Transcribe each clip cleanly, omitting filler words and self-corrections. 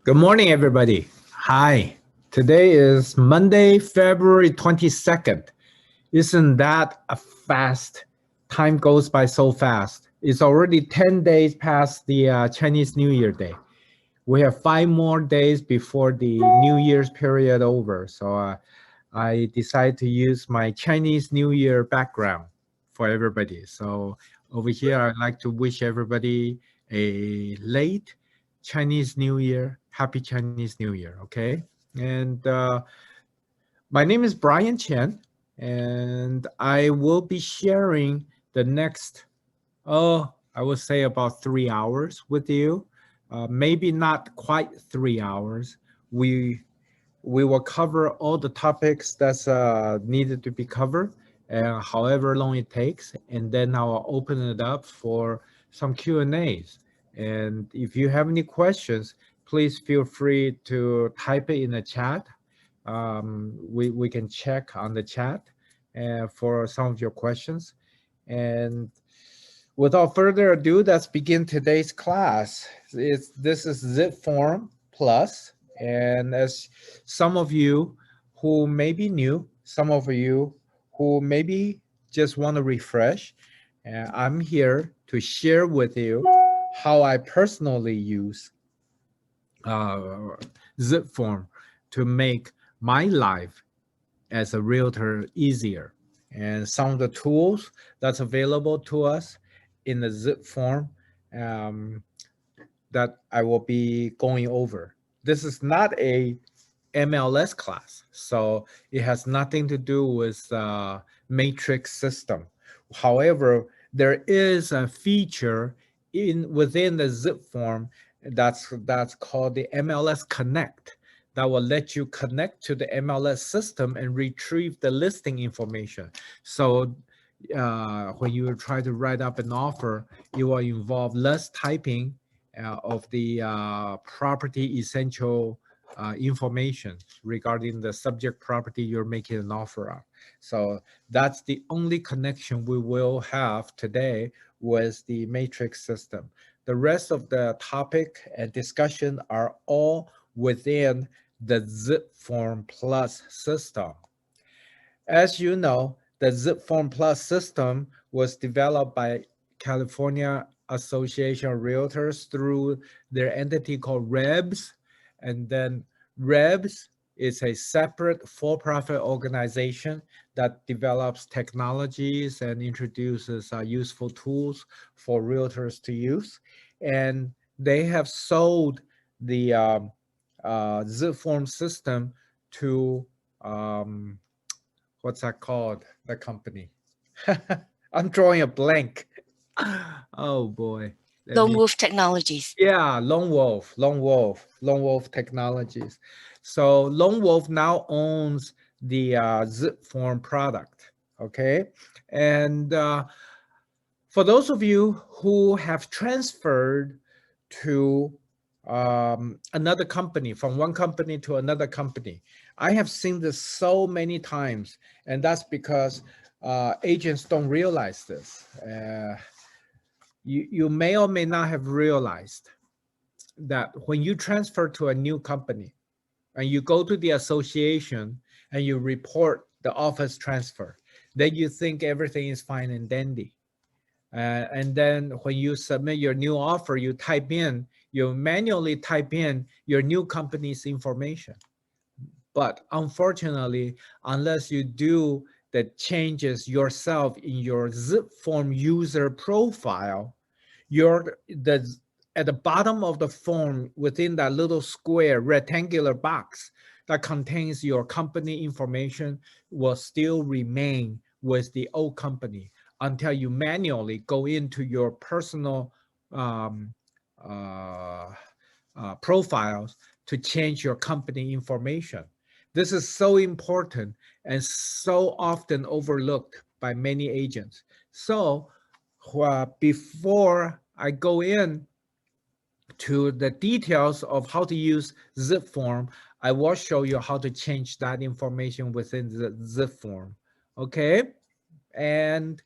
Good morning, everybody. Hi. Today is Monday, February 22nd. Isn't that a fast? Time goes by so fast. It's already 10 days past the Chinese New Year day. We have 5 more days before the New Year's period over. So I decided to use my Chinese New Year background for everybody. So over here, I'd like to wish everybody a late Chinese New Year, happy Chinese New Year, okay? And my name is Brian Chen, and I will be sharing the next, I would say about 3 hours with you. Maybe not quite 3 hours. We will cover all the topics that's needed to be covered, however long it takes, and then I'll open it up for some Q&As. And if you have any questions, please feel free to type it in the chat. We can check on the chat for some of your questions. And without further ado, let's begin today's class. This is zipForm Plus. And as some of you who may be new, some of you who maybe just want to refresh, I'm here to share with you how I personally use zipForm to make my life as a realtor easier. And some of the tools that's available to us in the zipForm that I will be going over. This is not a MLS class, so it has nothing to do with matrix system. However, there is a feature within the zipForm that's called the MLS Connect that will let you connect to the MLS system and retrieve the listing information. So when you try to write up an offer, it will involve less typing of the property essential information regarding the subject property you're making an offer on. So that's the only connection we will have today with the matrix system. The rest of the topic and discussion are all within the zipForm Plus system. As you know, the zipForm Plus system was developed by California Association of Realtors through their entity called REBS. And then REBS is a separate for-profit organization that develops technologies and introduces useful tools for realtors to use. And they have sold the zipForm system to what's that called? The company. I'm drawing a blank. Oh boy. Lone Wolf Technologies. Yeah, Lone Wolf Technologies. So Lone Wolf now owns the zipForm product. Okay, and for those of you who have transferred to another company, from one company to another company, I have seen this so many times, and that's because agents don't realize this. You may or may not have realized that when you transfer to a new company and you go to the association and you report the office transfer, then you think everything is fine and dandy. And then when you submit your new offer, you manually type in your new company's information. But unfortunately, unless you do the changes yourself in your zipForm user profile, at the bottom of the form, within that little square rectangular box that contains your company information, will still remain with the old company until you manually go into your personal profiles to change your company information. This is so important and so often overlooked by many agents. So before I go in to the details of how to use zipForm, I will show you how to change that information within the zipForm. Okay, and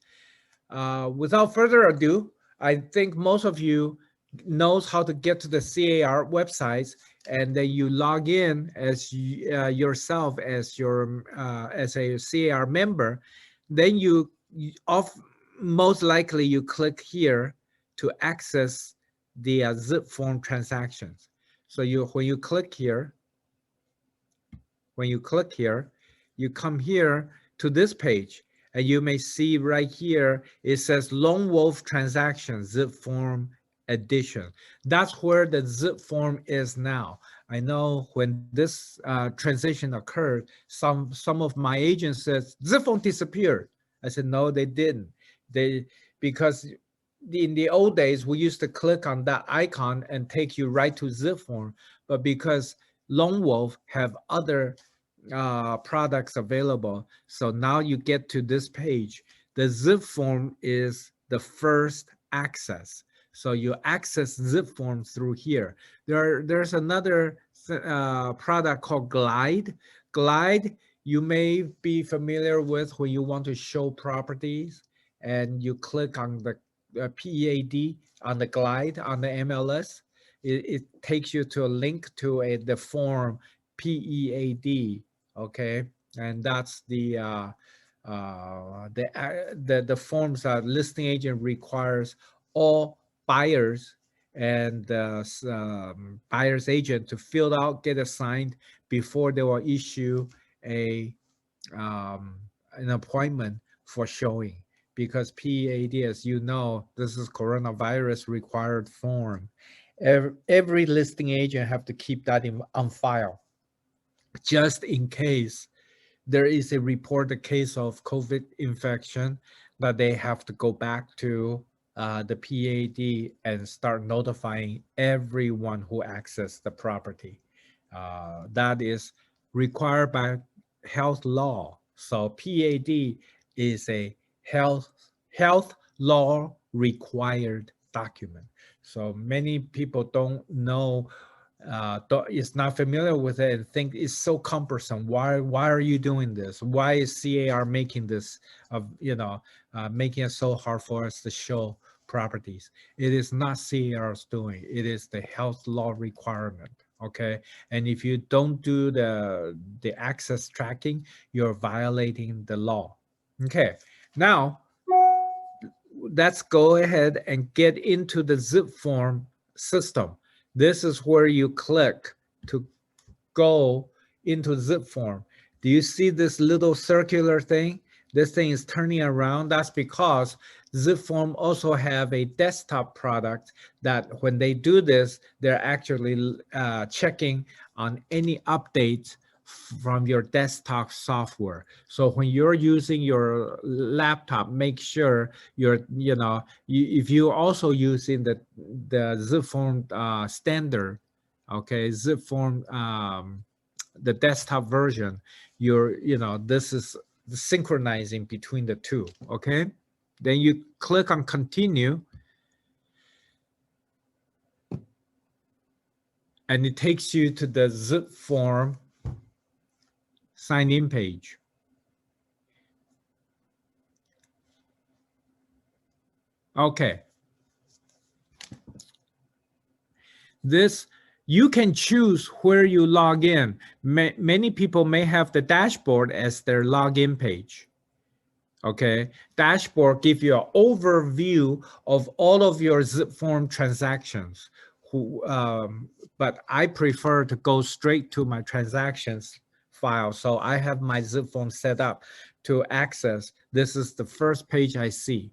without further ado, I think most of you knows how to get to the CAR websites, and then you log in as yourself as as a CAR member, then most likely you click here to access the zipForm transactions. So when you click here, you come here to this page, and you may see right here, it says Lone Wolf Transaction zipForm Edition. That's where the zipForm is now. I know when this transition occurred, some of my agents said zipForm disappeared. I said, no, they didn't. Because in the old days, we used to click on that icon and take you right to zipForm. But because Lone Wolf have other products available, so now you get to this page. The zipForm is the first access. So you access zipForm through here. There's another product called Glide. Glide, you may be familiar with when you want to show properties and you click on the PEAD on the Glide on the MLS. It takes you to a link to the form PEAD. Okay, and that's the forms that listing agent requires all buyers and buyer's agent to fill out, get assigned before they will issue an appointment for showing. Because PEAD, as you know, this is coronavirus required form. Every listing agent have to keep that on file, just in case there is a reported case of COVID infection, that they have to go back to the PAD and start notifying everyone who accessed the property. That is required by health law. So PAD is a health law required document. So many people don't know, is not familiar with it, and think it's so cumbersome. Why are you doing this? Why is CAR making this making it so hard for us to show properties? It is not CAR's doing, it is the health law requirement. Okay, and if you don't do the access tracking, you're violating the law. Okay, now let's go ahead and get into the zipForm system. This is where you click to go into zipForm. Do you see this little circular thing? This thing is turning around. That's because zipForm also have a desktop product that when they do this, they're actually checking on any updates from your desktop software. So when you're using your laptop, make sure if you're also using the zipForm standard, okay, zipForm the desktop version, this is synchronizing between the two. Okay, then you click on continue, and it takes you to the zipForm sign in page. Okay, this, you can choose where you log in. Many people may have the dashboard as their login page. Okay, dashboard give you an overview of all of your zipForm transactions. But I prefer to go straight to my transactions file. So I have my zipForm set up to access. This is the first page I see.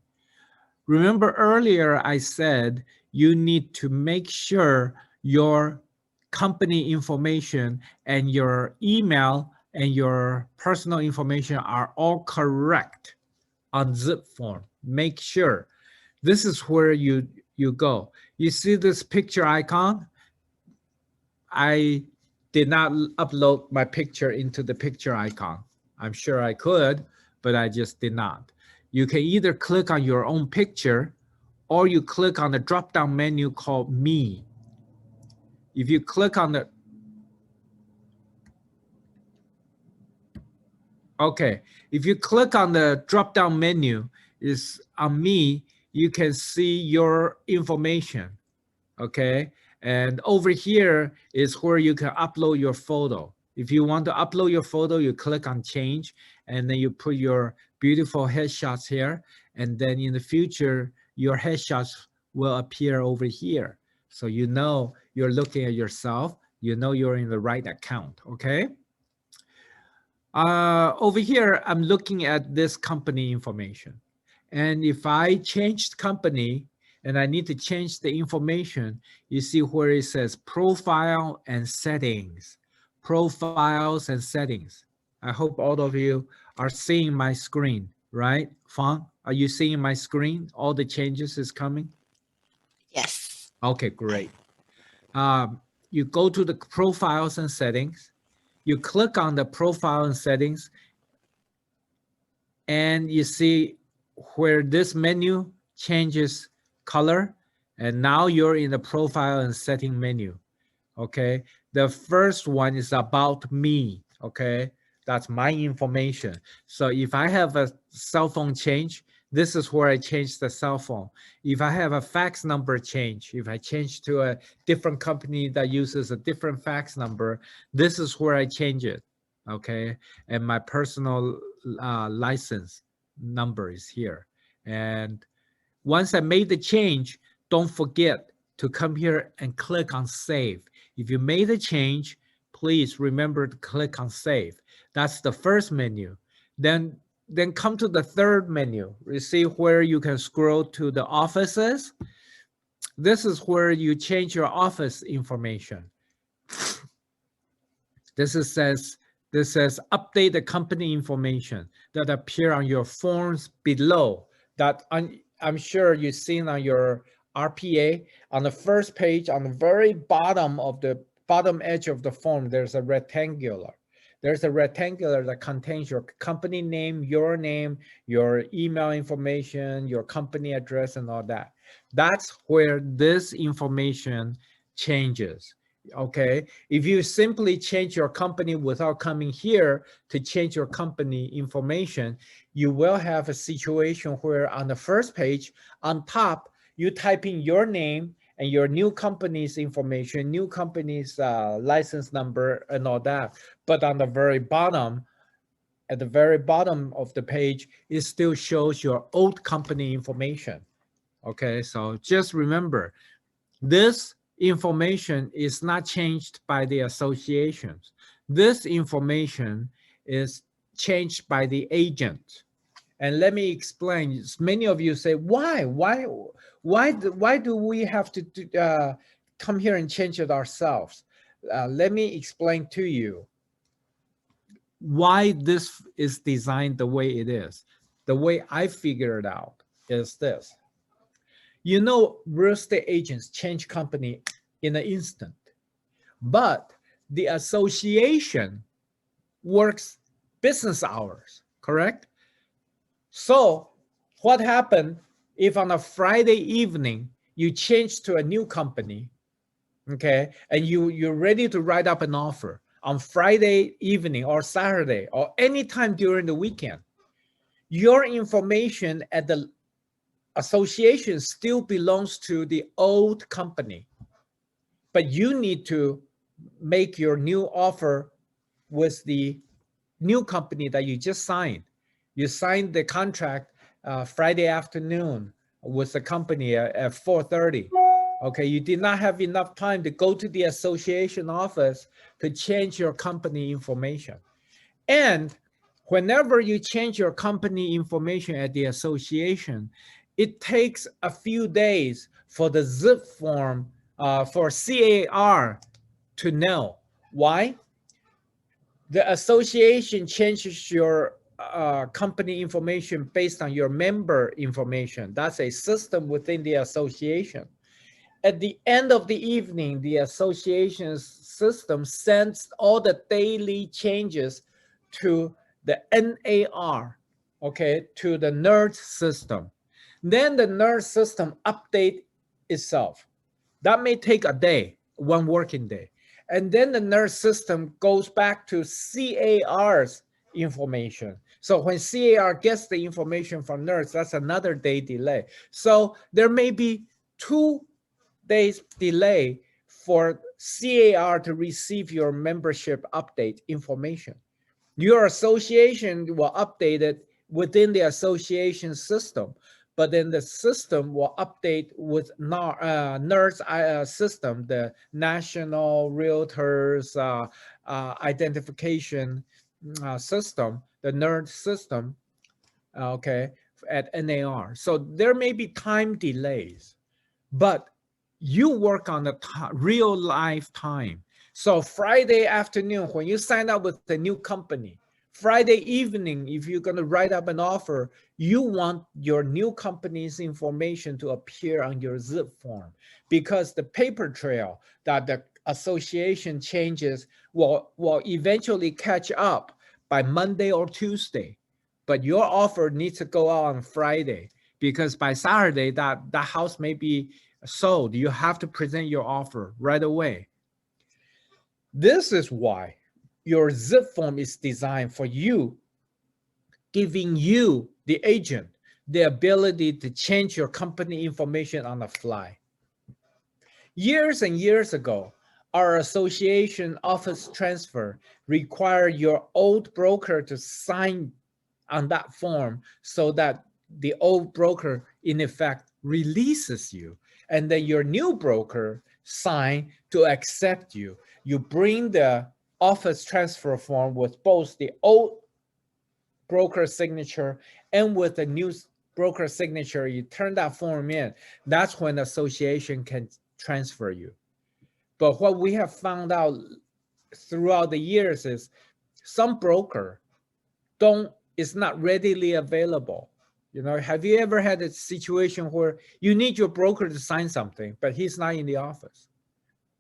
Remember earlier I said you need to make sure your company information and your email and your personal information are all correct on zipForm. Make sure. This is where you go. You see this picture icon? I did not upload my picture into the picture icon. I'm sure I could, but I just did not. You can either click on your own picture, or you click on the drop-down menu called Me. If you click on the, okay, if you click on the drop-down menu, is on Me, you can see your information. okay? And over here is where you can upload your photo. If you want to upload your photo, you click on change, and then you put your beautiful headshots here. And then in the future, your headshots will appear over here. So you know you're looking at yourself, you know you're in the right account, okay? Over here, I'm looking at this company information. And if I change company and I need to change the information, you see where it says profile and settings, profiles and settings. I hope all of you are seeing my screen, right? Fang, are you seeing my screen? All the changes is coming? Yes. Okay, great. You go to the profiles and settings, you click on the profile and settings, and you see where this menu changes color, and now you're in the profile and setting menu. Okay, the first one is about me. Okay, that's my information. So if I have a cell phone change, this is where I change the cell phone. If I have a fax number change, if I change to a different company that uses a different fax number, this is where I change it. Okay, and my personal license number is here. And once I made the change, don't forget to come here and click on save. If you made a change, please remember to click on save. That's the first menu. Then come to the third menu. You see where you can scroll to the offices. This is where you change your office information. This says update the company information that appear on your forms below. That I'm sure you've seen on your RPA. On the first page, on the very bottom of the bottom edge of the form, there's a rectangular. There's a rectangular that contains your company name, your email information, your company address, and all that. That's where this information changes. Okay, if you simply change your company without coming here to change your company information, you will have a situation where on the first page, on top, you type in your name and your new company's information, new company's license number and all that. But on the very bottom, at the very bottom of the page, it still shows your old company information. Okay, so just remember, this information is not changed by the associations. This information is changed by the agent. And let me explain. Many of you say, why do we have to come here and change it ourselves? Let me explain to you why this is designed the way it is. The way I figure it out is this. You know, real estate agents change company in an instant, but the association works business hours, correct? So what happened if on a Friday evening, you change to a new company, okay, and you're ready to write up an offer on Friday evening or Saturday or anytime during the weekend, your information at the association still belongs to the old company, but you need to make your new offer with the new company that you just signed. You signed the contract Friday afternoon with the company at 4:30. Okay, you did not have enough time to go to the association office to change your company information. And whenever you change your company information at the association, it takes a few days for the zipForm for CAR to know. Why? The association changes your company information based on your member information. That's a system within the association. At the end of the evening, the association's system sends all the daily changes to the NAR, okay, to the NERD system. Then the NERD system update itself. That may take a day, one working day. And then the NERD system goes back to CAR's information. So when CAR gets the information from NERD, that's another day delay. So there may be two days delay for CAR to receive your membership update information. Your association will update it within the association system, but then the system will update with NERS system, the National Realtors Identification System, the NERS system, okay, at NAR. So there may be time delays, but you work on the real life time. So Friday afternoon, when you sign up with the new company, Friday evening, if you're going to write up an offer, you want your new company's information to appear on your zip form, because the paper trail that the association changes will eventually catch up by Monday or Tuesday. But your offer needs to go out on Friday, because by Saturday, that house may be sold. You have to present your offer right away. This is why your zip form is designed for you, giving you, the agent, the ability to change your company information on the fly. Years and years ago, our association office transfer required your old broker to sign on that form, so that the old broker, in effect, releases you. And then your new broker sign to accept you. You bring the office transfer form with both the old broker signature and with the new broker signature. You turn that form in. That's when the association can transfer you. But what we have found out throughout the years is some broker is not readily available. You know, have you ever had a situation where you need your broker to sign something, but he's not in the office?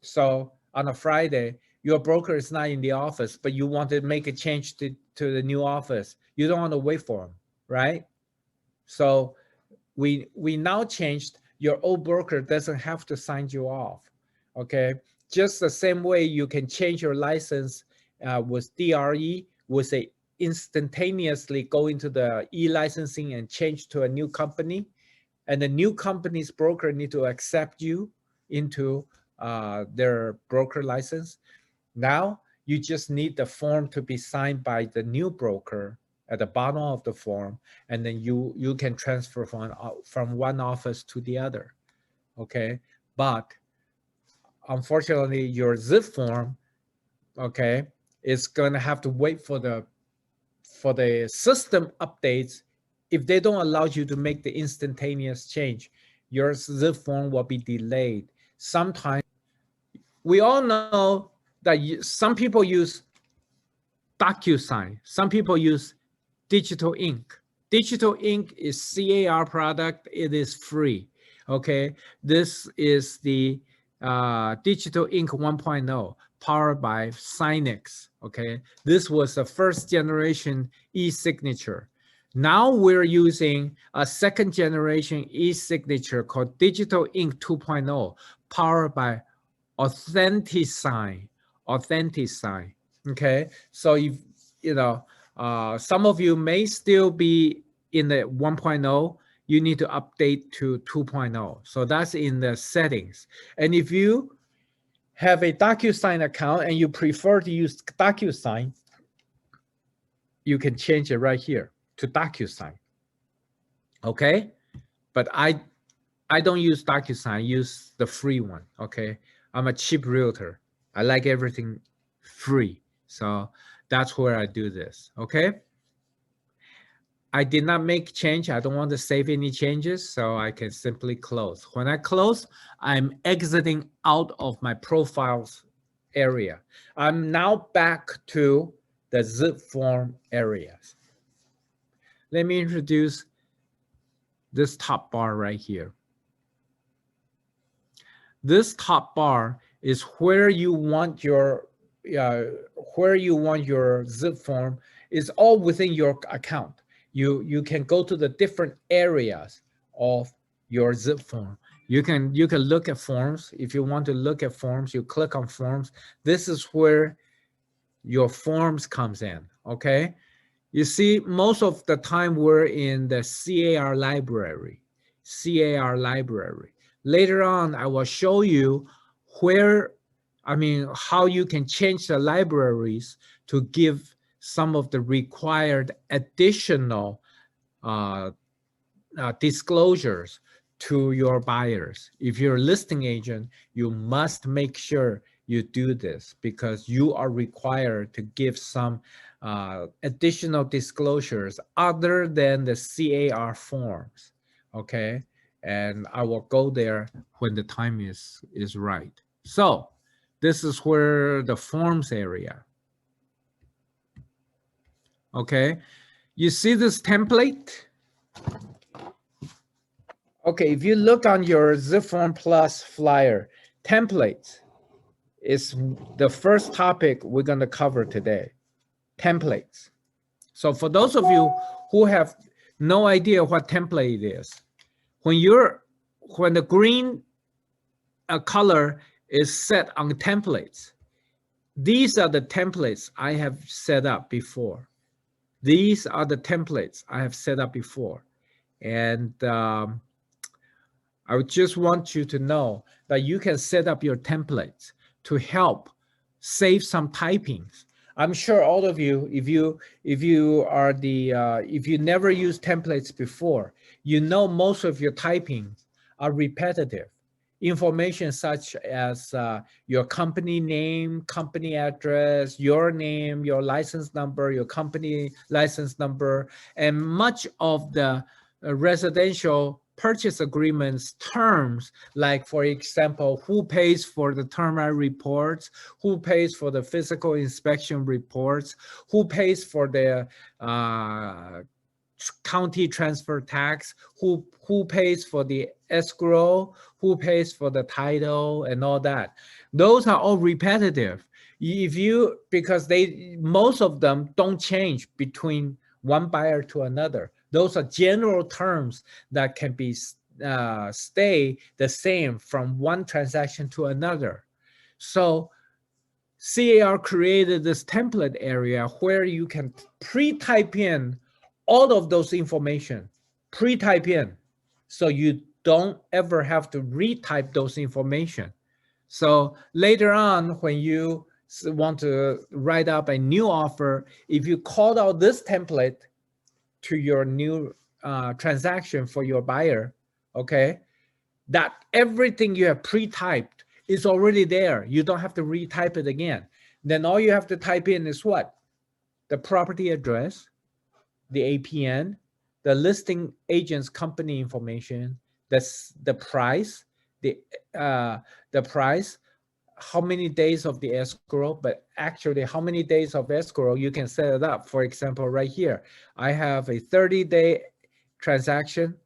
So on a Friday, your broker is not in the office, but you want to make a change to the new office. You don't want to wait for him, right? So we now changed. Your old broker doesn't have to sign you off, okay? Just the same way you can change your license with DRE, with a instantaneously go into the e-licensing and change to a new company, and the new company's broker need to accept you into their broker license. Now you just need the form to be signed by the new broker at the bottom of the form, and then you can transfer from one office to the other, okay? But unfortunately, your zip form, okay, is going to have to wait for the system updates. If they don't allow you to make the instantaneous change, your zip form will be delayed. Sometimes we all know that some people use DocuSign, some people use digital ink. Digital ink is CAR product. It is free. Okay, this is the digital ink 1.0 powered by Sinex. Okay, this was the first generation e-signature. Now we're using a second generation e-signature called Digital Ink 2.0 powered by Authenticsign. Okay, so if you know, some of you may still be in the 1.0, you need to update to 2.0. So that's in the settings. And if you have a DocuSign account and you prefer to use DocuSign, you can change it right here to DocuSign. Okay, but I don't use DocuSign. I use the free one. Okay, I'm a cheap realtor. I like everything free, so that's where I do this. Okay, I did not make change. I don't want to save any changes, so I can simply close. When I close, I'm exiting out of my profiles area. I'm now back to the zip form areas. Let me introduce this top bar right here. This top bar is where you want your zip form. Is all within your account. You can go to the different areas of your zip form. You can look at forms. If you want to look at forms, you click on forms. This is where your forms comes in. Okay, you see, most of the time we're in the CAR library. CAR library. Later on, I will show you how you can change the libraries to give some of the required additional disclosures to your buyers. If you're a listing agent, you must make sure you do this because you are required to give some additional disclosures other than the CAR forms, okay? And I will go there when the time is right. So this is where the forms area, okay? You see this template? Okay, if you look on your zipForm Plus flyer, templates is the first topic we're going to cover today. Templates. So for those of you who have no idea what template is, when the green color is set on templates, these are the templates I have set up before. These are the templates I have set up before. And I would just want you to know that you can set up your templates to help save some typings. I'm sure all of you, if you never used templates before, you know most of your typings are repetitive. Information such as your company name, company address, your name, your license number, your company license number, and much of the residential purchase agreements terms, like for example, who pays for the termite reports, who pays for the physical inspection reports, who pays for the county transfer tax, who pays for the escrow, who pays for the title and all that. Those are all repetitive. Because most of them don't change between one buyer to another. Those are general terms that can be stay the same from one transaction to another. So CAR created this template area where you can pre-type in all of those information, pre-type in, so you don't ever have to retype those information. So later on, when you want to write up a new offer, if you called out this template to your new transaction for your buyer, okay, that everything you have pre-typed is already there. You don't have to retype it again. Then all you have to type in is what? The property address, the APN, the listing agent's company information, the price, the price, how many days of the escrow, but actually how many days of escrow you can set it up. For example, right here, I have a 30-day transaction,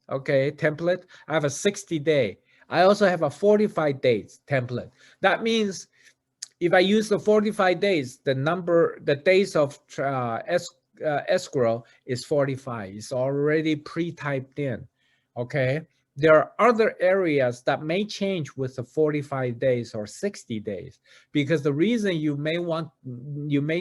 okay, template. I have a 60-day. I also have a 45 days template. That means if I use the 45 days, the days of escrow is 45. It's already pre-typed in, okay? There are other areas that may change with the 45 days or 60 days, because the reason you may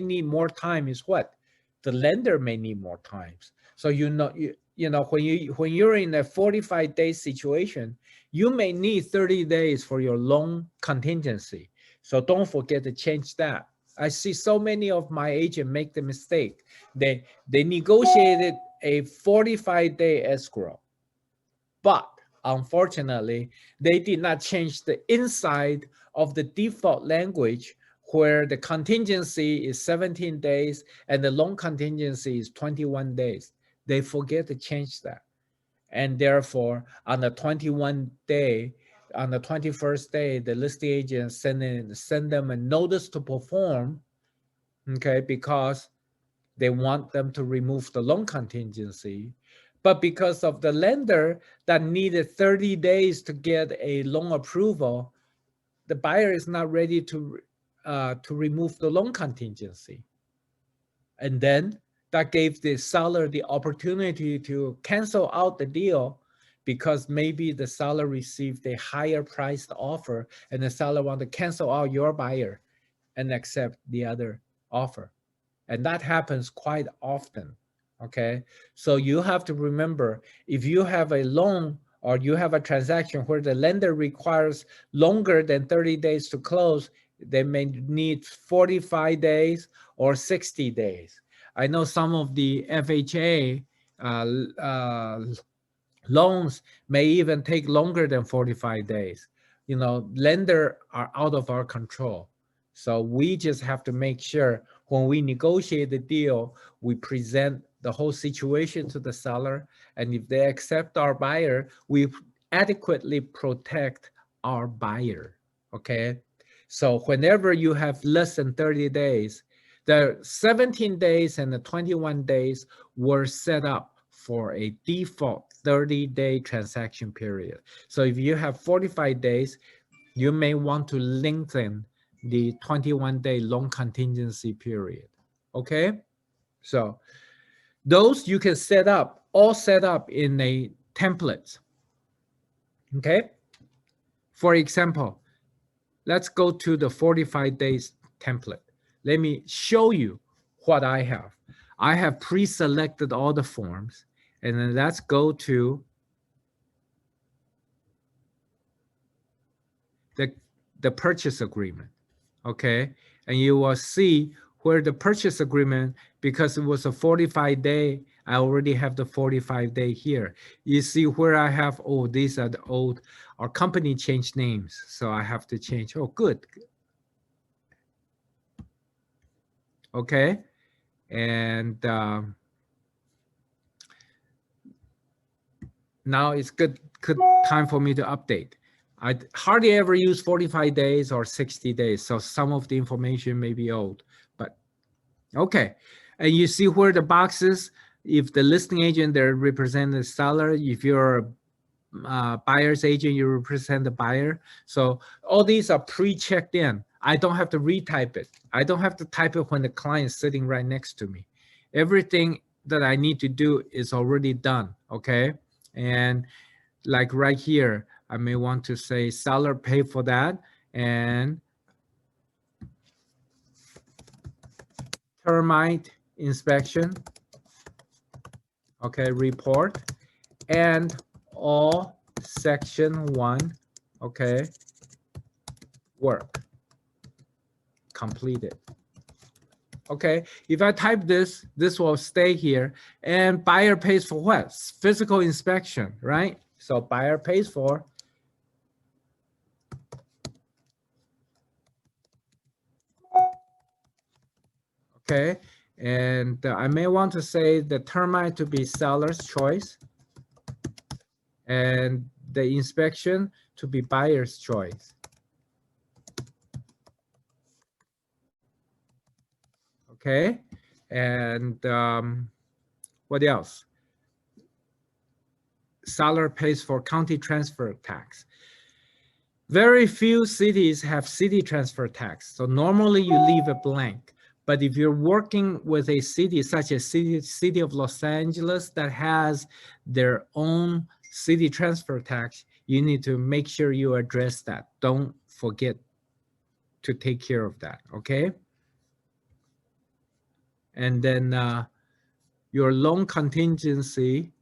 need more time is what? The lender may need more times. So when you're in a 45-day situation, you may need 30 days for your loan contingency. So don't forget to change that. I see so many of my agents make the mistake. They negotiated a 45-day escrow, but unfortunately, they did not change the inside of the default language where the contingency is 17 days and the loan contingency is 21 days. They forget to change that. And therefore, on the 21st day, the listing agent send them a notice to perform, okay, because they want them to remove the loan contingency. But because of the lender that needed 30 days to get a loan approval, the buyer is not ready to remove the loan contingency. And then that gave the seller the opportunity to cancel out the deal because maybe the seller received a higher priced offer and the seller want to cancel out your buyer and accept the other offer. And that happens quite often, okay? So you have to remember, if you have a loan or you have a transaction where the lender requires longer than 30 days to close, they may need 45 days or 60 days. I know some of the FHA loans may even take longer than 45 days. You know, lender are out of our control. So we just have to make sure when we negotiate the deal, we present the whole situation to the seller. And if they accept our buyer, we adequately protect our buyer, okay? So whenever you have less than 30 days, the 17 days and the 21 days were set up for a default 30-day transaction period. So if you have 45 days, you may want to lengthen the 21-day loan contingency period, okay? So those you can set up, all set up in a template, okay? For example, let's go to the 45 days template. Let me show you what I have. I have pre-selected all the forms, and then let's go to the purchase agreement, okay? And you will see where the purchase agreement, because it was a 45-day, I already have the 45-day here. You see where I have, oh, these are the old, our company changed names, so I have to change. Oh, good. Okay, and now it's good time for me to update. I hardly ever use 45 days or 60 days, so some of the information may be old, but okay. And you see where the boxes, if the listing agent, they represent the seller. If you're a buyer's agent, you represent the buyer. So all these are pre-checked in. I don't have to retype it. I don't have to type it when the client is sitting right next to me. Everything that I need to do is already done, okay? And like right here, I may want to say seller pay for that, and termite inspection, okay, report, and all section 1, okay, work completed. Okay, if I type this, this will stay here, and buyer pays for what? Physical inspection, right? So buyer pays for okay, and I may want to say the termite to be seller's choice, and the inspection to be buyer's choice. Okay, and what else? Seller pays for county transfer tax. Very few cities have city transfer tax, so normally you leave it blank. But if you're working with a city such as city of Los Angeles that has their own city transfer tax, you need to make sure you address that. Don't forget to take care of that, okay? And then your loan contingency,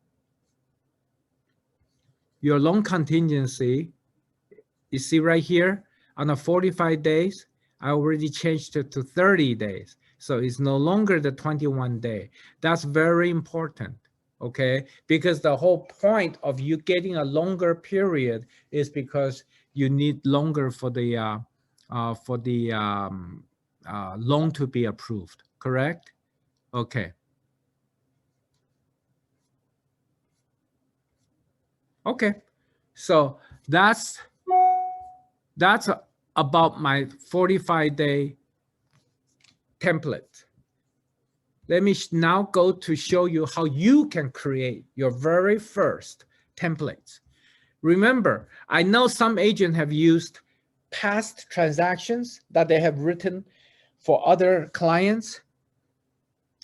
you see right here, on a 45 days, I already changed it to 30 days. So it's no longer the 21 day. That's very important, okay? Because the whole point of you getting a longer period is because you need longer for the loan to be approved, correct? Okay. Okay, so that's about my 45-day template. Let me now go to show you how you can create your very first templates. Remember, I know some agents have used past transactions that they have written for other clients,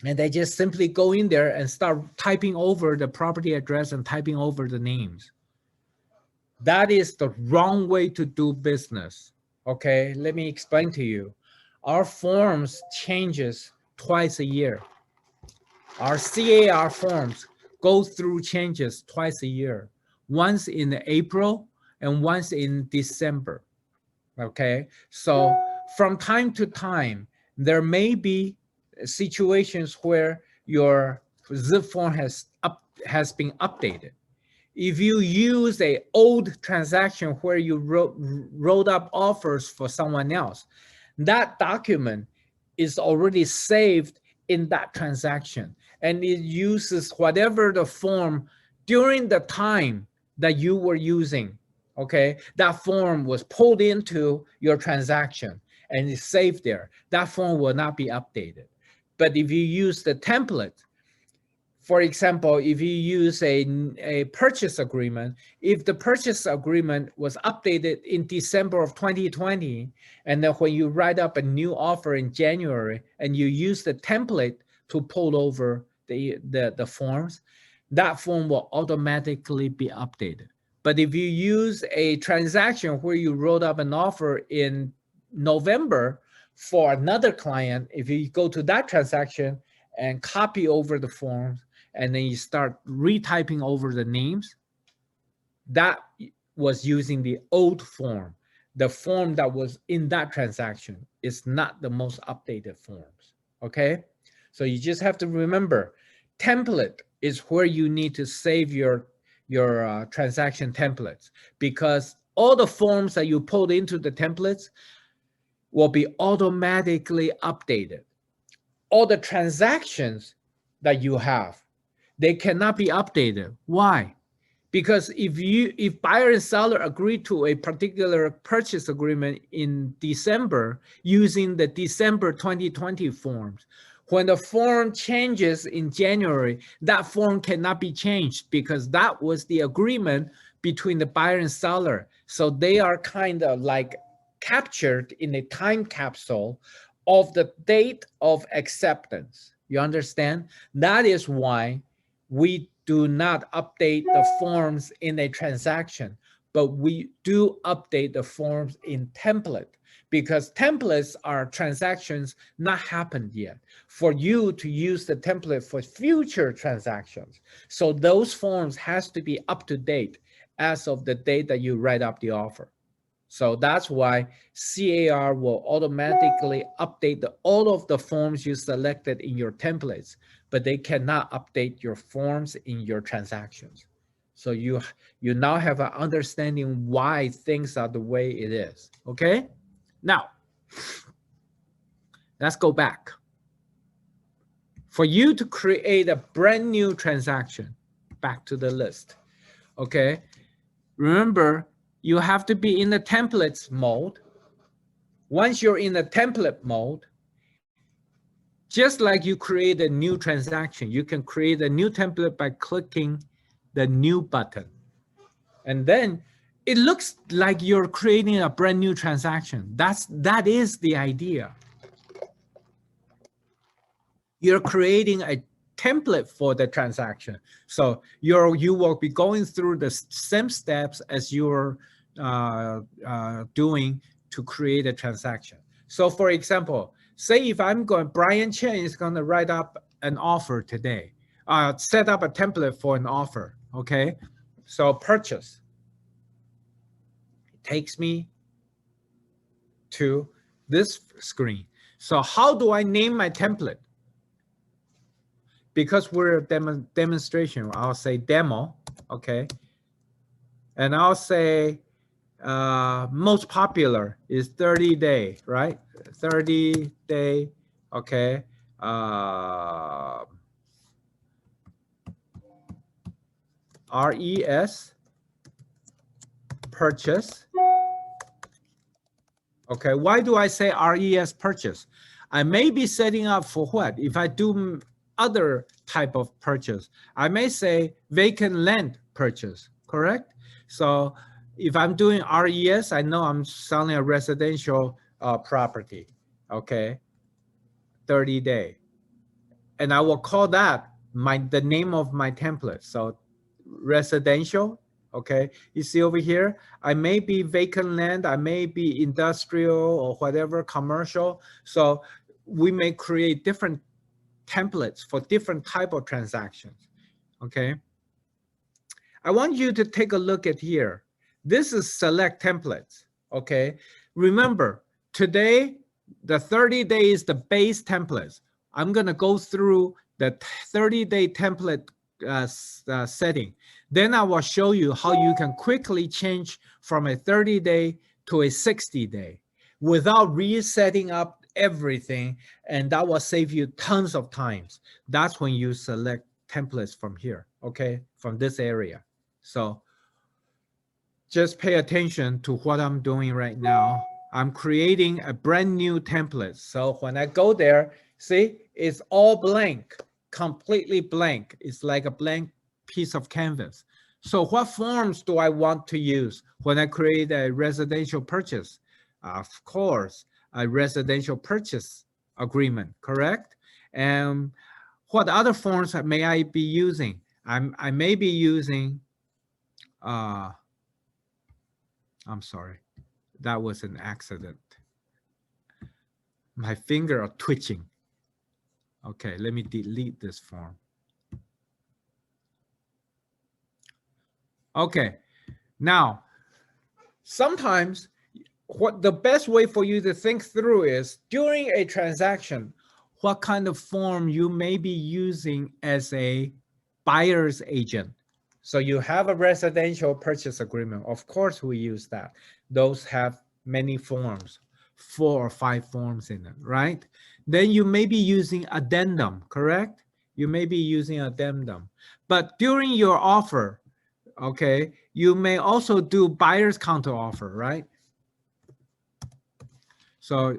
and they just simply go in there and start typing over the property address and typing over the names. That is the wrong way to do business. Okay, let me explain to you. Our forms changes twice a year. Our CAR forms go through changes twice a year. once in April and once in December. Okay, so from time to time, there may be situations where your zip form has been updated. If you use a old transaction where you wrote up offers for someone else, that document is already saved in that transaction, and it uses whatever the form during the time that you were using. Okay, that form was pulled into your transaction and it's saved there. That form will not be updated. But if you use the template, for example, if you use a purchase agreement, if the purchase agreement was updated in December of 2020, and then when you write up a new offer in January and you use the template to pull over the forms, that form will automatically be updated. But if you use a transaction where you wrote up an offer in November for another client, if you go to that transaction and copy over the forms, and then you start retyping over the names, that was using the old form. The form that was in that transaction is not the most updated forms, okay? So you just have to remember, template is where you need to save your transaction templates, because all the forms that you pulled into the templates will be automatically updated. All the transactions that you have, they cannot be updated. Why? Because if buyer and seller agree to a particular purchase agreement in December using the December 2020 forms, when the form changes in January, that form cannot be changed because that was the agreement between the buyer and seller. So they are kind of like captured in a time capsule of the date of acceptance. You understand? That is why we do not update the forms in a transaction, but we do update the forms in template, because templates are transactions not happened yet for you to use the template for future transactions. So those forms has to be up to date as of the date that you write up the offer. So that's why CAR will automatically update all of the forms you selected in your templates, but they cannot update your forms in your transactions. So you now have an understanding why things are the way it is, okay? Now, let's go back. For you to create a brand new transaction, back to the list, okay? Remember, you have to be in the templates mode. Once you're in the template mode, just like you create a new transaction, you can create a new template by clicking the new button. And then it looks like you're creating a brand new transaction. That is the idea. You're creating a template for the transaction. So you will be going through the same steps as you're doing to create a transaction. So for example, say if Brian Chen is going to write up an offer today, set up a template for an offer, okay? So purchase. It takes me to this screen. So how do I name my template? Because we're a demonstration, I'll say demo, okay? And I'll say most popular is 30-day, right? 30-day, okay? RES, purchase. Okay, why do I say RES purchase? I may be setting up for what? If I do other type of purchase, I may say vacant land purchase, correct? So if I'm doing RES, I know I'm selling a residential property, okay, 30-day. And I will call that the name of my template. So residential, okay, you see over here, I may be vacant land, I may be industrial or whatever, commercial. So we may create different templates for different type of transactions, okay? I want you to take a look at here. This is select templates, okay? Remember, today, the 30-day is the base templates. I'm gonna go through the 30-day template setting. Then I will show you how you can quickly change from a 30-day to a 60-day without resetting up everything, and that will save you tons of times. That's when you select templates from here, okay, from this area. So just pay attention to what I'm doing right now. I'm creating a brand new template. So when I go there, see, it's all blank, completely blank. It's like a blank piece of canvas. So what forms do I want to use when I create a residential purchase? Of course, a residential purchase agreement, correct? And what other forms may I be using? I may be using, I'm sorry, that was an accident. My finger are twitching. Okay, let me delete this form. Okay, now, sometimes what the best way for you to think through is during a transaction, what kind of form you may be using as a buyer's agent. So you have a residential purchase agreement. Of course, we use that. Those have many forms, 4 or 5 forms in it, right? Then you may be using addendum, correct? You may be using addendum. But during your offer, okay, you may also do buyer's counter offer, right? So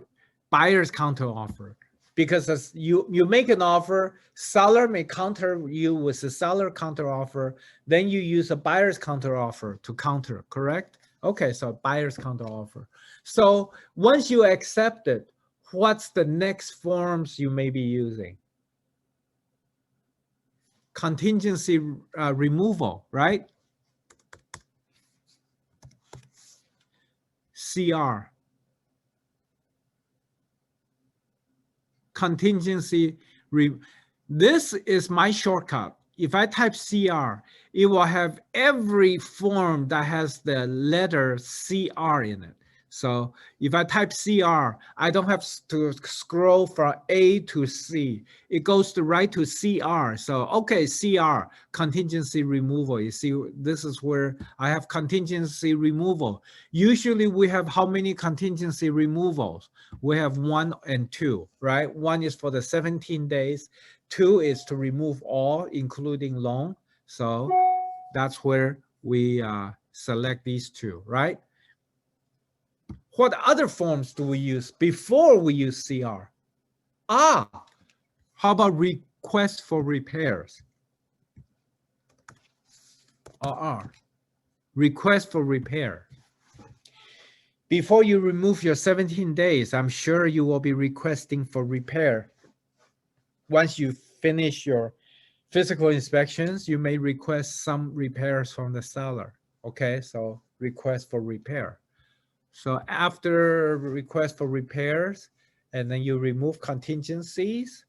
buyer's counter offer, because as you make an offer, seller may counter you with a seller counter offer, then you use a buyer's counter offer to counter, correct? Okay, so buyer's counter offer. So once you accept it, what's the next forms you may be using? Contingency removal, right? CR. Contingency. This is my shortcut. If I type CR, it will have every form that has the letter CR in it. So if I type CR, I don't have to scroll from A to C. It goes to right to CR. So, okay, CR, contingency removal. You see, this is where I have contingency removal. Usually we have how many contingency removals? We have 1 and 2, right? 1 is for the 17 days. 2 is to remove all, including loan. So that's where we select these 2, right? What other forms do we use before we use CR? How about request for repairs? RR, request for repair. Before you remove your 17 days, I'm sure you will be requesting for repair. Once you finish your physical inspections, you may request some repairs from the seller. Okay, so request for repair. So after request for repairs, and then you remove contingencies,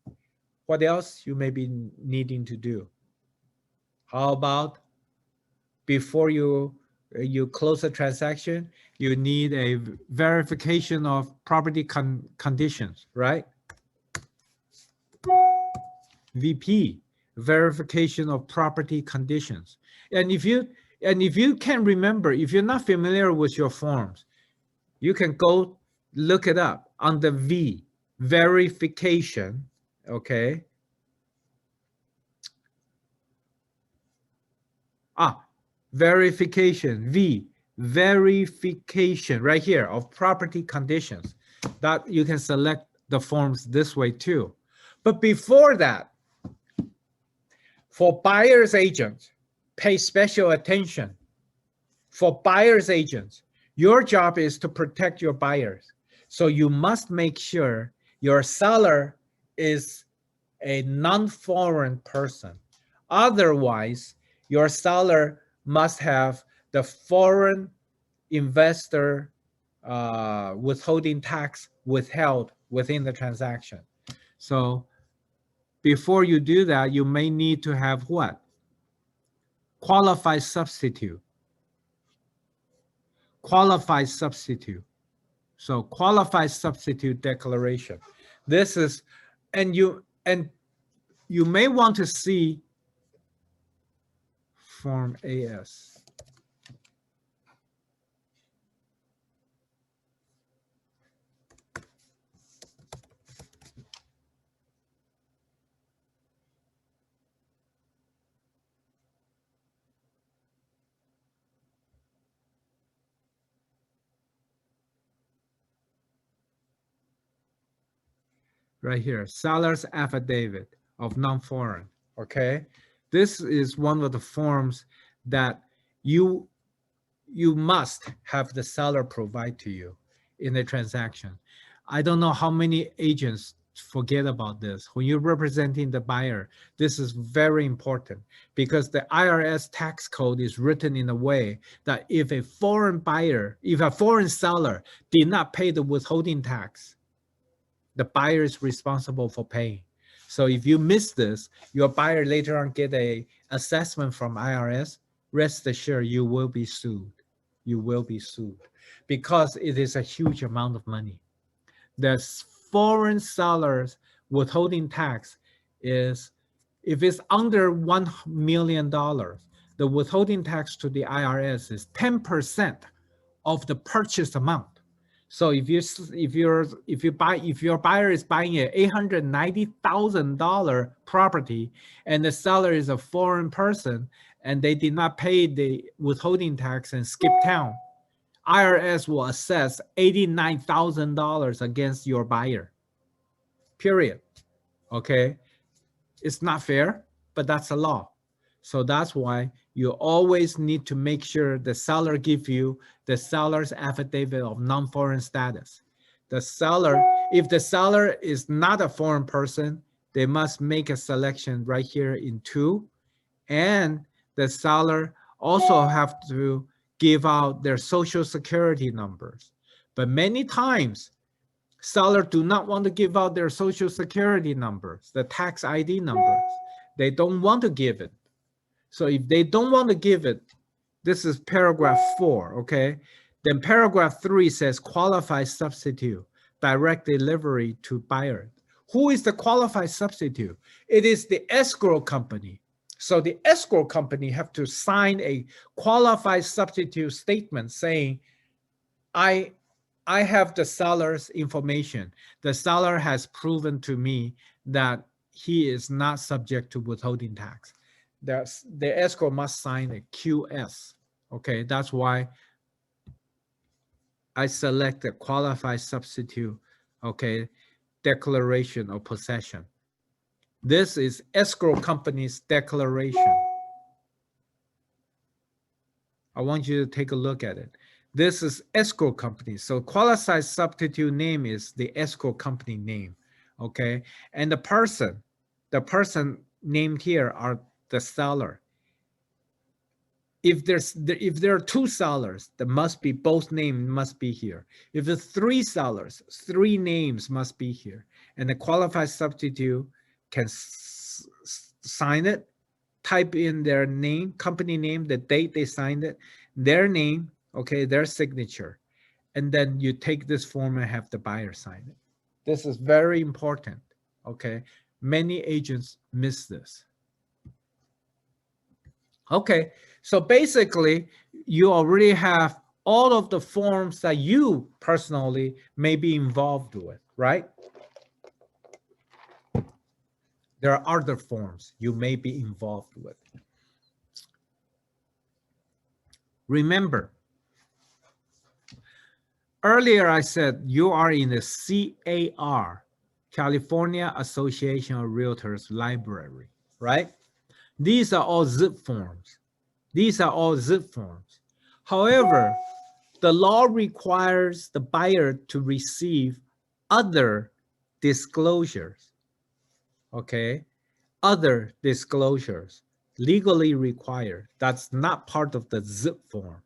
what else you may be needing to do? How about before you close a transaction, you need a verification of property conditions, right? VP, verification of property conditions. And if you can remember, if you're not familiar with your forms, you can go look it up under V, verification, okay? Verification, V, verification, right here, of property conditions. That you can select the forms this way too. But before that, for buyer's agents, pay special attention. For buyer's agents, your job is to protect your buyers. So you must make sure your seller is a non-foreign person. Otherwise, your seller must have the foreign investor withholding tax withheld within the transaction. So before you do that, you may need to have what? qualified substitute. Qualified substitute. So qualified substitute declaration. This is, and you may want to see Form AS. Right here, seller's affidavit of non-foreign, okay? This is one of the forms that you must have the seller provide to you in the transaction. I don't know how many agents forget about this. When you're representing the buyer, this is very important because the IRS tax code is written in a way that if a foreign buyer, if a foreign seller did not pay the withholding tax, the buyer is responsible for paying. So if you miss this, your buyer later on get a assessment from IRS, rest assured you will be sued. You will be sued because it is a huge amount of money. The foreign sellers withholding tax is, if it's under $1 million, the withholding tax to the IRS is 10% of the purchase amount. So if your buyer is buying an $890,000 property and the seller is a foreign person and they did not pay the withholding tax and skip town, IRS will assess $89,000 against your buyer. Period. Okay, it's not fair, but that's the law. So that's why you always need to make sure the seller give you the seller's affidavit of non-foreign status. The seller, if the seller is not a foreign person, they must make a selection right here in 2. And the seller also have to give out their social security numbers. But many times, sellers do not want to give out their social security numbers, the tax ID numbers. They don't want to give it. So if they don't want to give it, this is paragraph 4, okay? Then paragraph 3 says qualified substitute, direct delivery to buyer. Who is the qualified substitute? It is the escrow company. So the escrow company have to sign a qualified substitute statement saying, I have the seller's information. The seller has proven to me that he is not subject to withholding tax. The escrow must sign a QS. Okay, that's why I select the qualified substitute, okay, declaration of possession. This is escrow company's declaration. I want you to take a look at it. This is escrow company. So qualified substitute name is the escrow company name, okay? And the person named here are the seller. If there are 2 sellers, there must be both names must be here. If there's 3 sellers, 3 names must be here. And the qualified substitute can sign it, type in their name, company name, the date they signed it, their name, okay, their signature. And then you take this form and have the buyer sign it. This is very important, okay? Many agents miss this. Okay, so basically, you already have all of the forms that you personally may be involved with, right? There are other forms you may be involved with. Remember, earlier I said you are in the CAR, California Association of Realtors library, right? These are all zip forms. These are all zip forms. However, the law requires the buyer to receive other disclosures, okay? Other disclosures legally required. That's not part of the zip form.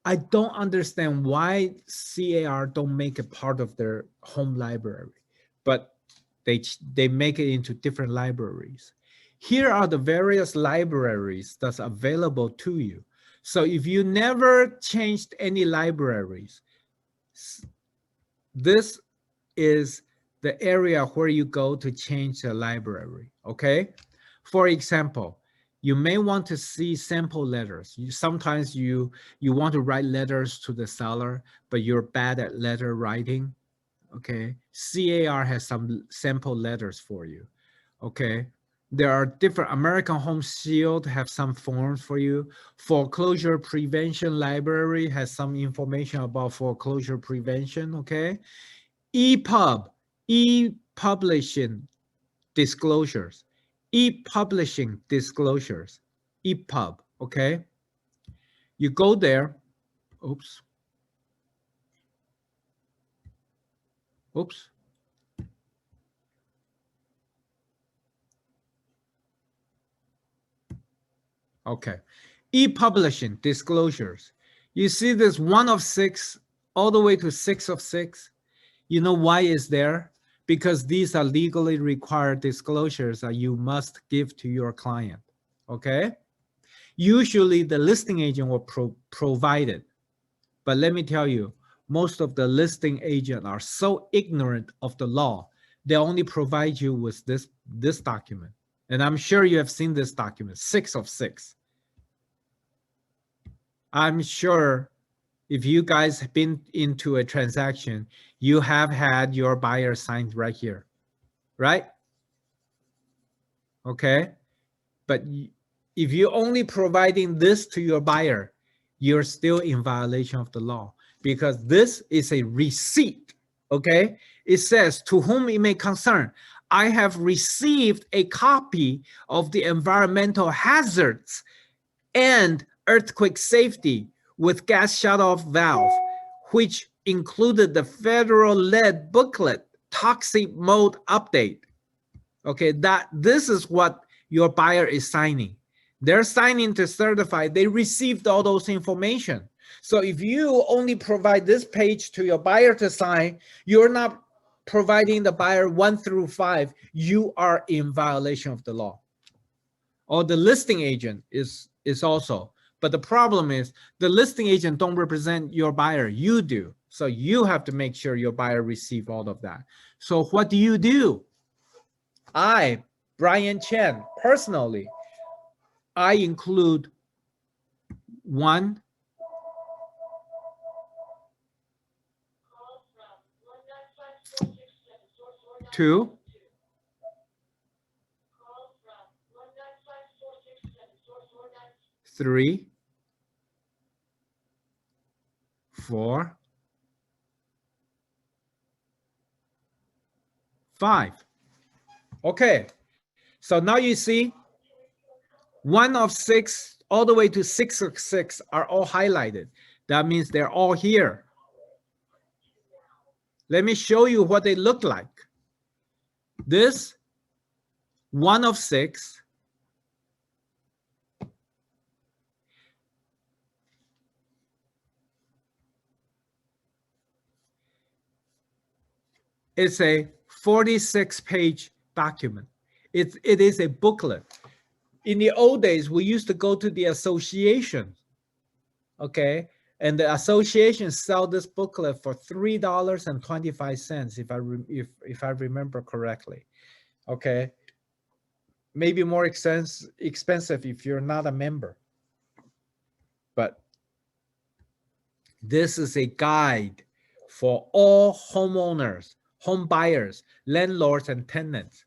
I don't understand why CAR don't make it part of their home library, but they make it into different libraries. Here are the various libraries that's available to you. So if you never changed any libraries, this is the area where you go to change the library, okay? For example, you may want to see sample letters. Sometimes you want to write letters to the seller, but you're bad at letter writing, okay? CAR has some sample letters for you, okay? There are different, American Home Shield have some forms for you. Foreclosure Prevention Library has some information about foreclosure prevention, okay? EPUB, e-publishing disclosures, e-publishing disclosures, EPUB, okay? You go there, oops. Okay, e-publishing disclosures. You see this 1 of 6 all the way to 6 of 6. You know why it's there? Because these are legally required disclosures that you must give to your client, okay? Usually the listing agent will provide it. But let me tell you, most of the listing agents are so ignorant of the law, they only provide you with this document. And I'm sure you have seen this document, 6 of 6. I'm sure if you guys have been into a transaction, you have had your buyer signed right here, right? Okay. But if you're only providing this to your buyer, you're still in violation of the law because this is a receipt, okay? It says, to whom it may concern, I have received a copy of the environmental hazards and earthquake safety with gas shutoff valve, which included the federal lead booklet, toxic mode update. Okay, this is what your buyer is signing. They're signing to certify they received all those information. So if you only provide this page to your buyer to sign, you're not providing the buyer 1 through 5, you are in violation of the law. Or the listing agent is also. But the problem is the listing agent don't represent your buyer, you do. So you have to make sure your buyer receive all of that. So what do? I, Brian Chen, personally, I include 1, 2, 3, 4, 5. Okay, so now you see 1 of 6 all the way to 6 of 6 are all highlighted. That means they're all here. Let me show you what they look like. This 1 of 6 is a 46-page document. It is a booklet. In the old days, we used to go to the association, okay? And the association sell this booklet for $3.25 if I remember correctly, okay? Maybe more expensive if you're not a member. But this is a guide for all homeowners, home buyers, landlords, and tenants.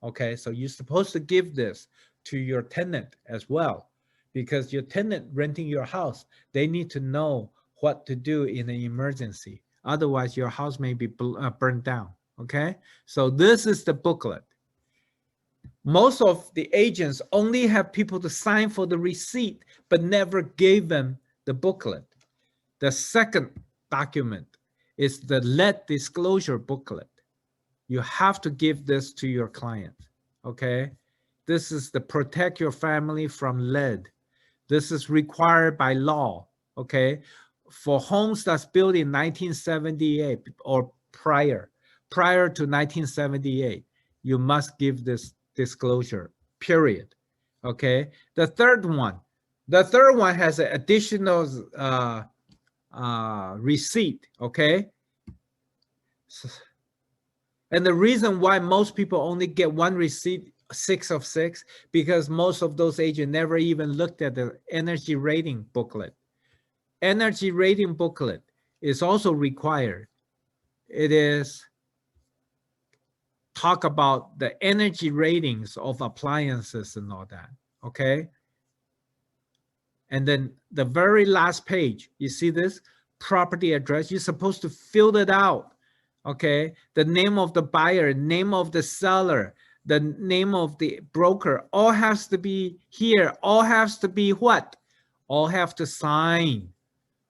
Okay, so you're supposed to give this to your tenant as well, because your tenant renting your house, they need to know what to do in an emergency. Otherwise, your house may be burned down. Okay, so this is the booklet. Most of the agents only have people to sign for the receipt, but never gave them the booklet. The second document is the lead disclosure booklet. You have to give this to your client, okay? This is the protect your family from lead. This is required by law, okay? For homes that's built in 1978 or prior to 1978, you must give this disclosure period. Okay. The third one has an additional receipt. Okay. And the reason why most people only get one receipt, 6 of 6, because most of those agents never even looked at the energy rating booklet. Energy rating booklet is also required. It is talk about the energy ratings of appliances and all that. Okay. And then the very last page, you see this property address, you're supposed to fill it out. Okay. The name of the buyer, name of the seller, the name of the broker, all has to be here. All has to be what? All have to sign.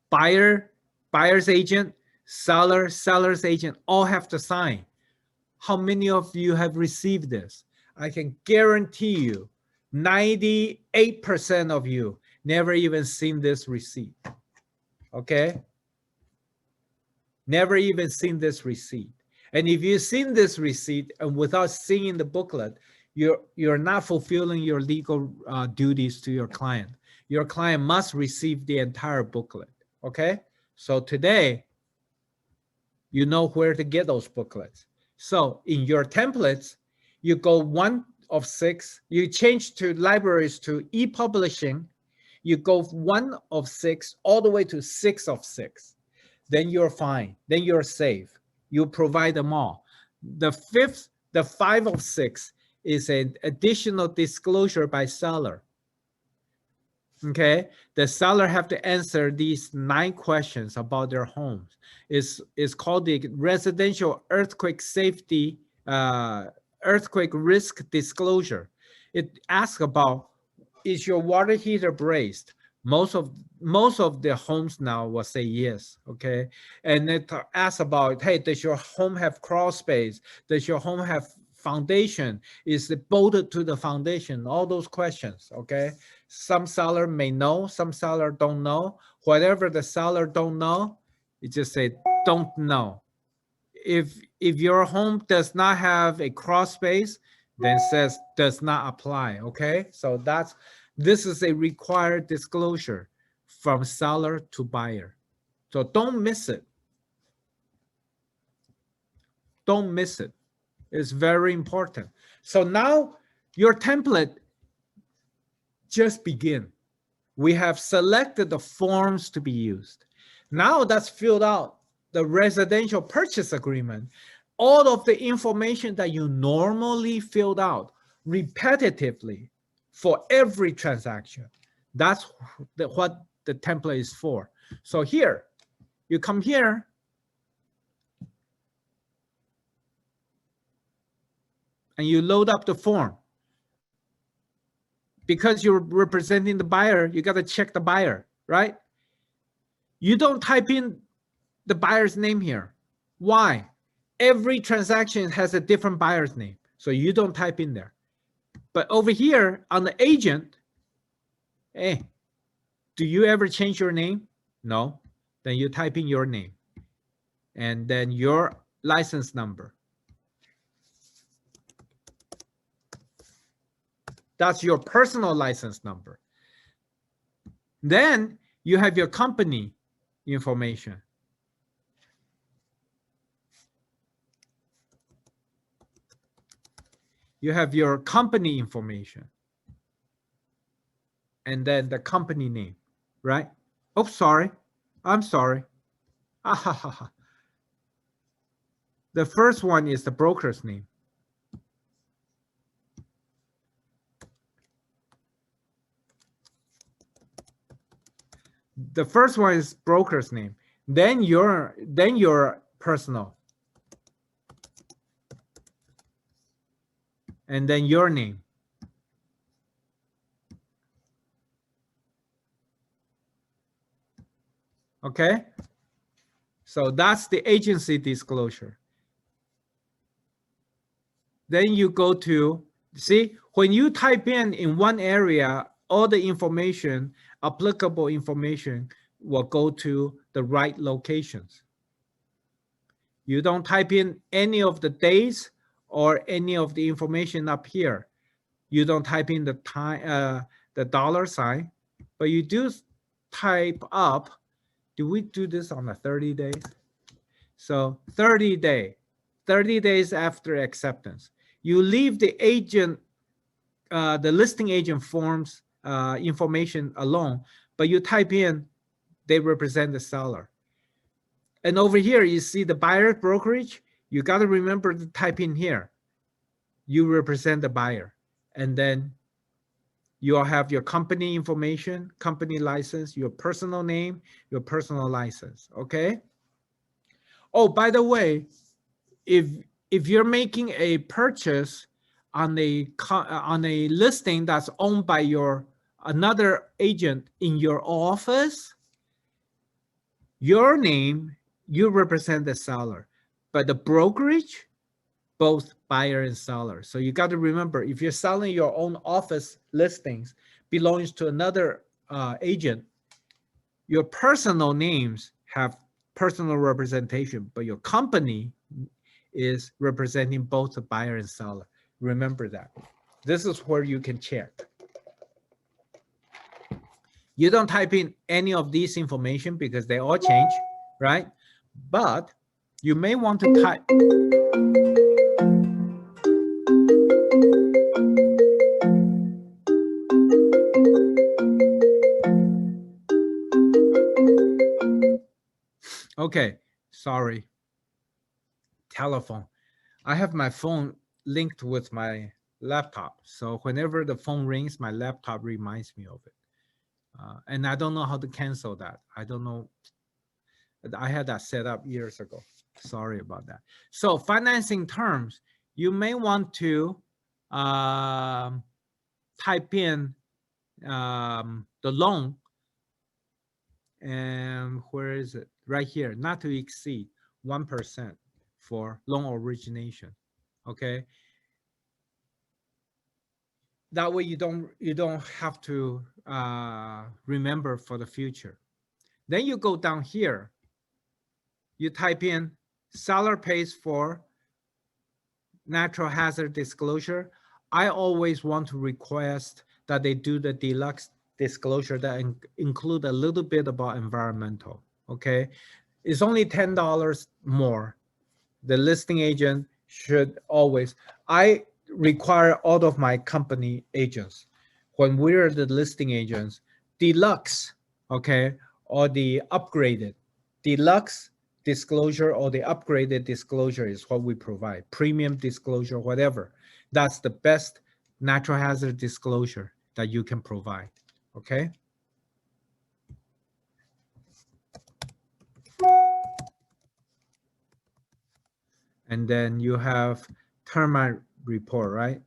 Buyer, buyer's agent, seller, seller's agent, all have to sign. How many of you have received this? I can guarantee you 98% of you never even seen this receipt. Okay? Never even seen this receipt. And if you've seen this receipt and without seeing the booklet, you're not fulfilling your legal duties to your client. Your client must receive the entire booklet. Okay? So today, you know where to get those booklets. So in your templates, you go 1 of 6, you change to libraries to e-publishing, you go 1 of 6 all the way to 6 of 6. Then you're fine. Then you're safe. You provide them all. The 5 of 6 is an additional disclosure by seller. Okay, the seller have to answer these 9 questions about their homes. It's called the residential earthquake safety, earthquake risk disclosure. It asks about, is your water heater brazed? Most of the homes now will say yes. Okay, and it asks about, hey, does your home have crawl space? Does your home have foundation? Is it bolted to the foundation? All those questions. Okay. Some seller may know, some seller don't know. Whatever the seller don't know, you just say don't know. If your home does not have a crawl space, then says does not apply. Okay, so this is a required disclosure from seller to buyer. So don't miss it. Don't miss it. It's very important. So now your template just begin. We have selected the forms to be used. Now that's filled out the residential purchase agreement. All of the information that you normally filled out repetitively for every transaction. That's what the template is for. So here, you come here. And you load up the form. Because you're representing the buyer, you got to check the buyer, right? You don't type in the buyer's name here. Why? Every transaction has a different buyer's name, so you don't type in there. But over here on the agent, hey, do you ever change your name? No. Then you type in your name and then your license number. That's your personal license number. Then you have your company information. You have your company information. And then the company name, right? Oh, sorry. I'm sorry. The first one is the broker's name. The first one is broker's name, then your personal, and then your name. Okay, so that's the agency disclosure. Then you go to, see, when you type in one area, all the information, applicable information will go to the right locations. You don't type in any of the days or any of the information up here. you don't type in the time, the dollar sign, but you do type up. Do we do this on the 30 days? So 30 days after acceptance, you leave the agent, the listing agent forms information alone, but you type in they represent the seller. And over here, you see the buyer brokerage. You got to remember to type in here. You represent the buyer. And then you'll have your company information, company license, your personal name, your personal license. Okay. Oh, by the way, if you're making a purchase on a listing that's owned by another agent in your office, your name, you represent the seller, but the brokerage, both buyer and seller. So you got to remember, if you're selling your own office listings belongs to another agent, your personal names have personal representation, but your company is representing both the buyer and seller. Remember that. This is where you can check. You don't type in any of these information because they all change, right? But you may want to type. Okay, sorry. Telephone. I have my phone linked with my laptop. So whenever the phone rings, my laptop reminds me of it. And I don't know how to cancel that. I don't know. I had that set up years ago. Sorry about that. So financing terms, you may want to type in the loan. And where is it? Right here, not to exceed 1% for loan origination. Okay. That way you don't have to remember for the future. Then you go down here. You type in seller pays for natural hazard disclosure. I always want to request that they do the deluxe disclosure that include a little bit about environmental. Okay, it's only $10 more. The listing agent should always. I require all of my company agents, when we're the listing agents, deluxe, okay, or the upgraded. Deluxe disclosure or the upgraded disclosure is what we provide. Premium disclosure, whatever. That's the best natural hazard disclosure that you can provide, okay? And then you have termite report, right?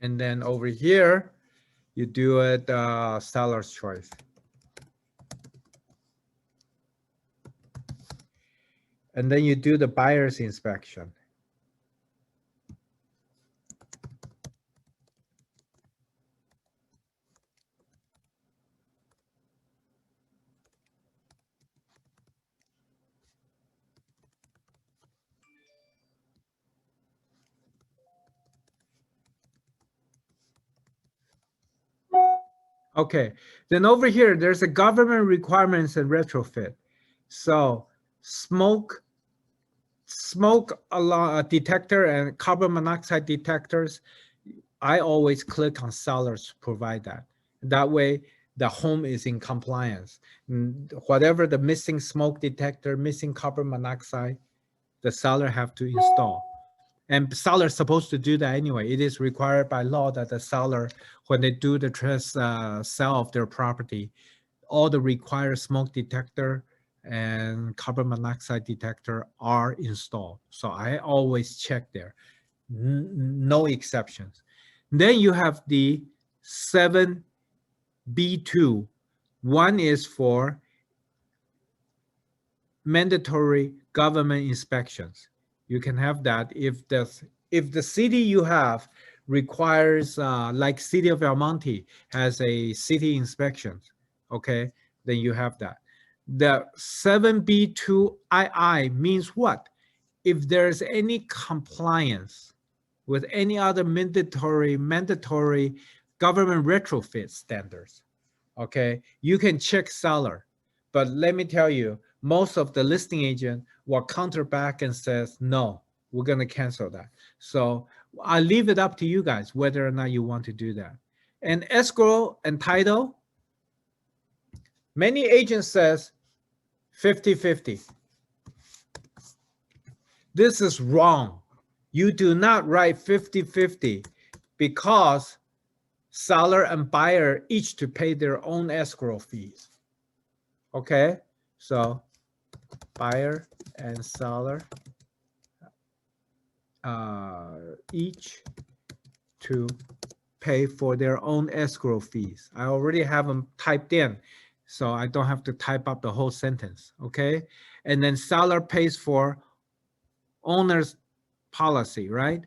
And then over here, you do it seller's choice. And then you do the buyer's inspection. Okay, then over here, there's a government requirements and retrofit. So smoke alarm detector and carbon monoxide detectors, I always click on sellers to provide that. That way, the home is in compliance. Whatever the missing smoke detector, missing carbon monoxide, the seller have to install. And seller is supposed to do that anyway. It is required by law that the seller, when they do the sale of their property, all the required smoke detector and carbon monoxide detector are installed. So I always check there, no exceptions. Then you have the 7B2. One is for mandatory government inspections. You can have that if the city you have requires, like City of El Monte has a city inspection, okay, then you have that. The 7B2II means what? If there's any compliance with any other mandatory government retrofit standards, okay, you can check seller. But let me tell you, most of the listing agent will counter back and says, no, we're going to cancel that. So I leave it up to you guys whether or not you want to do that. And escrow and title, many agents says 50-50. This is wrong. You do not write 50-50 because seller and buyer each to pay their own escrow fees. Okay, so buyer and seller each to pay for their own escrow fees. I already have them typed in, so I don't have to type up the whole sentence, okay? And then seller pays for owner's policy, right?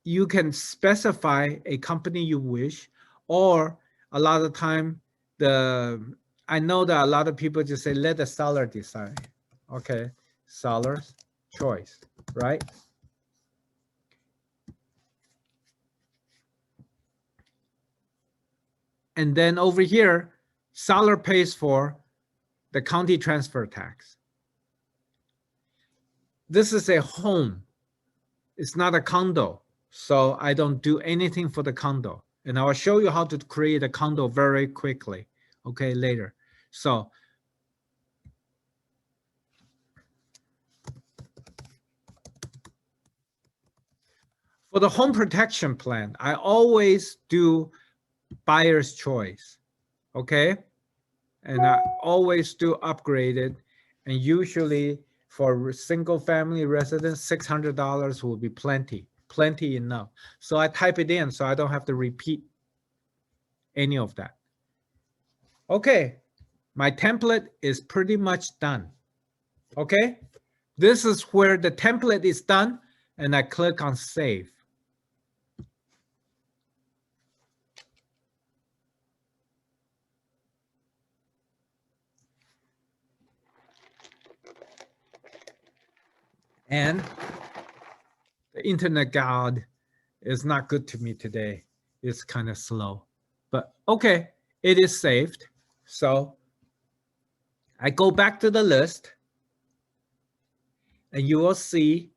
You can specify a company you wish, or a lot of time, I know that a lot of people just say, let the seller decide. Okay, seller's choice, right? And then over here, seller pays for the county transfer tax. This is a home. It's not a condo. So I don't do anything for the condo. And I will show you how to create a condo very quickly, okay, later. So for the home protection plan, I always do buyer's choice, okay? And I always do upgraded. And usually for single family residence, $600 will be plenty enough. So I type it in so I don't have to repeat any of that. Okay, my template is pretty much done. Okay, this is where the template is done, and I click on save. And the internet god is not good to me today. It's kind of slow, but okay, it is saved. So I go back to the list and you will see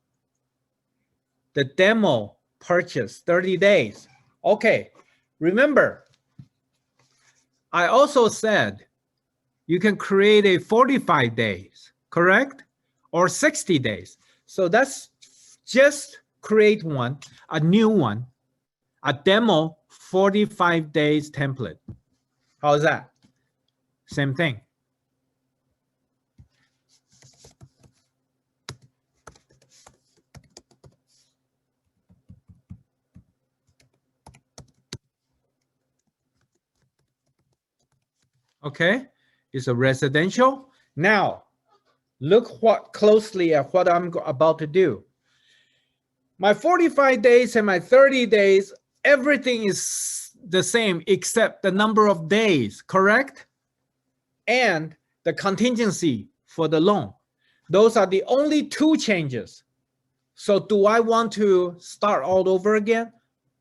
the demo purchase 30 days. Okay, remember, I also said you can create a 45 days, correct? Or 60 days. So that's just create one, a new one, a demo 45 days template. How's that? Same thing. Okay, it's a residential. Now, look closely at what I'm about to do. My 45 days and my 30 days, everything is the same except the number of days, correct? And the contingency for the loan. Those are the only two changes. So do I want to start all over again?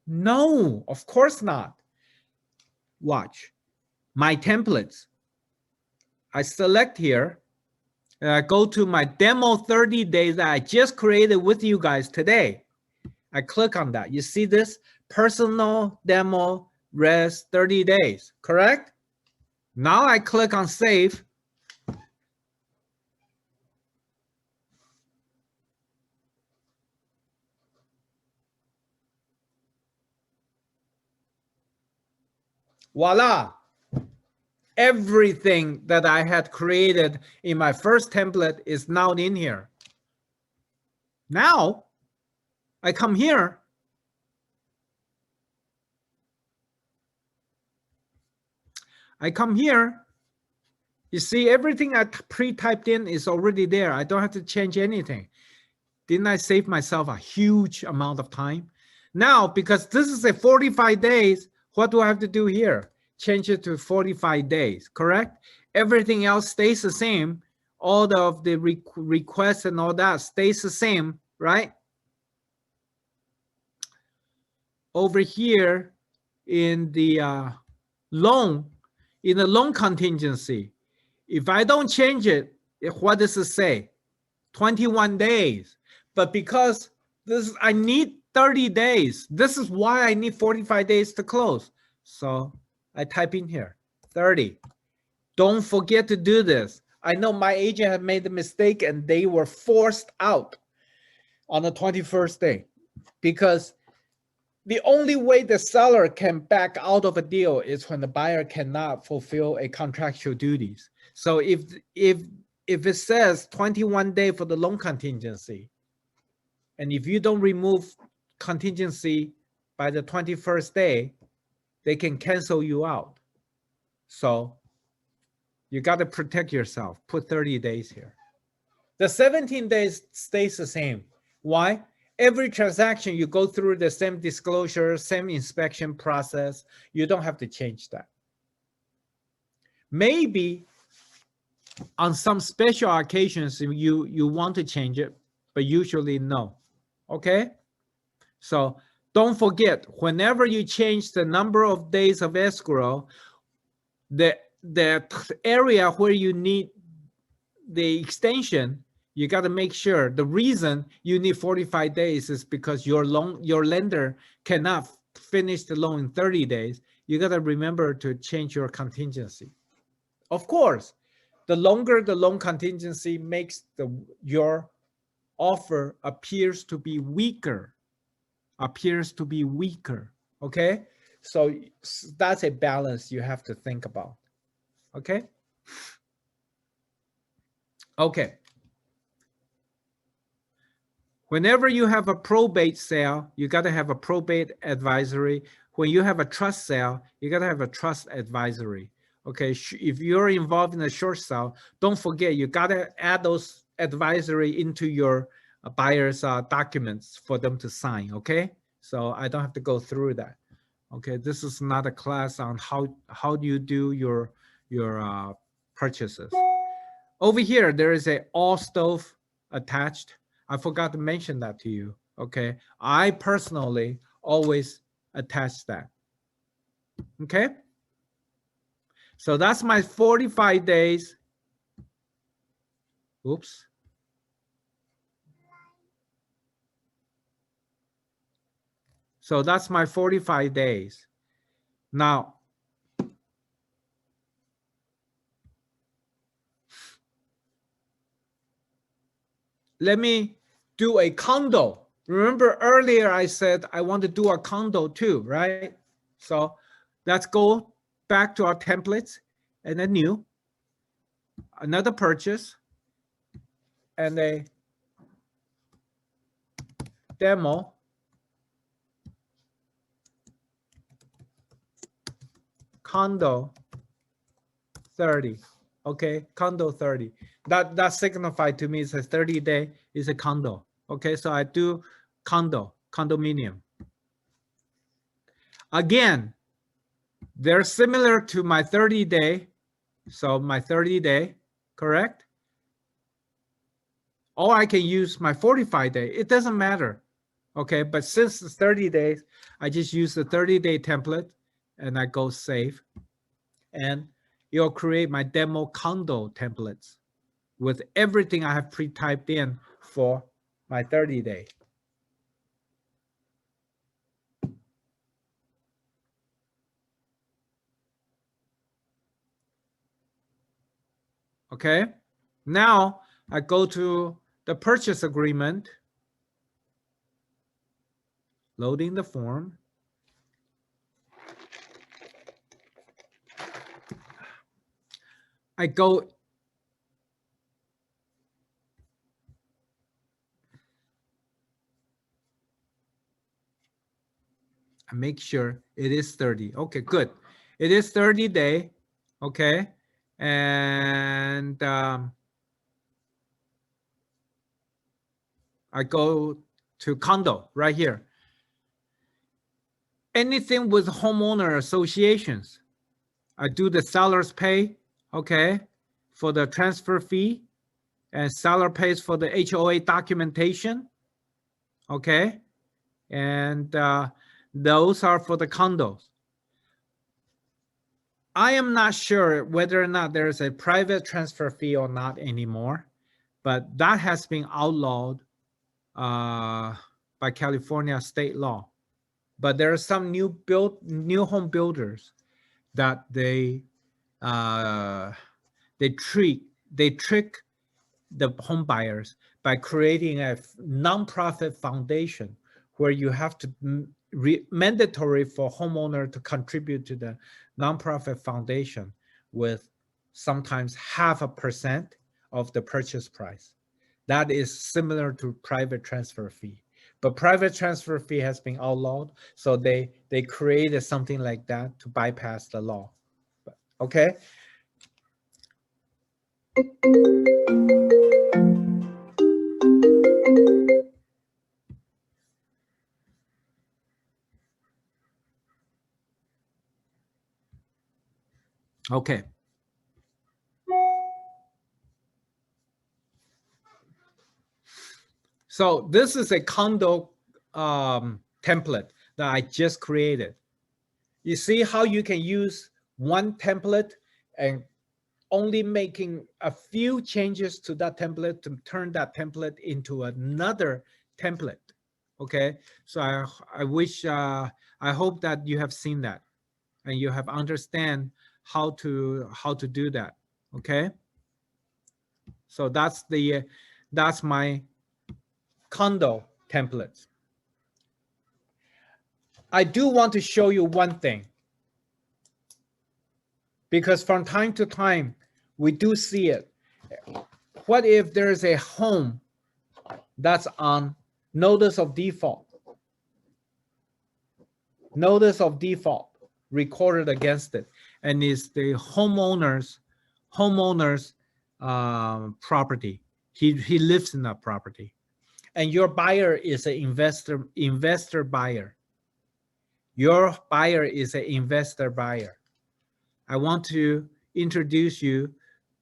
No, of course not. Watch. My templates. I select here. And I go to my demo 30 days that I just created with you guys today. I click on that. You see this? Personal demo res 30 days, correct? Now I click on save. Voila. Everything that I had created in my first template is now in here. Now I come here. You see, everything I pre-typed in is already there. I don't have to change anything. Didn't I save myself a huge amount of time? Now, because this is a 45 days, what do I have to do here? Change it to 45 days, correct? Everything else stays the same. All of the requests and all that stays the same, right? Over here in the loan contingency, if I don't change it, what does it say? 21 days. But because I need 30 days. This is why I need 45 days to close. So I type in here, 30. Don't forget to do this. I know my agent had made the mistake and they were forced out on the 21st day because the only way the seller can back out of a deal is when the buyer cannot fulfill a contractual duties. So if it says 21 day for the loan contingency, and if you don't remove contingency by the 21st day, they can cancel you out. So you got to protect yourself. Put 30 days here. The 17 days stays the same. Why? Every transaction, you go through the same disclosure, same inspection process. You don't have to change that. Maybe on some special occasions, you want to change it, but usually no. Okay? So don't forget, whenever you change the number of days of escrow, the area where you need the extension, you got to make sure the reason you need 45 days is because your lender cannot finish the loan in 30 days. You got to remember to change your contingency. Of course, the longer the loan contingency makes your offer appears to be weaker. Okay? So that's a balance you have to think about. Okay? Okay. Whenever you have a probate sale, you got to have a probate advisory. When you have a trust sale, you got to have a trust advisory. Okay, if you're involved in a short sale, don't forget you got to add those advisory into your buyer's documents for them to sign. Okay, so I don't have to go through that. Okay, this is not a class on how do you do your purchases. Over here, there is a all stove attached. I forgot to mention that to you. Okay, I personally always attach that. Okay, so that's my 45 days. Oops. So that's my 45 days. Now, let me do a condo. Remember earlier I said I want to do a condo too, right? So let's go back to our templates and then new, another purchase, and a demo. Condo 30. Okay, condo 30. That signified to me is a 30 day is a condo. Okay, so I do condominium. Again, they're similar to my 30 day. So my 30 day, correct? Or I can use my 45 day. It doesn't matter. Okay, but since it's 30 days, I just use the 30-day template and I go save. And it'll create my demo condo templates with everything I have pre-typed in for my 30-day. Okay, now I go to the purchase agreement, loading the form. I go I make sure it is 30. Okay, good. It is 30 day. Okay, and I go to condo right here. anything with homeowner associations. I do the seller's pay, okay, for the transfer fee, and seller pays for the HOA documentation, okay, and those are for the condos. I am not sure whether or not there is a private transfer fee or not anymore, but that has been outlawed by California state law. But there are some new home builders that they trick the home buyers by creating a nonprofit foundation where you have to mandatory for homeowner to contribute to the nonprofit foundation with sometimes 0.5% of the purchase price. That is similar to private transfer fee. But private transfer fee has been outlawed, so they created something like that to bypass the law. Okay. Okay. So this is a condo template that I just created. You see how you can use one template and only making a few changes to that template to turn that template into another template. Okay, so I wish, I hope that you have seen that and you have understand how to do that. Okay, so that's my condo templates. I do want to show you one thing, because from time to time we do see it. What if there is a home that's on notice of default? Notice of default recorded against it, and it's the homeowner's property. He lives in that property, and your buyer is an investor buyer. Your buyer is an investor buyer. I want to introduce you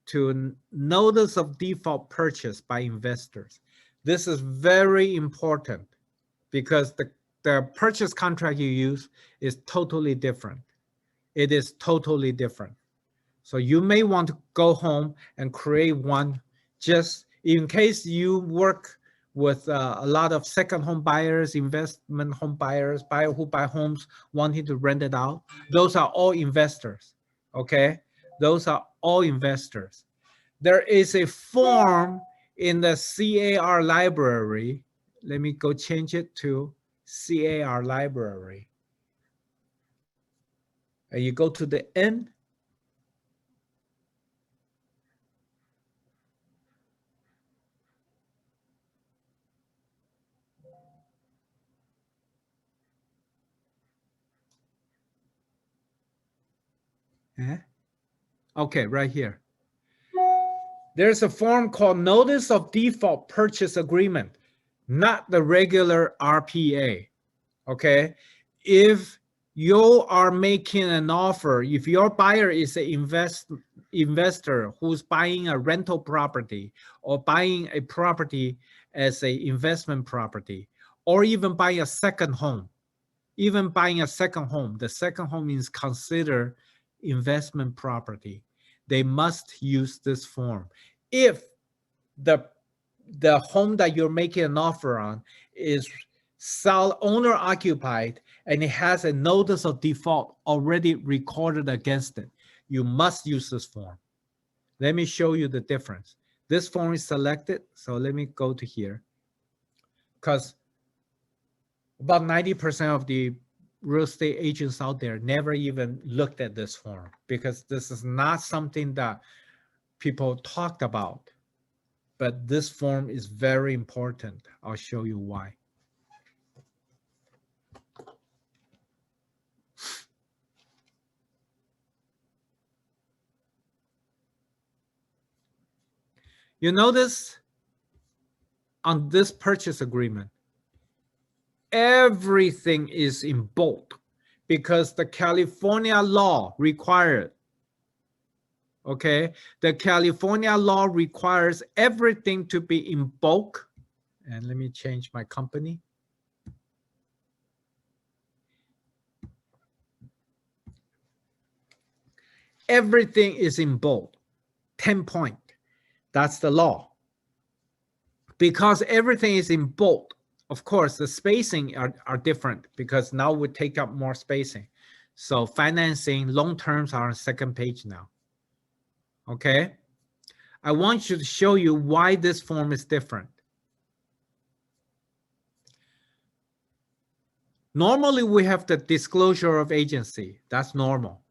to notice of default purchase by investors. This is very important because the purchase contract you use is totally different. It is totally different. So you may want to go home and create one just in case you work with a lot of second home buyers, investment home buyers, buyers who buy homes wanting to rent it out. Those are all investors, okay? Those are all investors. There is a form in the CAR library. Let me go change it to CAR library. And you go to the end. Okay, right here. There's a form called Notice of Default Purchase Agreement, not the regular RPA, okay? If you are making an offer, if your buyer is an investor who's buying a rental property or buying a property as an investment property, or even buying a second home, the second home is considered investment property. They must use this form. If the home that you're making an offer on is owner occupied and it has a notice of default already recorded against it, you must use this form. Let me show you the difference. This form is selected, so let me go to here, because about 90% of the real estate agents out there never even looked at this form, because this is not something that people talked about. But this form is very important. I'll show you why. You notice on this purchase agreement, everything is in bold. because the California law required. Okay, the California law requires everything to be in bulk. And let me change my company. Everything is in bold, 10 point. That's the law. Because everything is in bold, of course, the spacing are different because now we take up more spacing. So financing, long terms are on the second page now. Okay. I want you to show you why this form is different. Normally, we have the disclosure of agency. That's normal.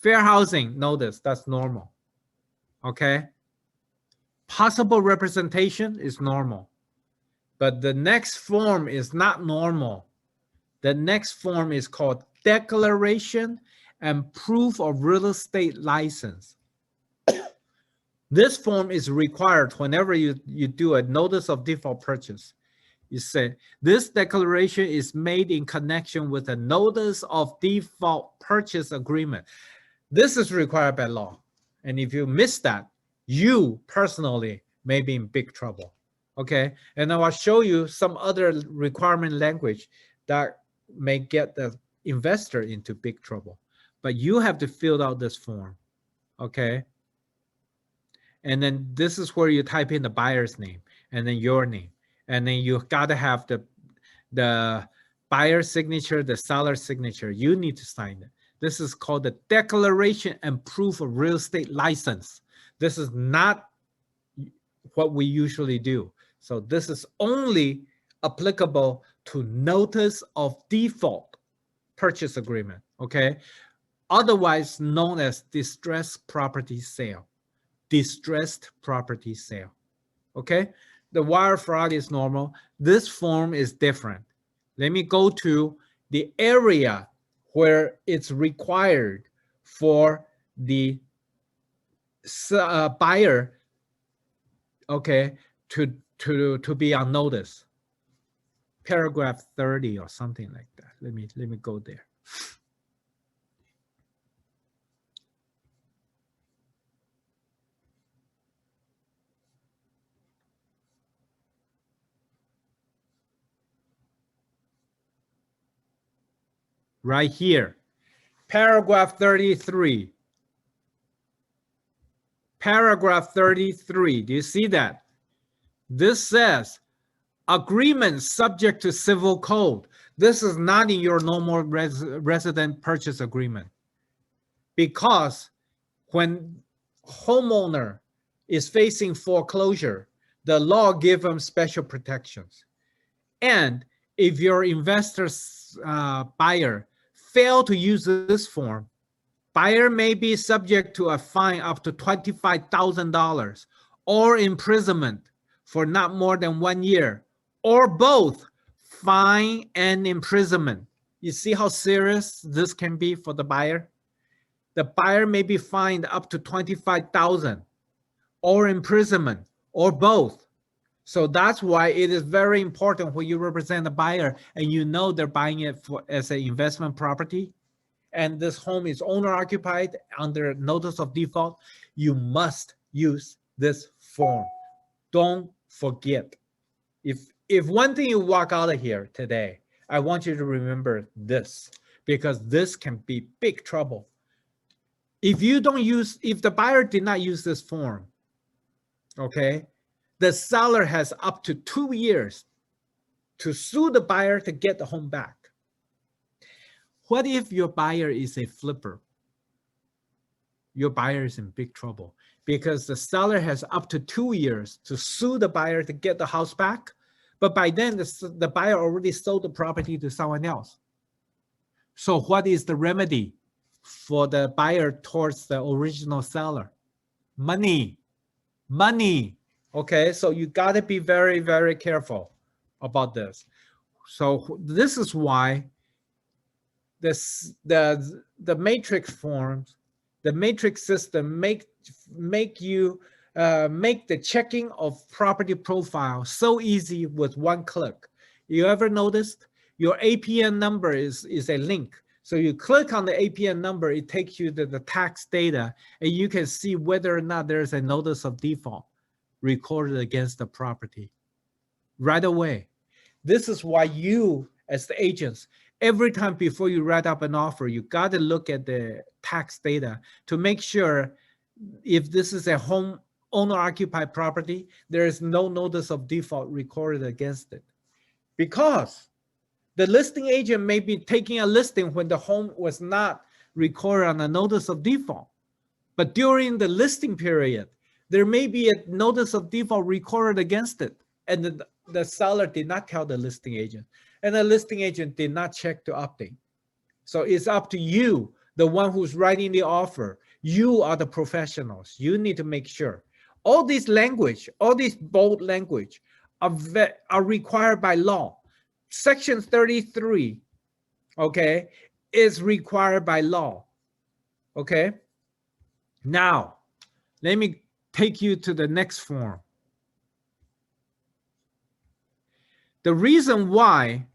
Fair housing, notice, that's normal. Okay. Possible representation is normal. But the next form is not normal. The next form is called declaration and proof of real estate license. This form is required whenever you do a notice of default purchase. You say, this declaration is made in connection with a notice of default purchase agreement. This is required by law. And if you miss that, you personally may be in big trouble. Okay, and now I'll show you some other requirement language that may get the investor into big trouble. But you have to fill out this form. Okay. And then this is where you type in the buyer's name and then your name. And then you gotta have the buyer's signature, the seller's signature. You need to sign it. This is called the declaration and proof of real estate license. This is not what we usually do. So this is only applicable to notice of default purchase agreement. Okay. Otherwise known as distressed property sale. Distressed property sale. Okay. The wire fraud is normal. This form is different. Let me go to the area where it's required for the buyer, okay, to be on notice. Paragraph 30 or something like that. Let me go there. Right here, paragraph 33. Paragraph 33, do you see that? This says, agreement subject to civil code. This is not in your normal resident purchase agreement. Because when homeowner is facing foreclosure, the law gives them special protections. And if your investor's buyer fail to use this form, buyer may be subject to a fine up to $25,000 or imprisonment for not more than 1 year, or both fine and imprisonment. You see how serious this can be for the buyer? The buyer may be fined up to $25,000 or imprisonment or both. So that's why it is very important when you represent a buyer and you know they're buying it as an investment property, and this home is owner occupied under notice of default, you must use this form. Don't forget. If one thing you walk out of here today, I want you to remember this, because this can be big trouble. If the buyer did not use this form, okay, the seller has up to 2 years to sue the buyer to get the home back. What if your buyer is a flipper? Your buyer is in big trouble because the seller has up to 2 years to sue the buyer to get the house back. But by then, the buyer already sold the property to someone else. So what is the remedy for the buyer towards the original seller? Money. Money. Okay, so you got to be very, very careful about this. So this is why the matrix forms, the matrix system make the checking of property profile so easy with one click. You ever noticed your APN number is a link So you click on the APN number, it takes you to the tax data, and you can see whether or not there's a notice of default recorded against the property right away. This is why you, as the agents, every time before you write up an offer, you got to look at the tax data to make sure if this is a home owner-occupied property, there is no notice of default recorded against it. Because the listing agent may be taking a listing when the home was not recorded on a notice of default. But during the listing period, there may be a notice of default recorded against it. And the seller did not tell the listing agent. And the listing agent did not check to update. So it's up to you, the one who's writing the offer. You are the professionals. You need to make sure. All this language, all this bold language are required by law. Section 33, okay, is required by law, okay? Now, let me take you to the next form. The reason why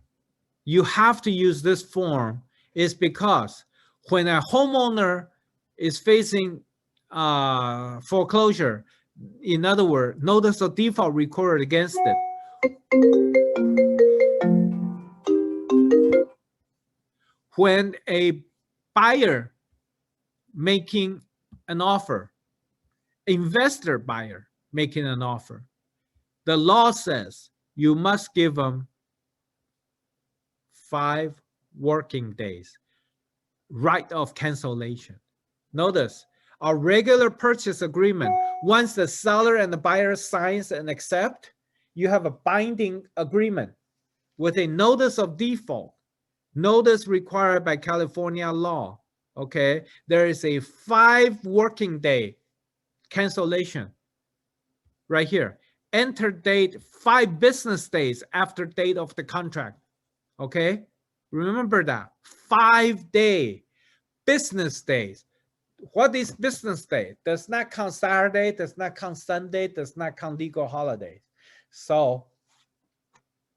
you have to use this form is because when a homeowner is facing foreclosure, in other words, notice of default recorded against it, when a buyer making an offer, investor buyer making an offer, the law says you must give them 5 working days right of cancellation. Notice our regular purchase agreement, once the seller and the buyer signs and accept, you have a binding agreement with a notice of default. Notice required by California law, okay? There is a 5 working day cancellation right here. Enter date 5 business days after date of the contract, okay? Remember that, 5-day business days. What is business day? Does not count Saturday, does not count Sunday, does not count legal holidays. So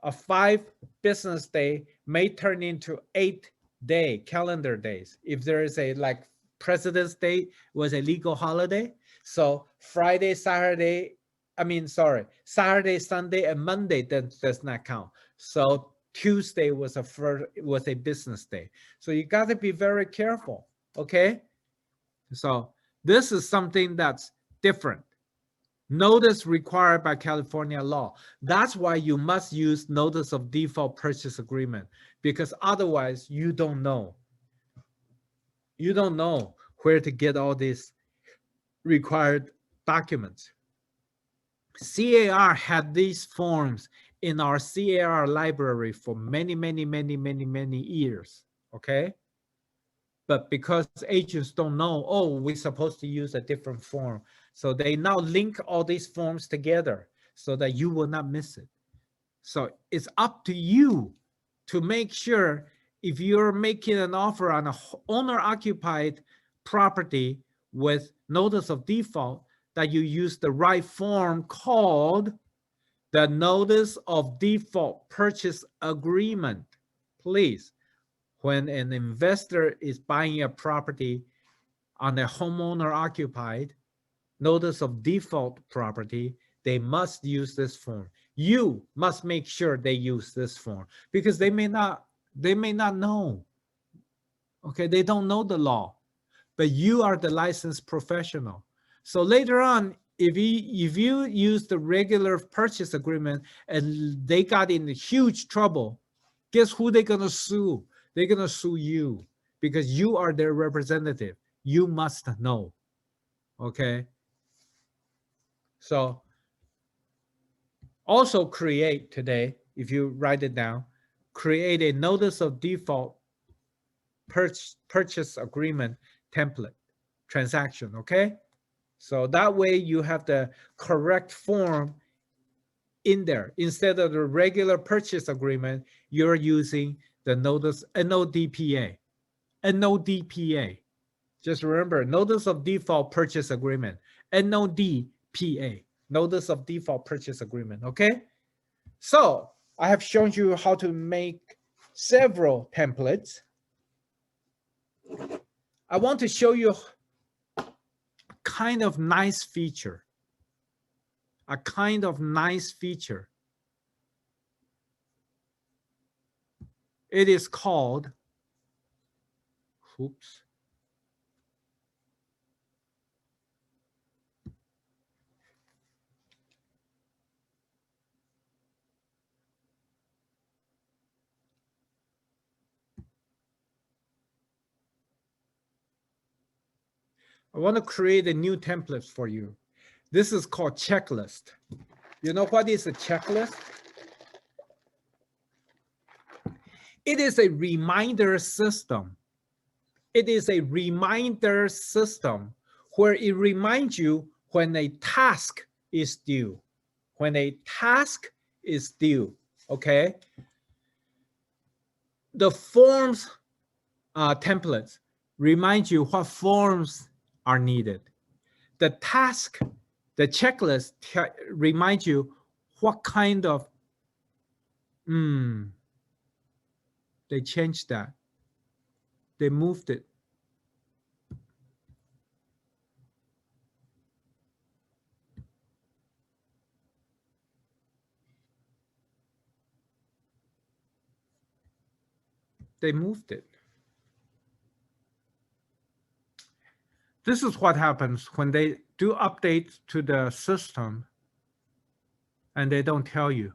a 5 business day may turn into 8-day calendar days. If there is a like President's Day was a legal holiday, so Friday, Saturday, Saturday, Sunday, and Monday that does not count. So Tuesday was a business day. So you got to be very careful, okay? So this is something that's different. Notice required by California law. That's why you must use notice of default purchase agreement, because otherwise you don't know. You don't know where to get all these required documents. CAR had these forms in our CAR library for many years, okay? But because agents don't know, oh, we're supposed to use a different form. So they now link all these forms together so that you will not miss it. So it's up to you to make sure if you're making an offer on an owner-occupied property with notice of default, that you use the right form called the notice of default purchase agreement. Please, when an investor is buying a property on a homeowner occupied notice of default property, they must use this form. You must make sure they use this form because they may not know. Okay, they don't know the law, but you are the licensed professional. So later on, if you use the regular purchase agreement and they got in huge trouble, guess who they're gonna sue? They're gonna sue you because you are their representative. You must know, okay? So also create today, if you write it down, create a notice of default purchase agreement template transaction, okay? So that way you have the correct form in there. Instead of the regular purchase agreement, you're using the notice NODPA. NODPA. Just remember, notice of default purchase agreement. NODPA. Notice of default purchase agreement, okay? So I have shown you how to make several templates. I want to show you a kind of nice feature. A kind of nice feature. It is called, oops. I want to create a new template for you. This is called checklist. You know what is a checklist? It is a reminder system. It is a reminder system where it reminds you when a task is due. When a task is due, okay? The forms templates remind you what forms are needed. The task, the checklist reminds you what kind of, they changed that. They moved it. They moved it. This is what happens when they do updates to the system and they don't tell you.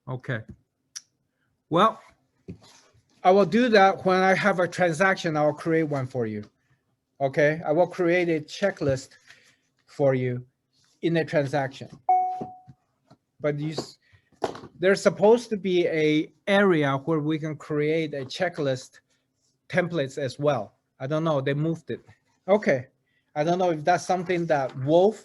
Okay. Well, I will do that when I have a transaction. I will create one for you. Okay. I will create a checklist for you in a transaction. But there's supposed to be an area where we can create a checklist templates as well. I don't know. They moved it. Okay. I don't know if that's something that Lone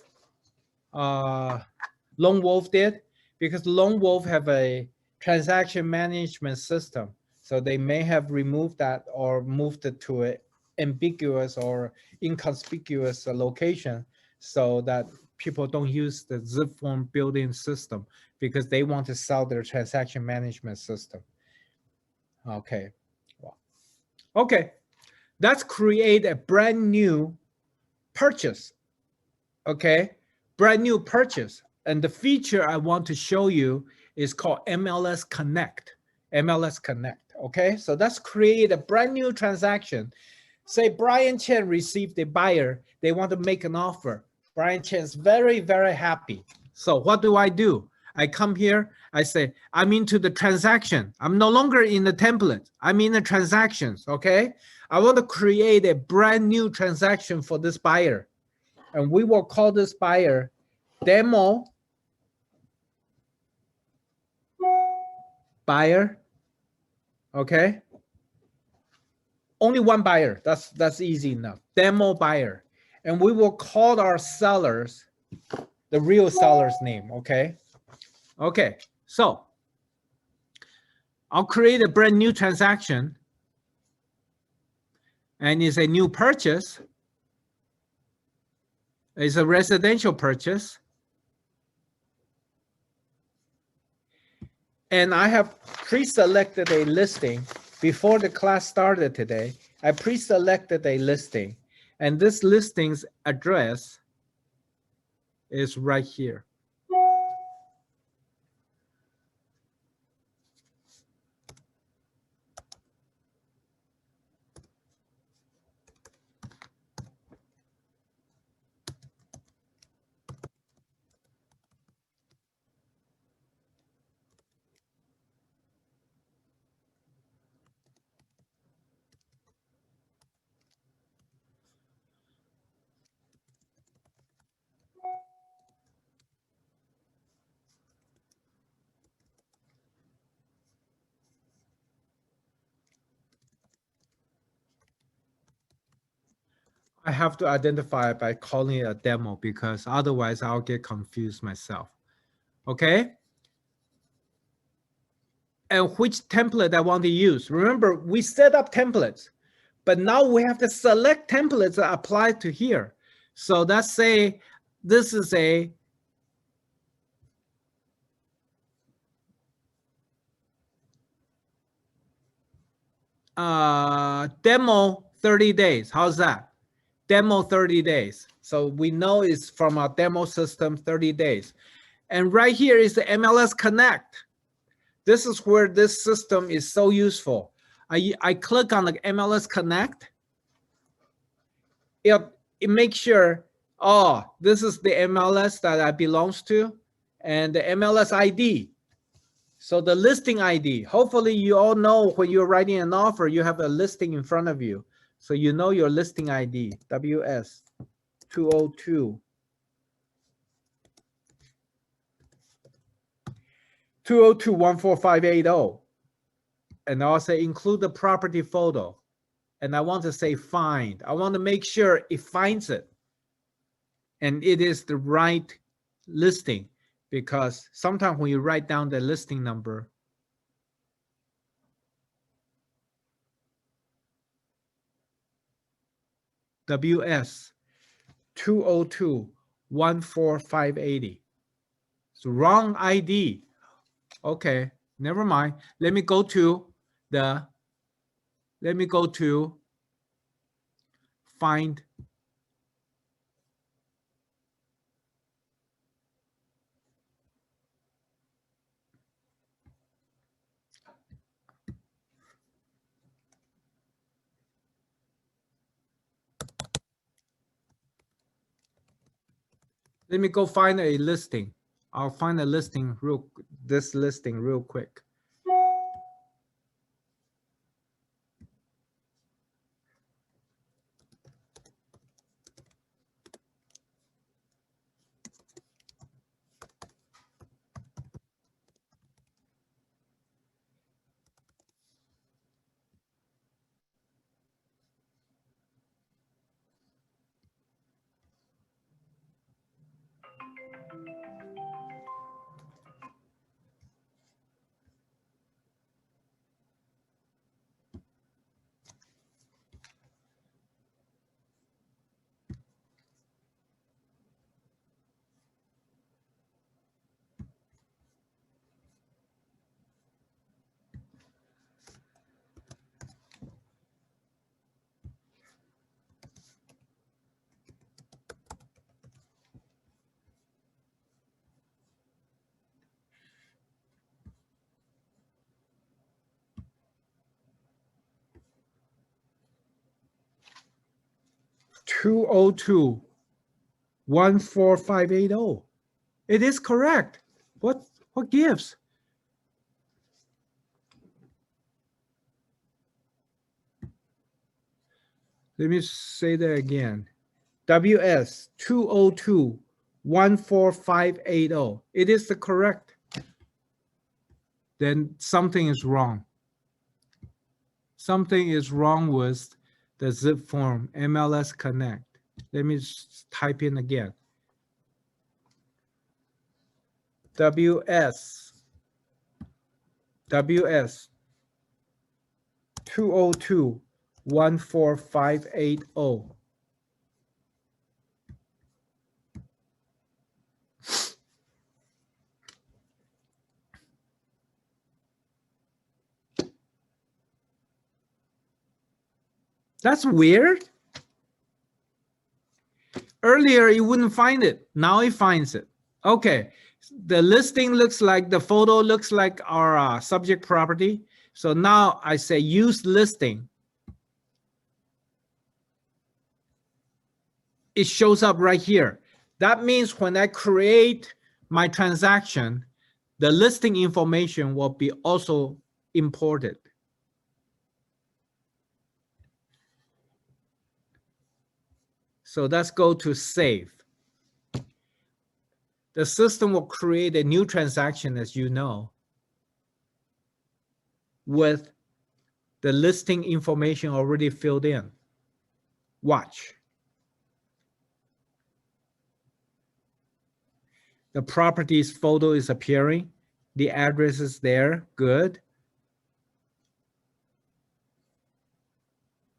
Wolf did, because Lone Wolf have a transaction management system. So they may have removed that or moved it to an ambiguous or inconspicuous location so that people don't use the zipForm built-in system because they want to sell their transaction management system. Okay. Wow. Okay. Let's create a brand new purchase. Okay. Brand new purchase. And the feature I want to show you is called MLS Connect. MLS Connect. Okay. So let's create a brand new transaction. Say Brian Chen received a buyer. They want to make an offer. Brian Chen's very, very happy. So what do? I come here. I say, I'm into the transaction. I'm no longer in the template. I'm in the transactions. Okay. I want to create a brand new transaction for this buyer. And we will call this buyer demo buyer. Okay. Only one buyer. That's easy enough. Demo buyer. And we will call our sellers the real seller's name. Okay. Okay. So I'll create a brand new transaction. And it's a new purchase. It's a residential purchase. And I have pre-selected a listing before the class started today. I pre-selected a listing, and this listing's address is right here. I have to identify it by calling it a demo because otherwise I'll get confused myself. Okay? And which template I want to use. Remember, we set up templates, but now we have to select templates that apply to here. So let's say this is a demo 30 days. How's that? Demo 30 days. So we know it's from our demo system 30 days. And right here is the MLS Connect. This is where this system is so useful. I click on the MLS Connect. It makes sure, oh, this is the MLS that I belongs to and the MLS ID. So the listing ID, hopefully you all know when you're writing an offer, you have a listing in front of you. So you know your listing ID, WS 202. 202-14580. And I'll say include the property photo. And I want to say find. I want to make sure it finds it. And it is the right listing because sometimes when you write down the listing number, WS 202-14580. It's the wrong ID. Okay, never mind. Let me go to find. Let me go find a listing. I'll find a listing this listing real quick. Two oh two 14580. It is correct. What gives? Let me say that again. WS 202-14580. It is the correct. Then something is wrong. Something is wrong with the zipForm MLS Connect. Let me type in again. WS 202-14580. That's weird. Earlier, you wouldn't find it. Now it finds it. Okay. The listing looks like, the photo looks like our subject property. So now I say use listing. It shows up right here. That means when I create my transaction, the listing information will be also imported. So let's go to save. The system will create a new transaction, as you know, with the listing information already filled in. Watch. The properties photo is appearing. The address is there. Good.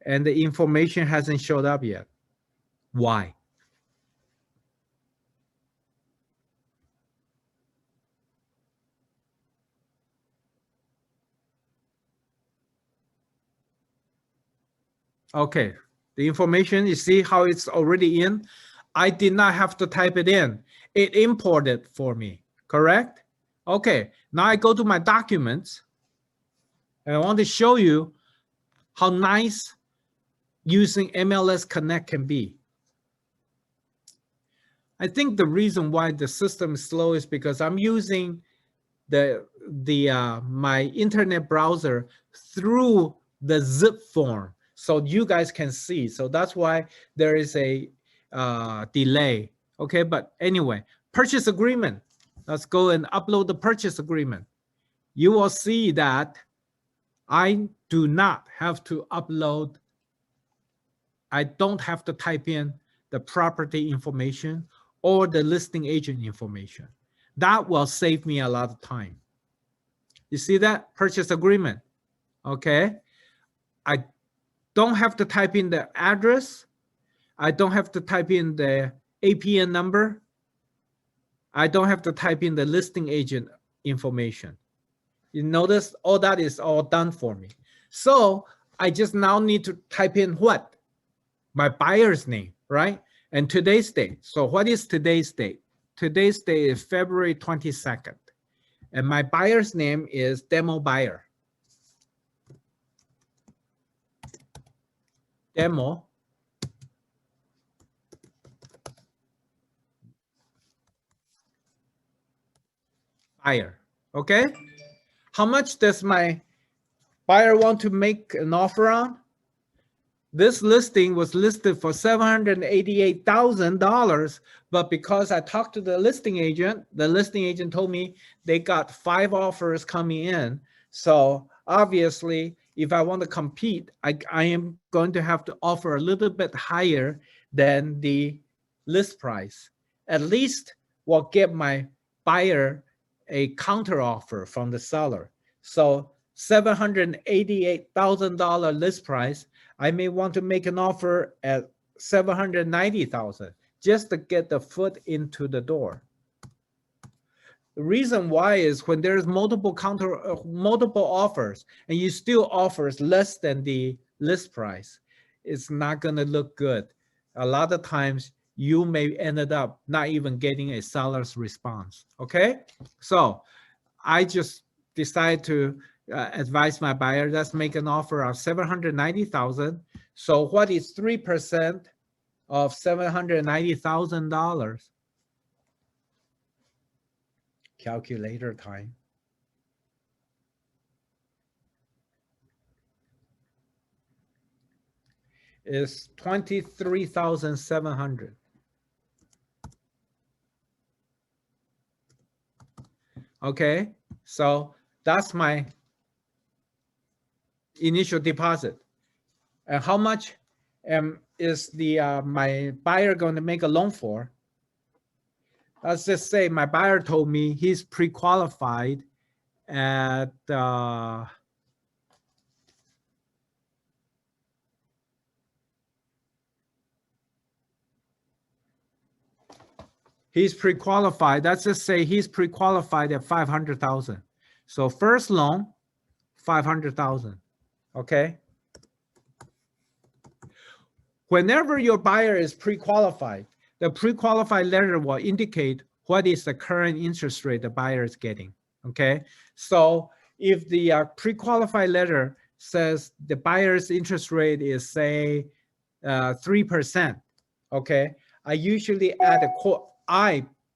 And the information hasn't showed up yet. Why? Okay, the information, you see how it's already in? I did not have to type it in. It imported for me, correct? Okay, now I go to my documents and I want to show you how nice using MLS Connect can be. I think the reason why the system is slow is because I'm using my internet browser through the zipForm, so you guys can see. So that's why there is a delay. Okay, but anyway, purchase agreement. Let's go and upload the purchase agreement. You will see that I do not have to upload. I don't have to type in the property information or the listing agent information. That will save me a lot of time. You see that? Purchase agreement. Okay. I don't have to type in the address. I don't have to type in the APN number. I don't have to type in the listing agent information. You notice all that is all done for me. So I just now need to type in what? My buyer's name, right? And today's date. So what is today's date? Today's date is February 22nd. And my buyer's name is Demo Buyer. Demo Buyer. Okay? How much does my buyer want to make an offer on? This listing was listed for $788,000, but because I talked to the listing agent told me they got 5 offers coming in. So obviously, if I want to compete, I am going to have to offer a little bit higher than the list price. At least will get my buyer a counter offer from the seller. So $788,000 list price, I may want to make an offer at $790,000 just to get the foot into the door. The reason why is when there's multiple offers and you still offers less than the list price, it's not going to look good. A lot of times you may end up not even getting a seller's response. Okay, so I just decided to advise my buyer, let's make an offer of $790,000. So what is 3% of $790,000? Calculator time. Is 23,700. Okay, so that's my initial deposit. And how much is my buyer going to make a loan for? Let's just say my buyer told me he's pre-qualified at he's pre-qualified. Let's just say he's pre-qualified at 500,000. So first loan, 500,000. Okay. Whenever your buyer is pre-qualified, the pre-qualified letter will indicate what is the current interest rate the buyer is getting. Okay. So if the pre-qualified letter says the buyer's interest rate is say 3%, okay, I usually add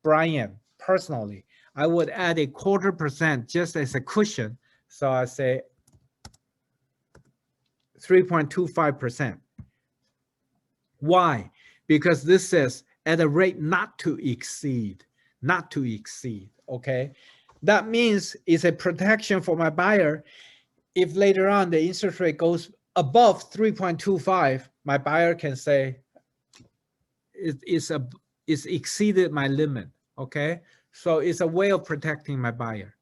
Brian, personally, I would add a 0.25% just as a cushion. So I say 3.25%. Why? Because this says at a rate not to exceed, okay? That means it's a protection for my buyer. If later on the interest rate goes above 3.25, my buyer can say it's exceeded my limit, okay? So it's a way of protecting my buyer.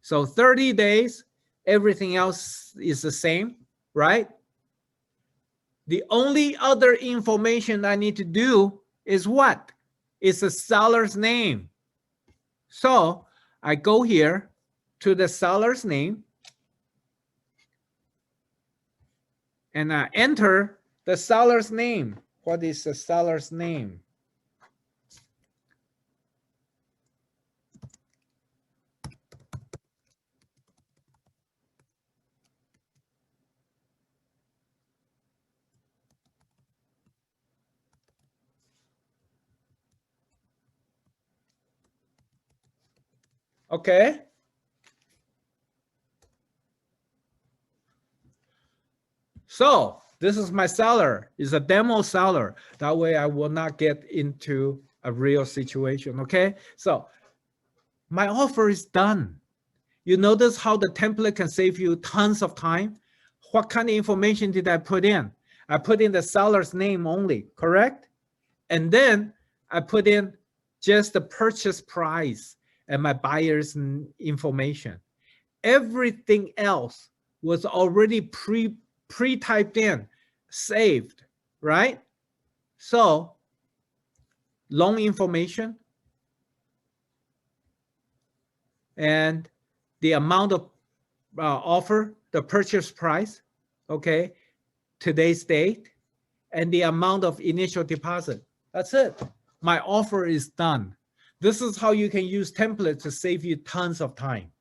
So 30 days, everything else is the same, right? The only other information I need to do is what? It's the seller's name. So I go here to the seller's name and I enter the seller's name. What is the seller's name? Okay. So this is my seller. It's a demo seller. That way I will not get into a real situation. Okay. So my offer is done. You notice how the template can save you tons of time? What kind of information did I put in? I put in the seller's name only, correct? And then I put in just the purchase price and my buyer's information. Everything else was already pre-typed in, saved, right? So loan information and the amount of offer, the purchase price, okay, today's date, and the amount of initial deposit. That's it. My offer is done. This is how you can use templates to save you tons of time.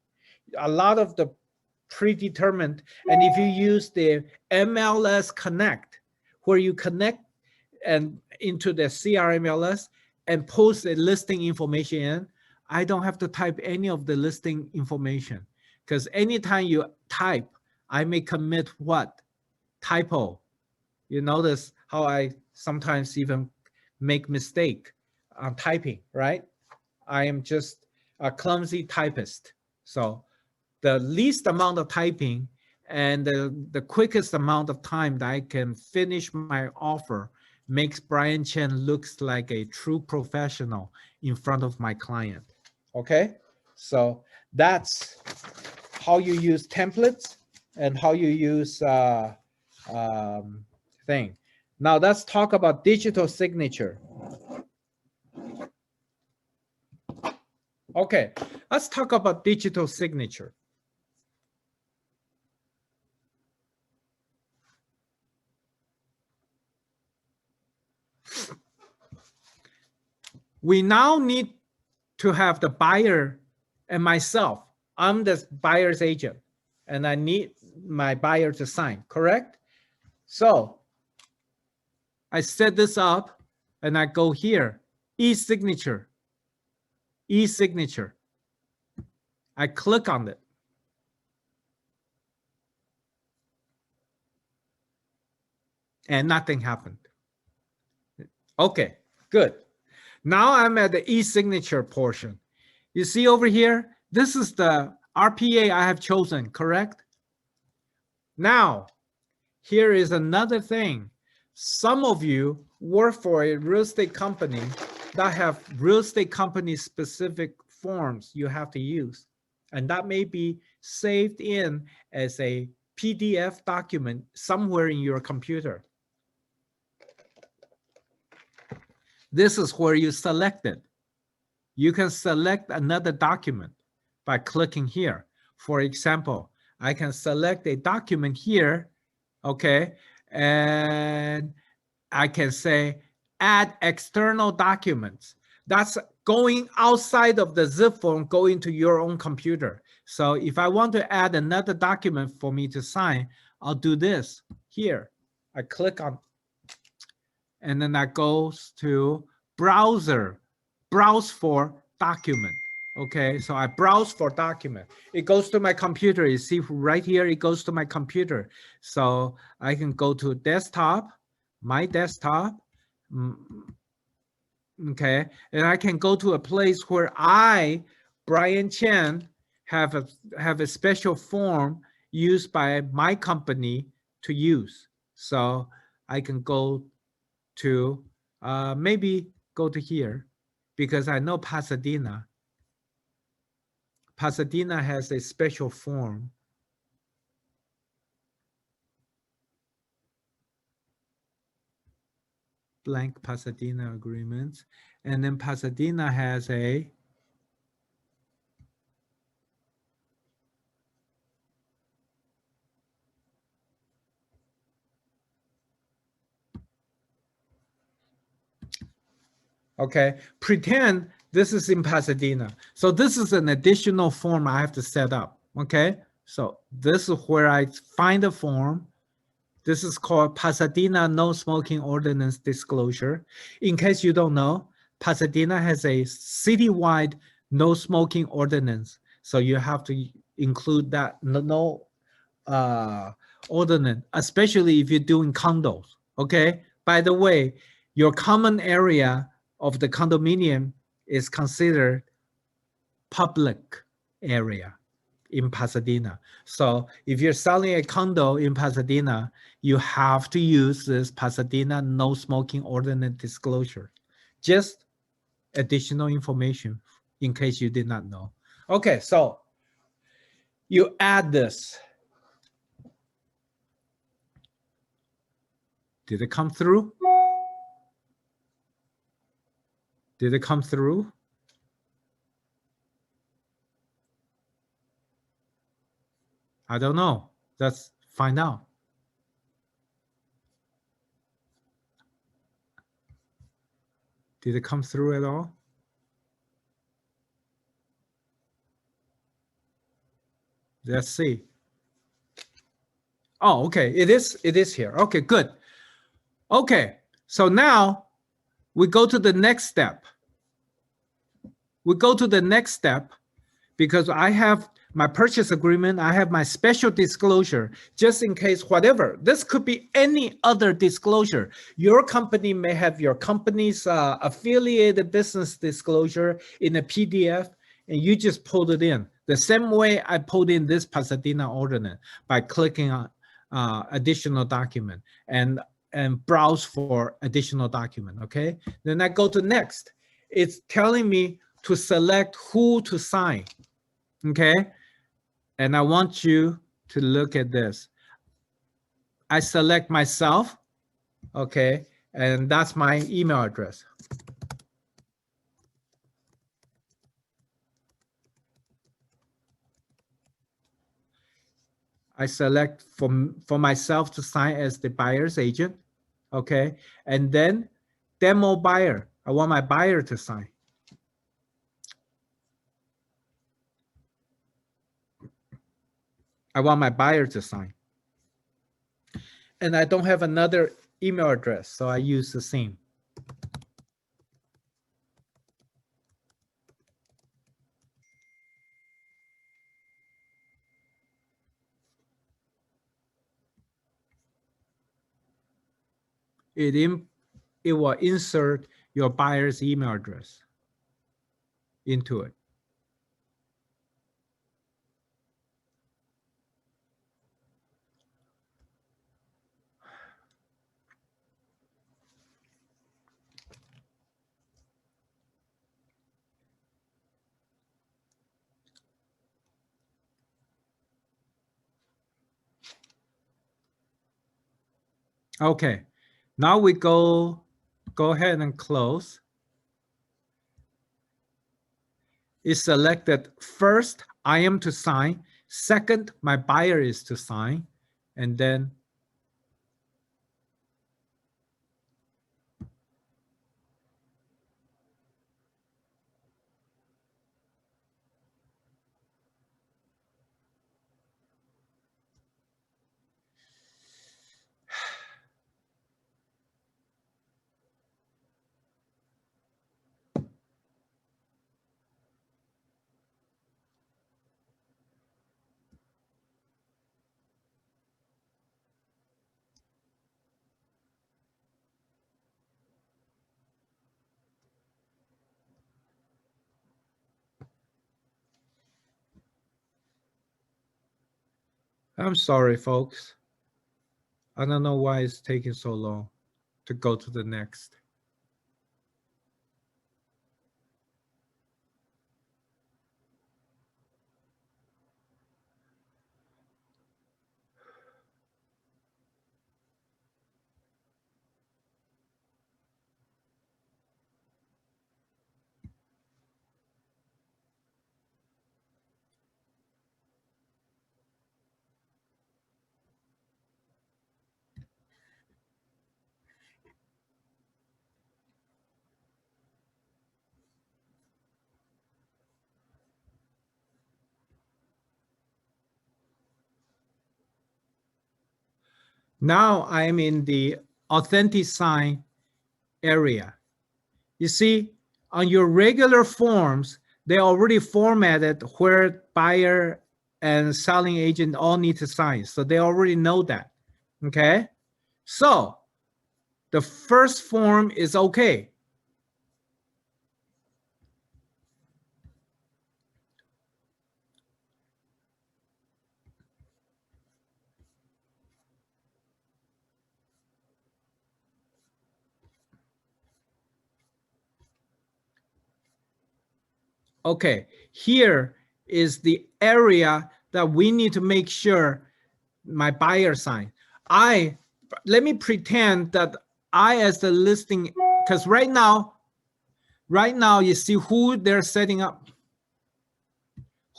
A lot of the predetermined, and if you use the MLS Connect, where you connect and into the CRMLS and post the listing information in, I don't have to type any of the listing information, because anytime you type, I may commit what? Typo. You notice how I sometimes even make mistake on typing, right? I am just a clumsy typist. So the least amount of typing and the quickest amount of time that I can finish my offer makes Brian Chen looks like a true professional in front of my client. Okay, so that's how you use templates and how you use thing. Now let's talk about digital signature. Okay, let's talk about digital signature. We now need to have the buyer and myself. I'm the buyer's agent and I need my buyer to sign, correct? So I set this up and I go here, e-signature, e-signature. I click on it. And nothing happened. Okay, good. Now I'm at the e-signature portion. You see over here, this is the RPA I have chosen, correct? Now, here is another thing. Some of you work for a real estate company that have real estate company specific forms you have to use. And that may be saved in as a PDF document somewhere in your computer. This is where you select it. You can select another document by clicking here. For example, I can select a document here, okay, and I can say add external documents. That's going outside of the zipForm, going to your own computer. So if I want to add another document for me to sign, I'll do this here. I click on, and then that goes to browser, browse for document. Okay, so I browse for document. It goes to my computer. You see right here, it goes to my computer. So I can go to desktop, my desktop. Okay, and I can go to a place where I, Brian Chen, have a special form used by my company to use. So I can go to maybe go to here because I know Pasadena. Pasadena has a special form. Blank Pasadena agreements. And then Pasadena has a okay, pretend this is in Pasadena. So this is an additional form I have to set up. Okay, so this is where I find the form. This is called Pasadena No Smoking Ordinance Disclosure. In case you don't know, Pasadena has a citywide no smoking ordinance. So you have to include that no ordinance, especially if you're doing condos. Okay. By the way, your common area of the condominium is considered public area in Pasadena. So if you're selling a condo in Pasadena, you have to use this Pasadena no smoking ordinance disclosure. Just additional information in case you did not know. Okay, so you add this. Did it come through? Did it come through? I don't know. Let's find out. Did it come through at all? Let's see. Oh, okay. It is here. Okay, good. Okay, so now we go to the next step. We go to the next step because I have my purchase agreement. I have my special disclosure just in case whatever. This could be any other disclosure. Your company may have your company's affiliated business disclosure in a PDF and you just pulled it in. The same way I pulled in this Pasadena ordinance by clicking on additional document and browse for additional document, okay? Then I go to next. It's telling me to select who to sign, okay? And I want you to look at this. I select myself, okay? And that's my email address. I select for myself to sign as the buyer's agent, okay? And then demo buyer, I want my buyer to sign. I want my buyer to sign. And I don't have another email address, so I use the same. It will insert your buyer's email address into it. Okay, now we go ahead and close. It's selected first, I am to sign. Second, my buyer is to sign. And then I'm sorry, folks. I don't know why it's taking so long to go to the next. Now I am in the authentic sign area. You see, on your regular forms, they already formatted where buyer and selling agent all need to sign. So they already know that, okay? So the first form is okay. Okay, here is the area that we need to make sure my buyer sign. Let me pretend that I as the listing, because right now you see who they're setting up.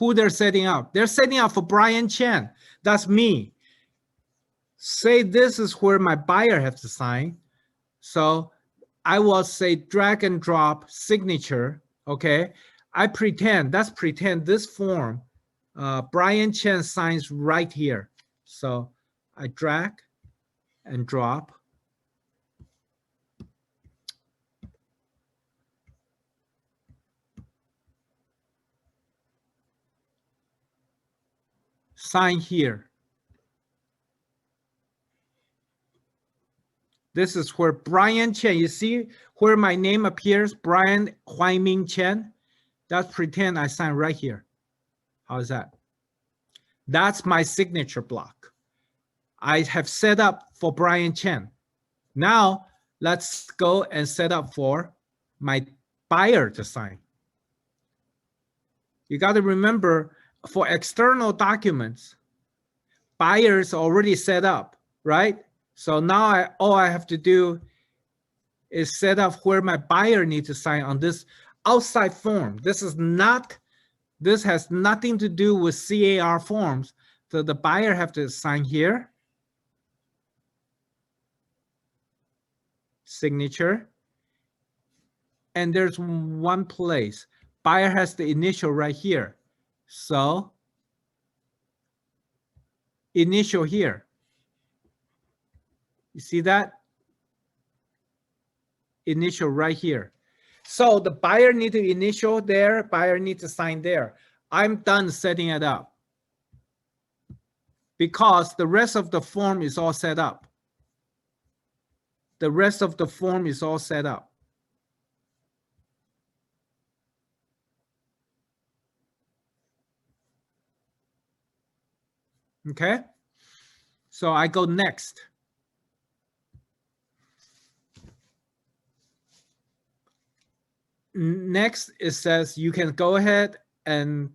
Who they're setting up. They're setting up for Brian Chen. That's me. Say this is where my buyer has to sign. So I will say drag and drop signature, okay? Let's pretend this form, Brian Chen signs right here. So I drag and drop. Sign here. This is where Brian Chen, you see where my name appears, Brian Huaiming Chen? That's pretend I sign right here. How is that? That's my signature block. I have set up for Brian Chen. Now, let's go and set up for my buyer to sign. You got to remember, for external documents, buyers already set up, right? So now all I have to do is set up where my buyer needs to sign on this outside form. This has nothing to do with CAR forms. So the buyer have to sign here. Signature. And there's one place. Buyer has the initial right here. So initial here. You see that? Initial right here. So the buyer need to initial there, buyer need to sign there. I'm done setting it up because the rest of the form is all set up. The rest of the form is all set up. Okay, so I go next. Next, it says you can go ahead and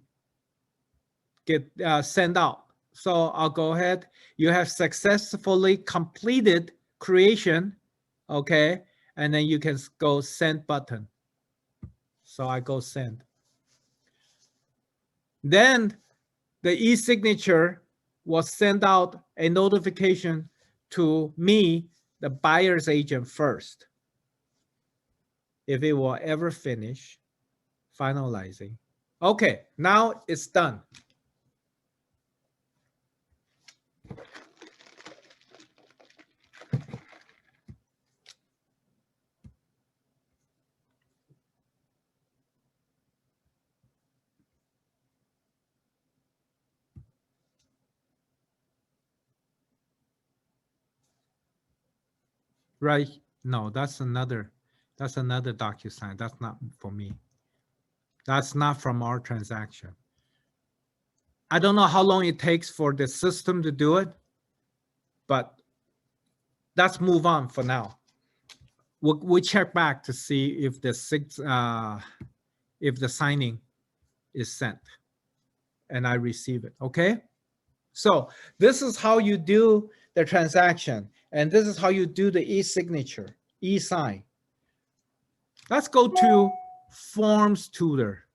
get send out. So I'll go ahead. You have successfully completed creation, okay? And then you can go send button. So I go send. Then the e-signature will send out a notification to me, the buyer's agent first, if it will ever finish finalizing. Okay, now it's done. Right? No, that's another DocuSign. That's not for me. That's not from our transaction. I don't know how long it takes for the system to do it, but let's move on for now. We'll check back to see if the signing is sent and I receive it. Okay. So this is how you do the transaction, and this is how you do the e-signature, e-sign. Let's go to Forms Tutor.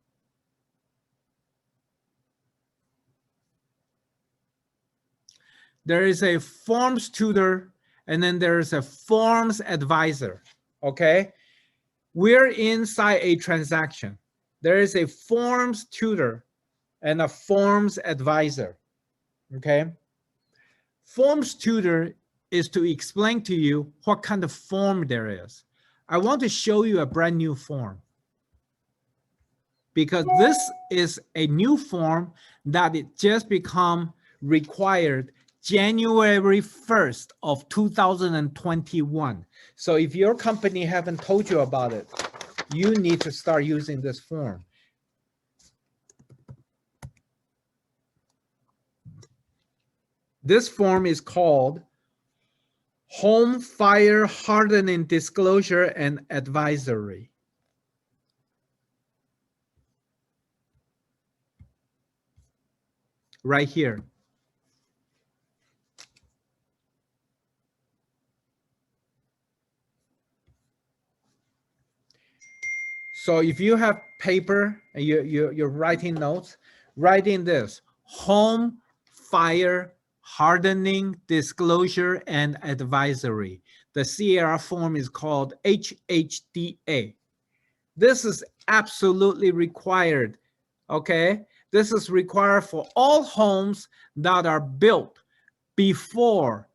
There is a Forms Tutor, and then there is a Forms Advisor, okay? We're inside a transaction. There is a Forms Tutor and a Forms Advisor, okay? Forms Tutor is to explain to you what kind of form there is. I want to show you a brand new form, because this is a new form that it just become required January 1st of 2021. So if your company haven't told you about it, you need to start using this form. This form is called Home Fire Hardening Disclosure and Advisory. Right here. So if you have paper and you're writing notes, write in this: Home Fire Hardening Disclosure and Advisory. The CAR form is called HHDA. This is absolutely required, okay? This is required for all homes that are built before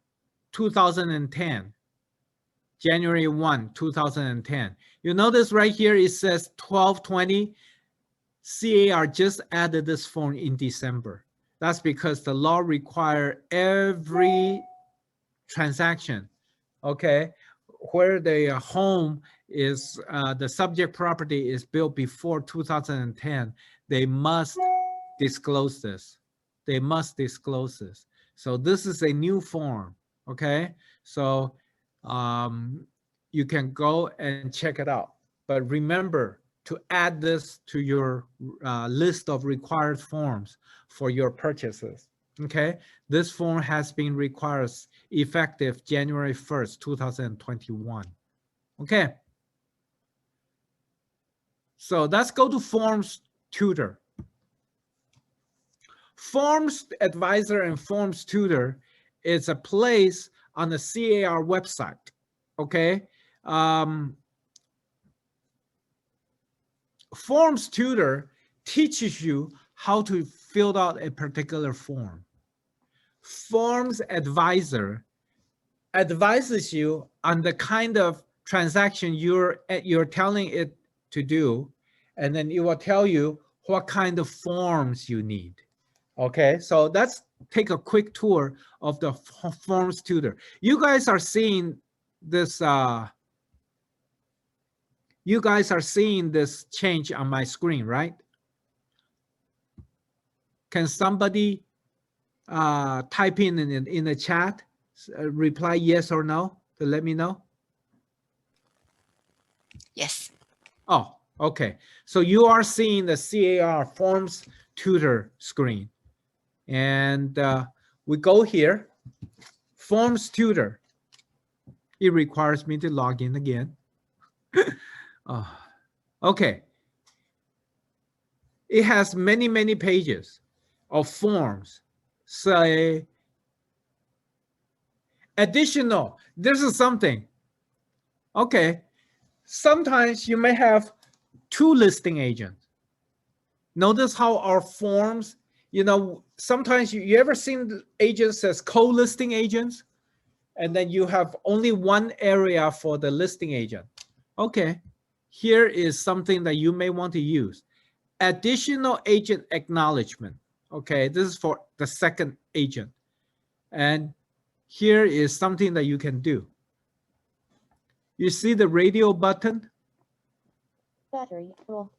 2010, January 1, 2010. You notice right here, it says 1220. CAR just added this form in December. That's because the law requires every transaction, okay, where the home is, the subject property is built before 2010, they must disclose this. They must disclose this. So this is a new form, okay? So you can go and check it out. But remember to add this to your list of required forms for your purchases, okay? This form has been required effective January 1st, 2021, okay? So let's go to Forms Tutor. Forms Advisor and Forms Tutor is a place on the CAR website, okay? Forms Tutor teaches you how to fill out a particular form. Forms Advisor advises you on the kind of transaction you're telling it to do, and then it will tell you what kind of forms you need. Okay, so let's take a quick tour of the Forms Tutor. You guys are seeing this. You guys are seeing this change on my screen, right? Can somebody type in the chat, reply yes or no to let me know? Yes. Oh, okay. So you are seeing the CAR Forms Tutor screen. And we go here, Forms Tutor. It requires me to log in again. Okay. It has many, many pages of forms. Say, additional, this is something. Okay. Sometimes you may have two listing agents. Notice how our forms, you know, sometimes you ever seen the agents as co-listing agents? And then you have only one area for the listing agent. Okay, here is something that you may want to use. Additional agent acknowledgement. Okay, this is for the second agent. And here is something that you can do. You see the radio button? Battery full.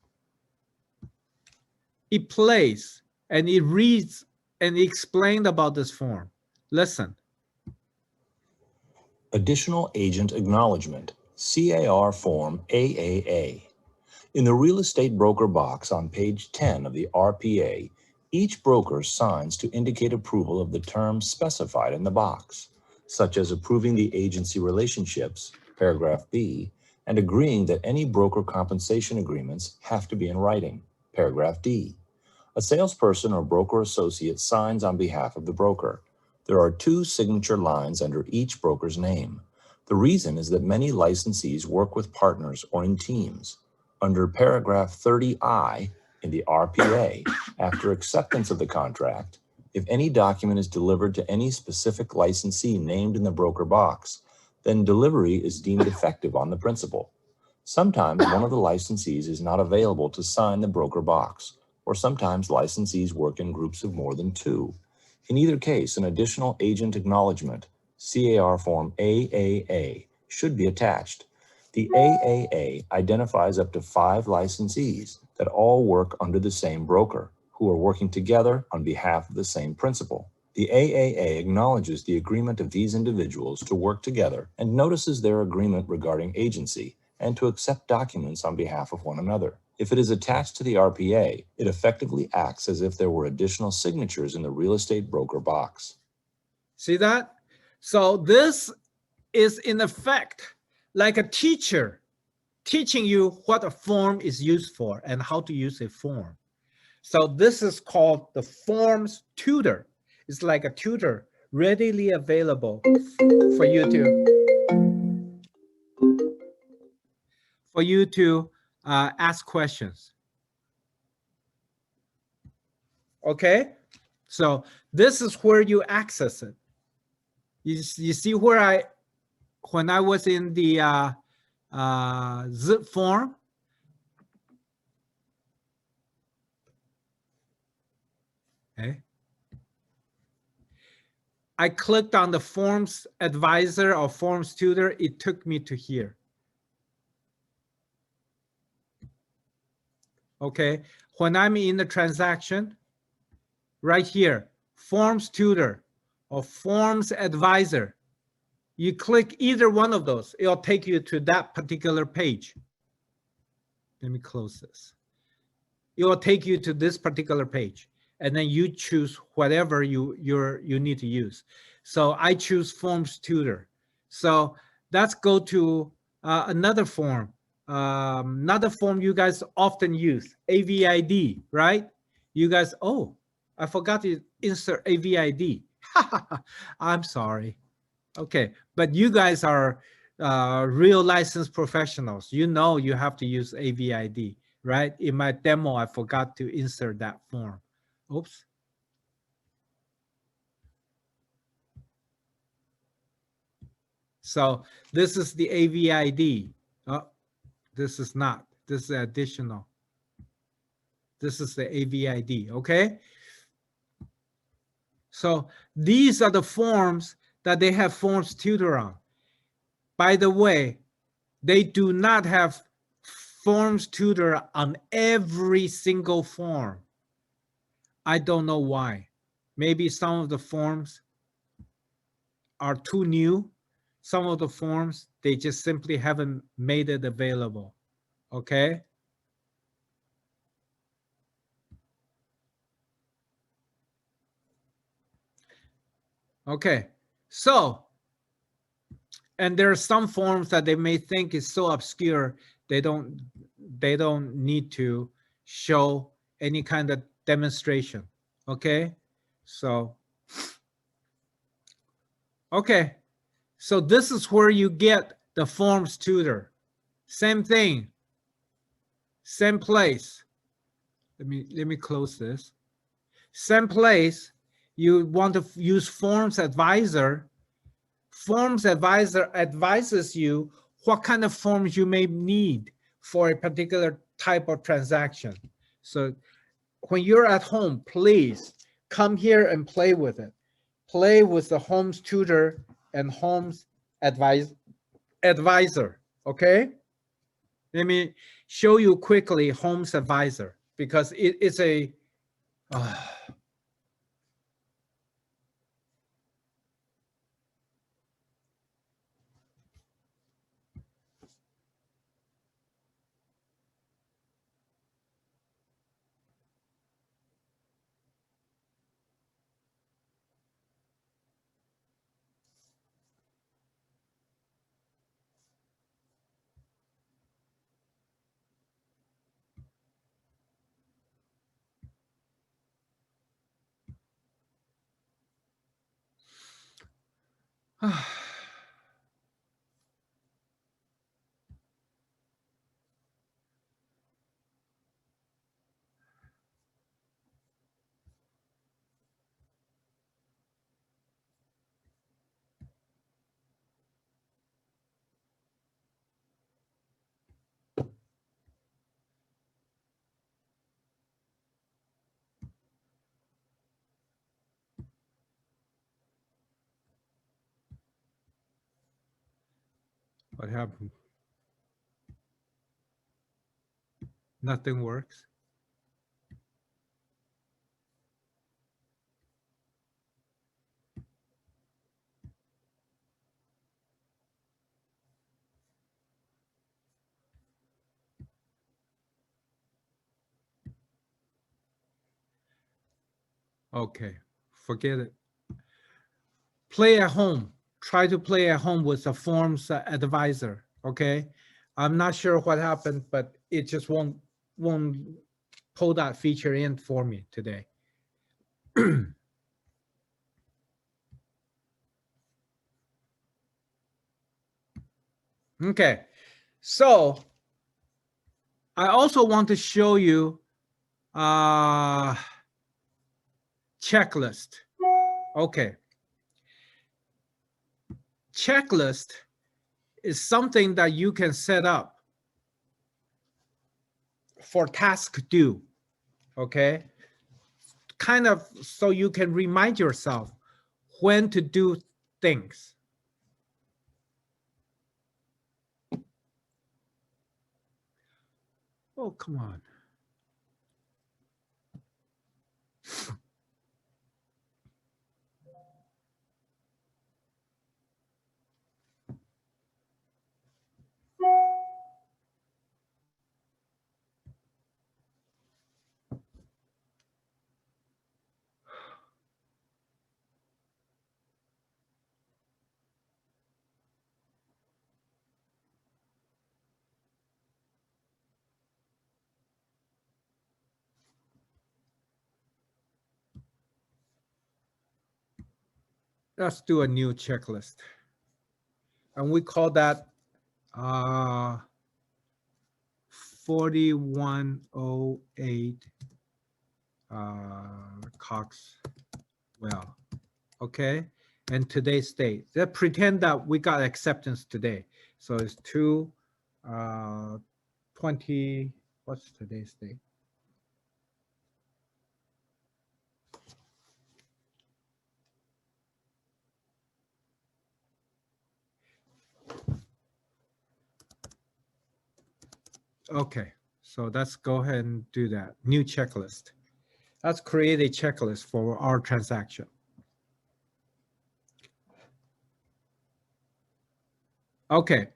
It plays and it reads and explains about this form. Listen. Additional Agent Acknowledgement, CAR Form AAA. In the real estate broker box on page 10 of the RPA, each broker signs to indicate approval of the terms specified in the box, such as approving the agency relationships, paragraph B, and agreeing that any broker compensation agreements have to be in writing, paragraph D. A salesperson or broker associate signs on behalf of the broker. There are 2 signature lines under each broker's name. The reason is that many licensees work with partners or in teams. Under paragraph 30I in the RPA, after acceptance of the contract, If any document is delivered to any specific licensee named in the broker box, then delivery is deemed effective on the principal. Sometimes one of the licensees is not available to sign the broker box, or sometimes licensees work in groups of more than 2. In either case, an additional agent acknowledgement, CAR Form AAA, should be attached. The AAA identifies up to 5 licensees that all work under the same broker, who are working together on behalf of the same principal. The AAA acknowledges the agreement of these individuals to work together and notices their agreement regarding agency and to accept documents on behalf of one another. If it is attached to the RPA, it effectively acts as if there were additional signatures in the real estate broker box. See that? So this is in effect like a teacher teaching you what a form is used for and how to use a form. So this is called the forms tutor. It's like a tutor readily available for you to ask questions. Okay, so this is where you access it. You see where when I was in the zipForm, okay, I clicked on the Forms Advisor or Forms Tutor. It took me to here. Okay, when I'm in the transaction, right here, Forms Tutor or Forms Advisor, you click either one of those, it'll take you to that particular page. Let me close this. It will take you to this particular page, and then you choose whatever you need to use. So I choose Forms Tutor. So let's go to another form. Another form you guys often use, AVID, right? You guys, oh, I forgot to insert AVID. I'm sorry. Okay, but you guys are real licensed professionals. You know you have to use AVID, right? In my demo, I forgot to insert that form. Oops. So this is the AVID. Oh, this is not. This is additional. This is the AVID, okay? So these are the forms that they have Forms Tutor on. By the way, they do not have Forms Tutor on every single form. I don't know why. Maybe some of the forms are too new. Some of the forms, they just simply haven't made it available. Okay. Okay. So, and there are some forms that they may think is so obscure, they don't need to show any kind of demonstration. Okay. So, okay. So this is where you get the Forms Tutor. Same thing, same place. Let me close this. Same place. You want to use Forms Advisor. Forms Advisor advises you what kind of forms you may need for a particular type of transaction. So when you're at home, please come here and play with it. Play with the Homes Tutor and Homes Advisor, okay? Let me show you quickly Homes Advisor because it's a What happened? Nothing works. Okay, forget it. Play at home. Try to play at home with the forms advisor. Okay, I'm not sure what happened, but it just won't pull that feature in for me today. Okay, so I also want to show you checklist. Okay, checklist is something that you can set up for task due. Okay, kind of so you can remind yourself when to do things. Oh, come on. Let's do a new checklist. And we call that 4108 Coxwell. Okay, and today's date. Let's pretend that we got acceptance today. So it's 2/20. What's today's date? Okay, so let's go ahead and do that. New checklist. Let's create a checklist for our transaction. Okay.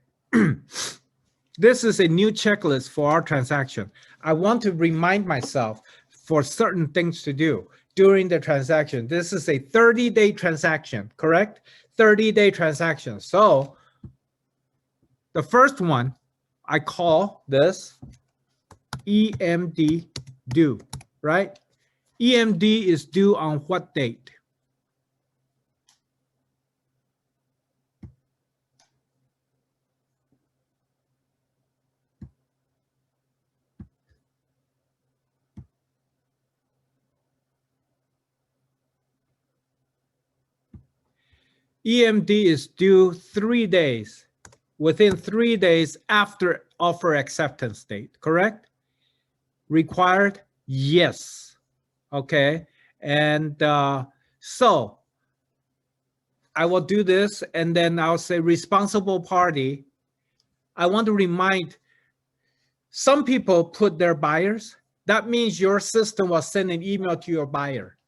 This is a new checklist for our transaction. I want to remind myself for certain things to do during the transaction. This is a 30-day transaction, correct? 30-day transaction. So the first one, I call this EMD due, right? EMD is due on what date? EMD is due 3 days, within 3 days after offer acceptance date, correct? Required? Yes. Okay. And so I will do this and then I'll say responsible party. I want to remind some people put their buyers. That means your system will send an email to your buyer.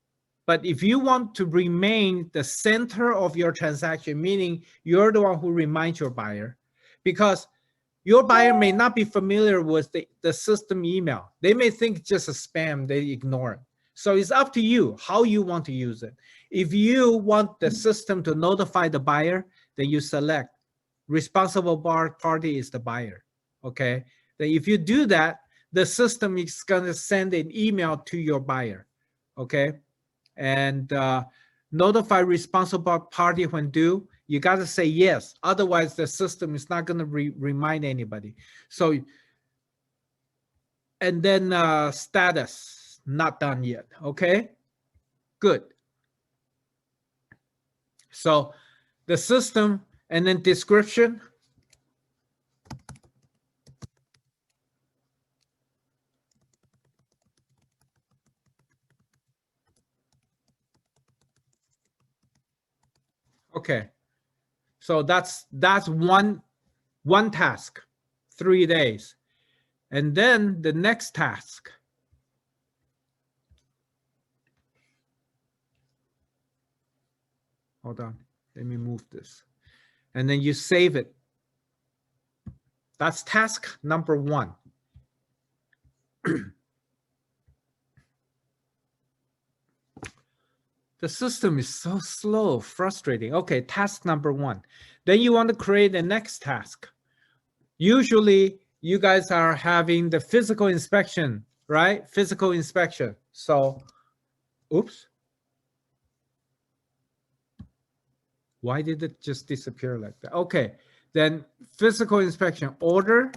But if you want to remain the center of your transaction, meaning you're the one who reminds your buyer, because your buyer may not be familiar with the system email. They may think it's just a spam, they ignore it. So it's up to you how you want to use it. If you want the system to notify the buyer, then you select responsible party is the buyer, okay? Then if you do that, the system is gonna send an email to your buyer, okay? And notify responsible party when due, you got to say yes. Otherwise, the system is not going to remind anybody. So, and then status, not done yet. Okay, good. So the system and then description. Okay, so that's one one task, 3 days. And then the next task. Hold on, let me move this. And then you save it. That's task number 1. The system is so slow, frustrating. Okay, task number 1. Then you want to create the next task. Usually you guys are having the physical inspection, right? Physical inspection. So, oops. Why did it just disappear like that? Okay, then physical inspection order.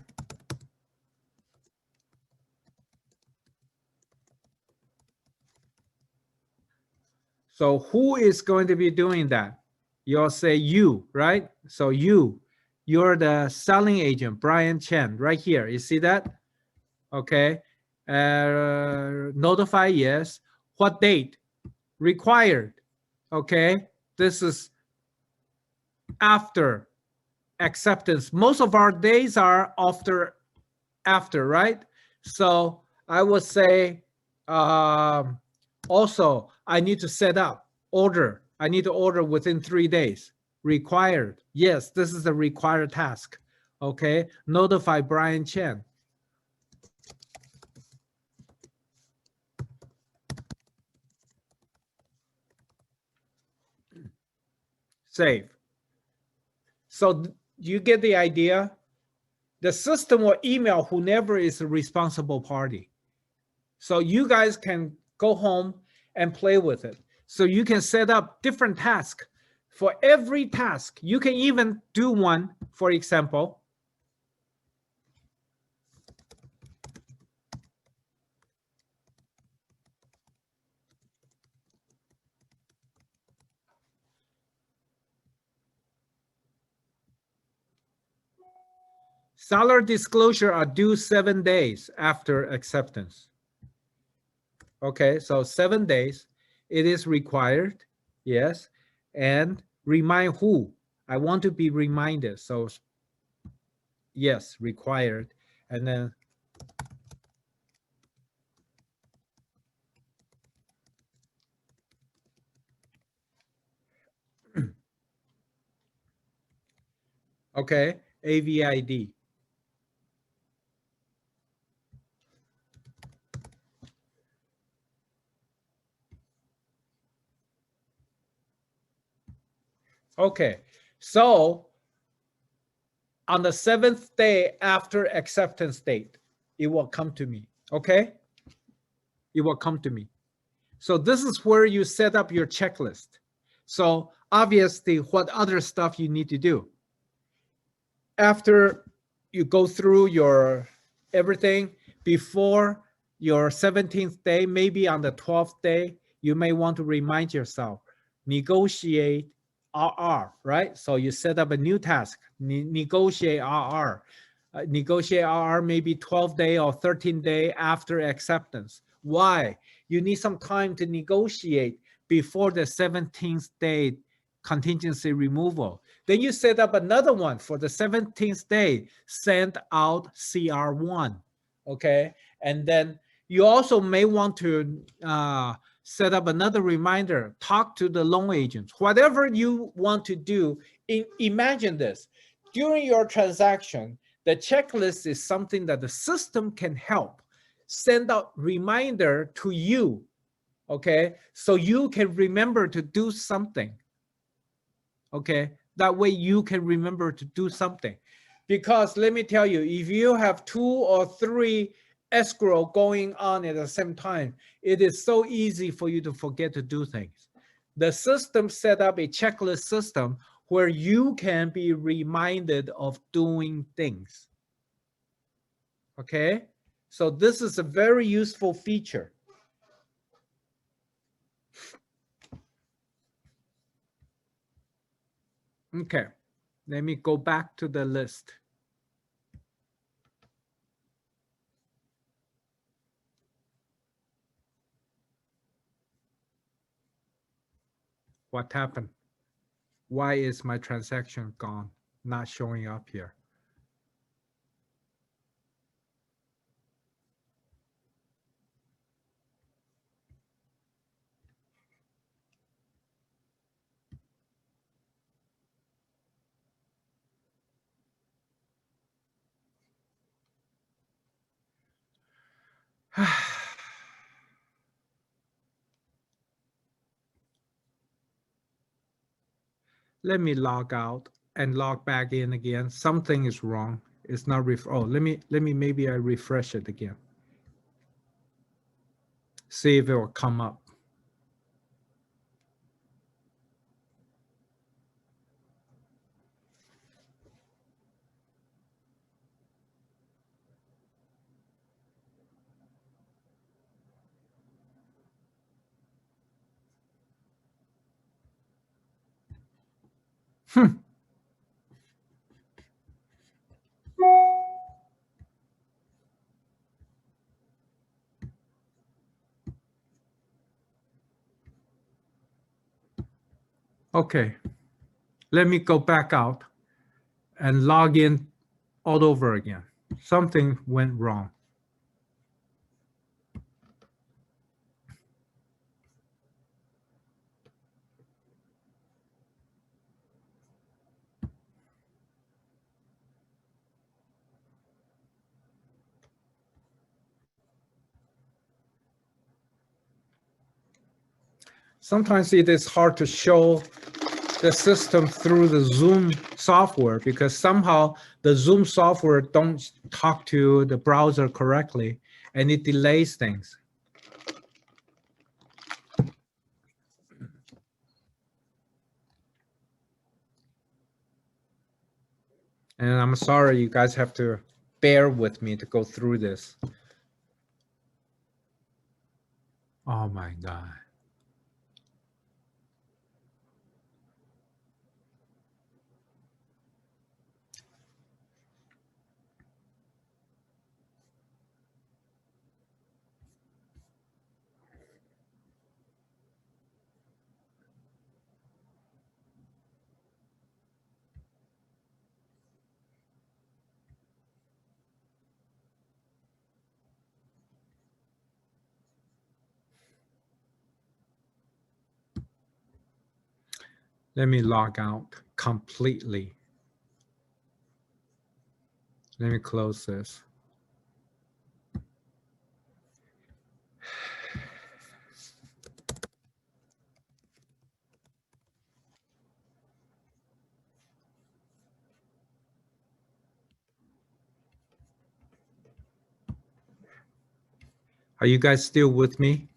So who is going to be doing that? You'll say you, right? So you're the selling agent, Brian Chen, right here. You see that? Okay. Notify, yes. What date? Required. Okay. This is after acceptance. Most of our days are after, right? So I would say also I need to set up order. I need to order within 3 days. Required. Yes, this is a required task. Okay. Notify Brian Chen. Save. So you get the idea? The system will email whoever is the responsible party. So you guys can go home and play with it. So you can set up different tasks. For every task, you can even do one, for example. Seller disclosure are due 7 days after acceptance. Okay, so 7 days, it is required, yes. And remind who? I want to be reminded. So yes, required. And then okay, AVID. Okay, so on the 7th day after acceptance date, it will come to me, okay? It will come to me. So this is where you set up your checklist. So obviously, what other stuff you need to do? After you go through your everything, before your 17th day, maybe on the 12th day, you may want to remind yourself, negotiate RR, right? So you set up a new task, negotiate RR. Negotiate RR maybe 12 day or 13 day after acceptance. Why? You need some time to negotiate before the 17th day contingency removal. Then you set up another one for the 17th day, send out CR1, okay? And then you also may want to set up another reminder, talk to the loan agents, whatever you want to do. Imagine this, during your transaction, the checklist is something that the system can help send out reminder to you, okay? So you can remember to do something. Okay, that way you can remember to do something. Because let me tell you, if you have 2 or 3 escrow going on at the same time, it is so easy for you to forget to do things. The system set up a checklist system where you can be reminded of doing things. Okay, so this is a very useful feature. Okay, let me go back to the list. What happened? Why is my transaction gone, not showing up here? Let me log out and log back in again. Something is wrong. It's not oh, let me maybe I refresh it again. See if it will come up. Okay, let me go back out and log in all over again. Something went wrong. Sometimes it is hard to show the system through the Zoom software because somehow the Zoom software don't talk to the browser correctly and it delays things. And I'm sorry you guys have to bear with me to go through this. Oh my God. Let me log out completely. Let me close this. Are you guys still with me?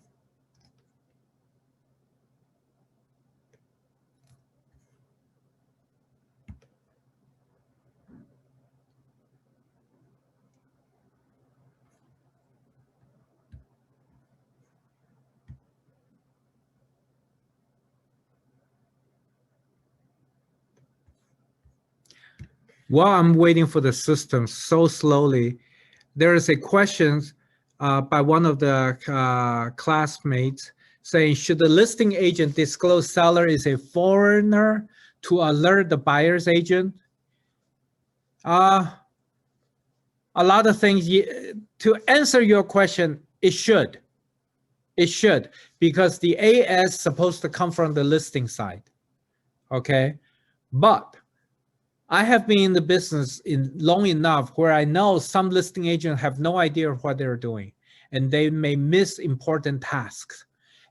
While I'm waiting for the system so slowly, there is a question by one of the classmates saying, should the listing agent disclose seller is a foreigner to alert the buyer's agent? A lot of things. To answer your question, it should. It should, because the AS is supposed to come from the listing side, okay? But I have been in the business long enough where I know some listing agents have no idea what they're doing, and they may miss important tasks.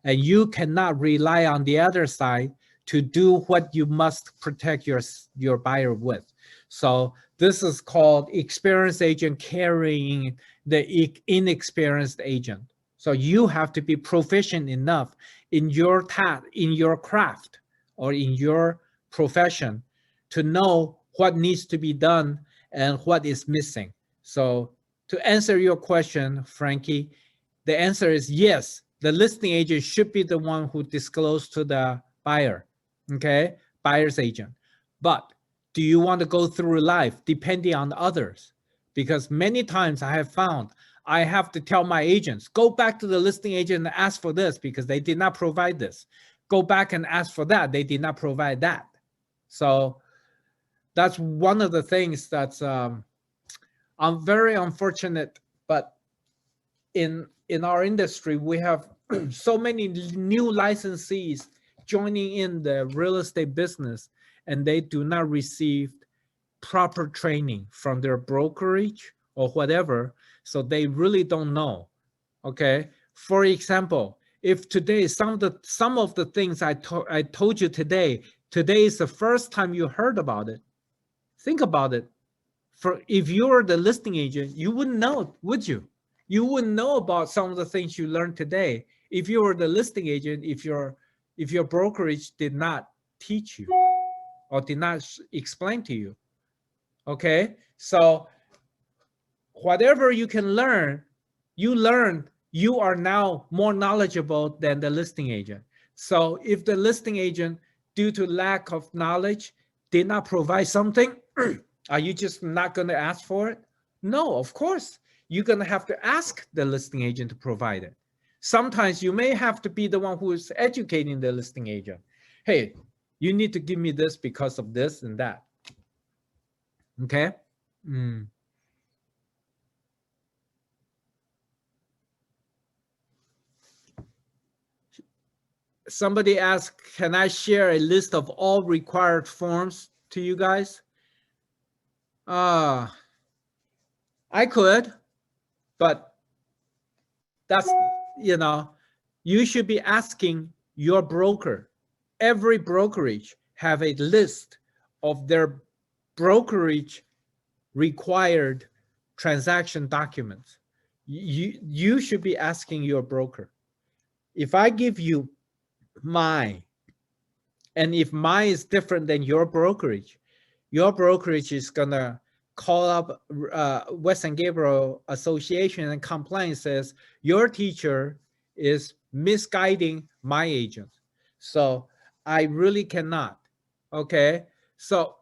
And you cannot rely on the other side to do what you must protect your buyer with. So this is called experienced agent carrying the inexperienced agent. So you have to be proficient enough in your in your craft or in your profession to know what needs to be done and what is missing. So to answer your question, Frankie, the answer is yes. The listing agent should be the one who discloses to the buyer, okay? Buyer's agent. But do you want to go through life depending on others? Because many times I have found I have to tell my agents, go back to the listing agent and ask for this because they did not provide this. Go back and ask for that. They did not provide that. So that's one of the things that's I'm very unfortunate, but in our industry, we have so many new licensees joining in the real estate business, and they do not receive proper training from their brokerage or whatever. So they really don't know Okay. For example, if today some of the things I told you today is the first time you heard about it. Think about it. For if you're the listing agent, you wouldn't know, would you? You wouldn't know about some of the things you learned today if you were the listing agent, if your brokerage did not teach you or did not explain to you. Okay, so whatever you can learn, you are now more knowledgeable than the listing agent. So if the listing agent, due to lack of knowledge, did not provide something, are you just not going to ask for it? No, of course. You're going to have to ask the listing agent to provide it. Sometimes you may have to be the one who is educating the listing agent. Hey, you need to give me this because of this and that. Okay? Somebody asked, can I share a list of all required forms to you guys? I could, but that's, you should be asking your broker. Every brokerage have a list of their brokerage required transaction documents. You should be asking your broker. If I give you mine, and if mine is different than your brokerage is gonna call up Western Gabriel Association and complain, says your teacher is misguiding my agent. So I really cannot. Okay, so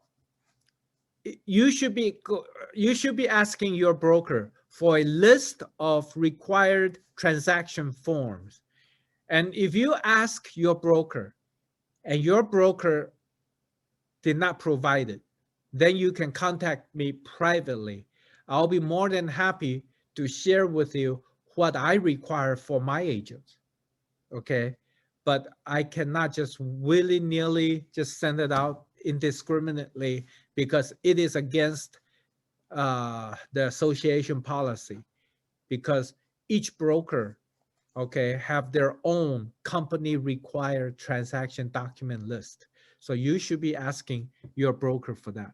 you should be asking your broker for a list of required transaction forms. And if you ask your broker and your broker did not provide it, then you can contact me privately. I'll be more than happy to share with you what I require for my agents. Okay, but I cannot just willy-nilly just send it out indiscriminately because it is against the association policy, because each broker, okay, have their own company required transaction document list. So you should be asking your broker for that.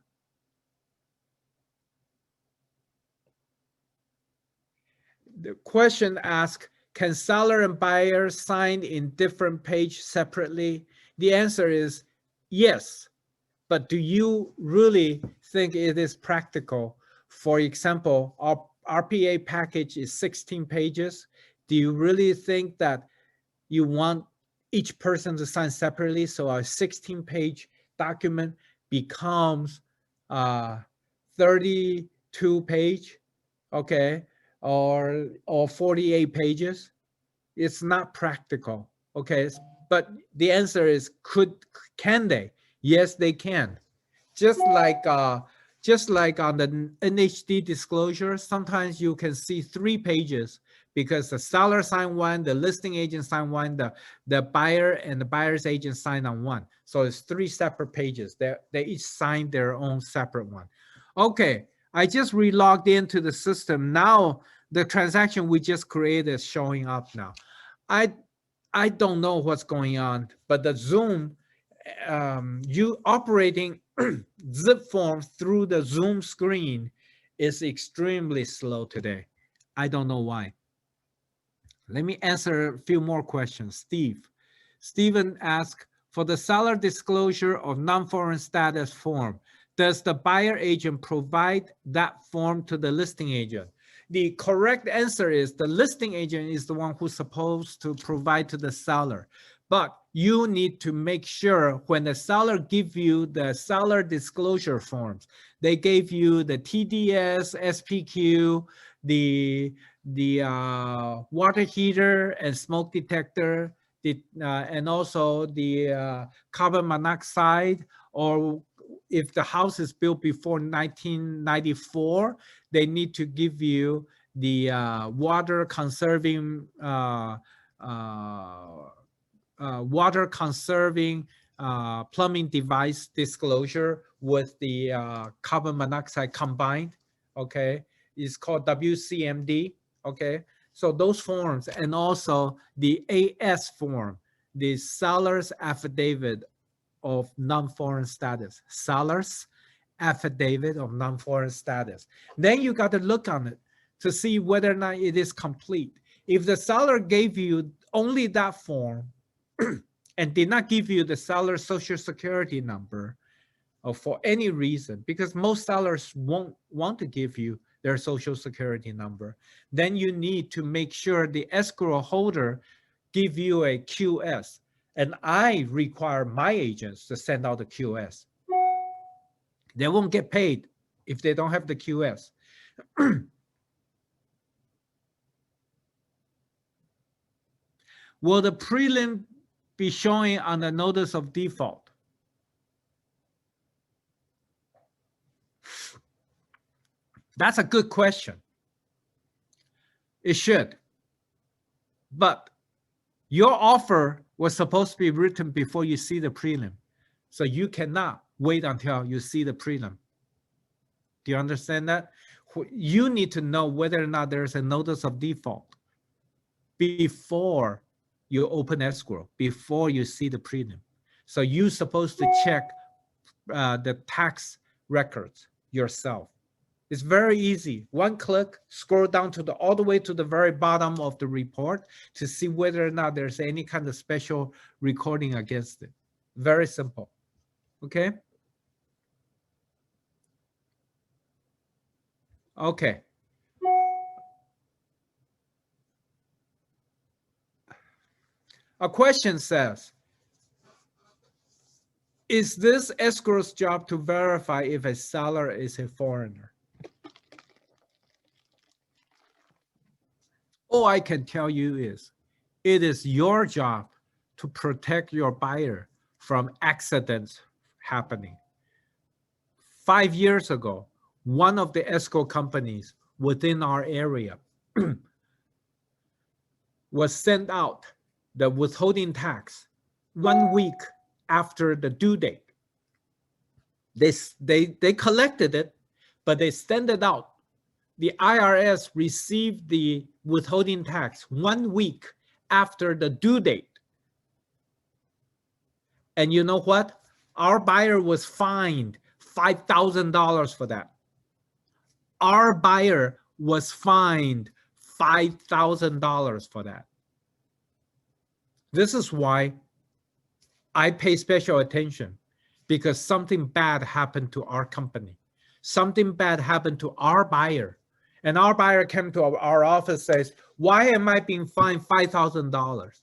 The question asks, can seller and buyer sign in different page separately? The answer is yes, but do you really think it is practical? For example, our RPA package is 16 pages. Do you really think that you want each person to sign separately? So our 16-page document becomes 32-page, okay, or 48 pages. It's not practical, okay? But the answer is, can they? Yes, they can. Just like on the NHD disclosure, sometimes you can see 3 pages because the seller signed one, the listing agent signed one, the buyer and the buyer's agent signed on one. So it's 3 separate pages. They each signed their own separate one. Okay, I just relogged into the system. Now the transaction we just created is showing up now. I don't know what's going on, but the Zoom, you operating zipForm through the Zoom screen is extremely slow today. I don't know why. Let me answer a few more questions. Steven asked, for the seller disclosure of non-foreign status form, does the buyer agent provide that form to the listing agent? The correct answer is the listing agent is the one who's supposed to provide to the seller. But you need to make sure when the seller gives you the seller disclosure forms, they gave you the TDS, SPQ, the water heater and smoke detector, and also the carbon monoxide, or if the house is built before 1994, they need to give you the water conserving plumbing device disclosure with the carbon monoxide combined. Okay, it's called WCMD. Okay, So those forms, and also the AS form, the seller's affidavit of non-foreign status, seller's affidavit of non-foreign status. Then you got to look on it to see whether or not it is complete. If the seller gave you only that form and did not give you the seller's social security number, or for any reason, because most sellers won't want to give you their social security number, then you need to make sure the escrow holder give you a QS. And I require my agents to send out the QS. They won't get paid if they don't have the QS. Will the prelim be showing on the notice of default? That's a good question. It should. But your offer was supposed to be written before you see the prelim. So you cannot wait until you see the prelim. Do you understand that? You need to know whether or not there's a notice of default before you open escrow, before you see the prelim. So you're supposed to check the tax records yourself. It's very easy. One click, scroll down to all the way to the very bottom of the report to see whether or not there's any kind of special recording against it. Very simple. Okay? Okay. A question says, is this escrow's job to verify if a seller is a foreigner? All I can tell you is, it is your job to protect your buyer from accidents happening. 5 years ago, one of the escrow companies within our area was sent out the withholding tax 1 week after the due date. They collected it, but they sent it out. The IRS received the withholding tax 1 week after the due date. And you know what? Our buyer was fined $5,000 for that. Our buyer was fined $5,000 for that. This is why I pay special attention, because something bad happened to our company. Something bad happened to our buyer. And our buyer came to our office, says, why am I being fined $5,000?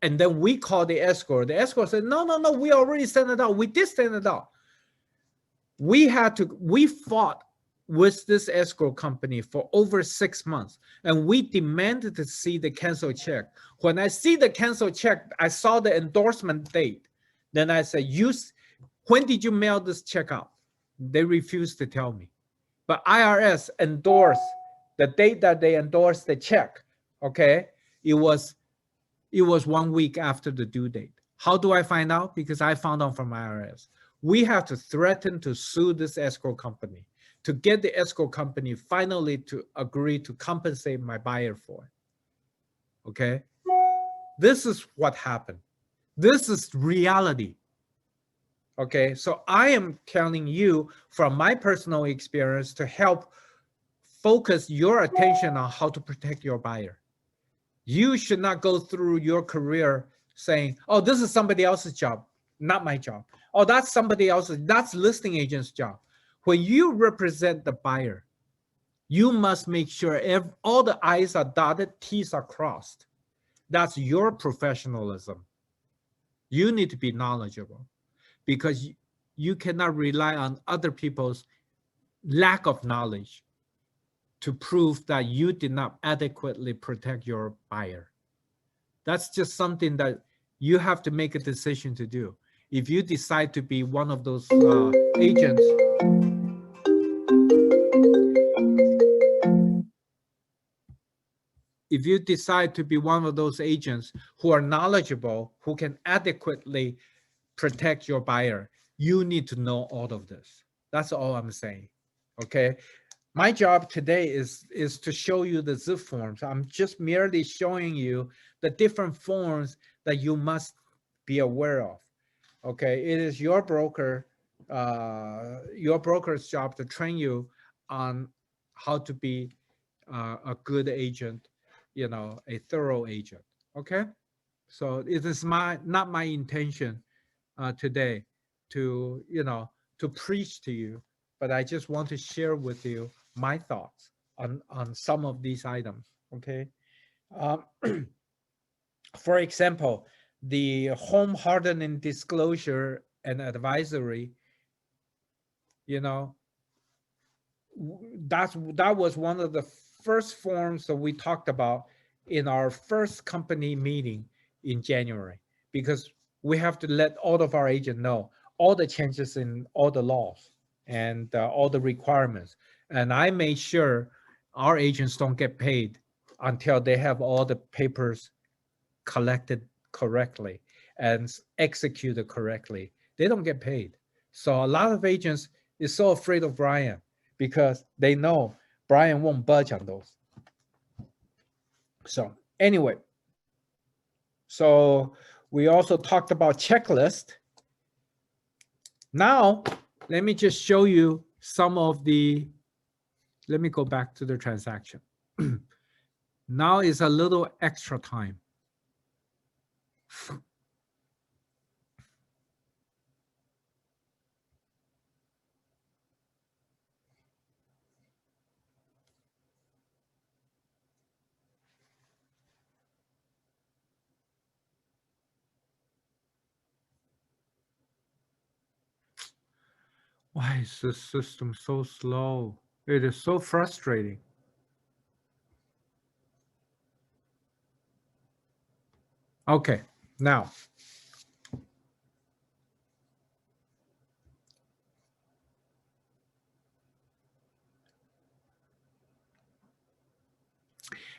And then we call the escrow. The escrow said, no, we already sent it out. We did send it out. We fought with this escrow company for over 6 months, and we demanded to see the canceled check. When I see the canceled check, I saw the endorsement date. Then I said, when did you mail this check out? They refused to tell me. But IRS endorsed the date that they endorsed the check. Okay, it was 1 week after the due date. How do I find out? Because I found out from IRS. We have to threaten to sue this escrow company to get the escrow company finally to agree to compensate my buyer for it. Okay, this is what happened. This is reality. Okay, so I am telling you from my personal experience to help focus your attention on how to protect your buyer. You should not go through your career saying, oh, this is somebody else's job, not my job. Oh, that's somebody else's, that's listing agent's job. When you represent the buyer, you must make sure all the I's are dotted, T's are crossed. That's your professionalism. You need to be knowledgeable, because you cannot rely on other people's lack of knowledge to prove that you did not adequately protect your buyer. That's just something that you have to make a decision to do. If you decide to be one of those agents, if you decide to be one of those agents who are knowledgeable, who can adequately protect your buyer, you need to know all of this. That's all I'm saying. Okay. my job today is to show you the zip forms. I'm just merely showing you the different forms that you must be aware of. Okay, it is your broker's job to train you on how to be a good agent, a thorough agent. Okay, so it is not my intention today to to preach to you, but I just want to share with you my thoughts on some of these items. Okay, um, for example, the home hardening disclosure and advisory, you know, that was one of the first forms that we talked about in our first company meeting in January, because we have to let all of our agents know all the changes in all the laws and all the requirements. And I made sure our agents don't get paid until they have all the papers collected correctly and executed correctly. They don't get paid. So a lot of agents is so afraid of Brian because they know Brian won't budge on those. So anyway, so we also talked about checklist. Now, let me just show you some of the, let me go back to the transaction. Now is a little extra time. Why is this system so slow? It is so frustrating. Okay, now.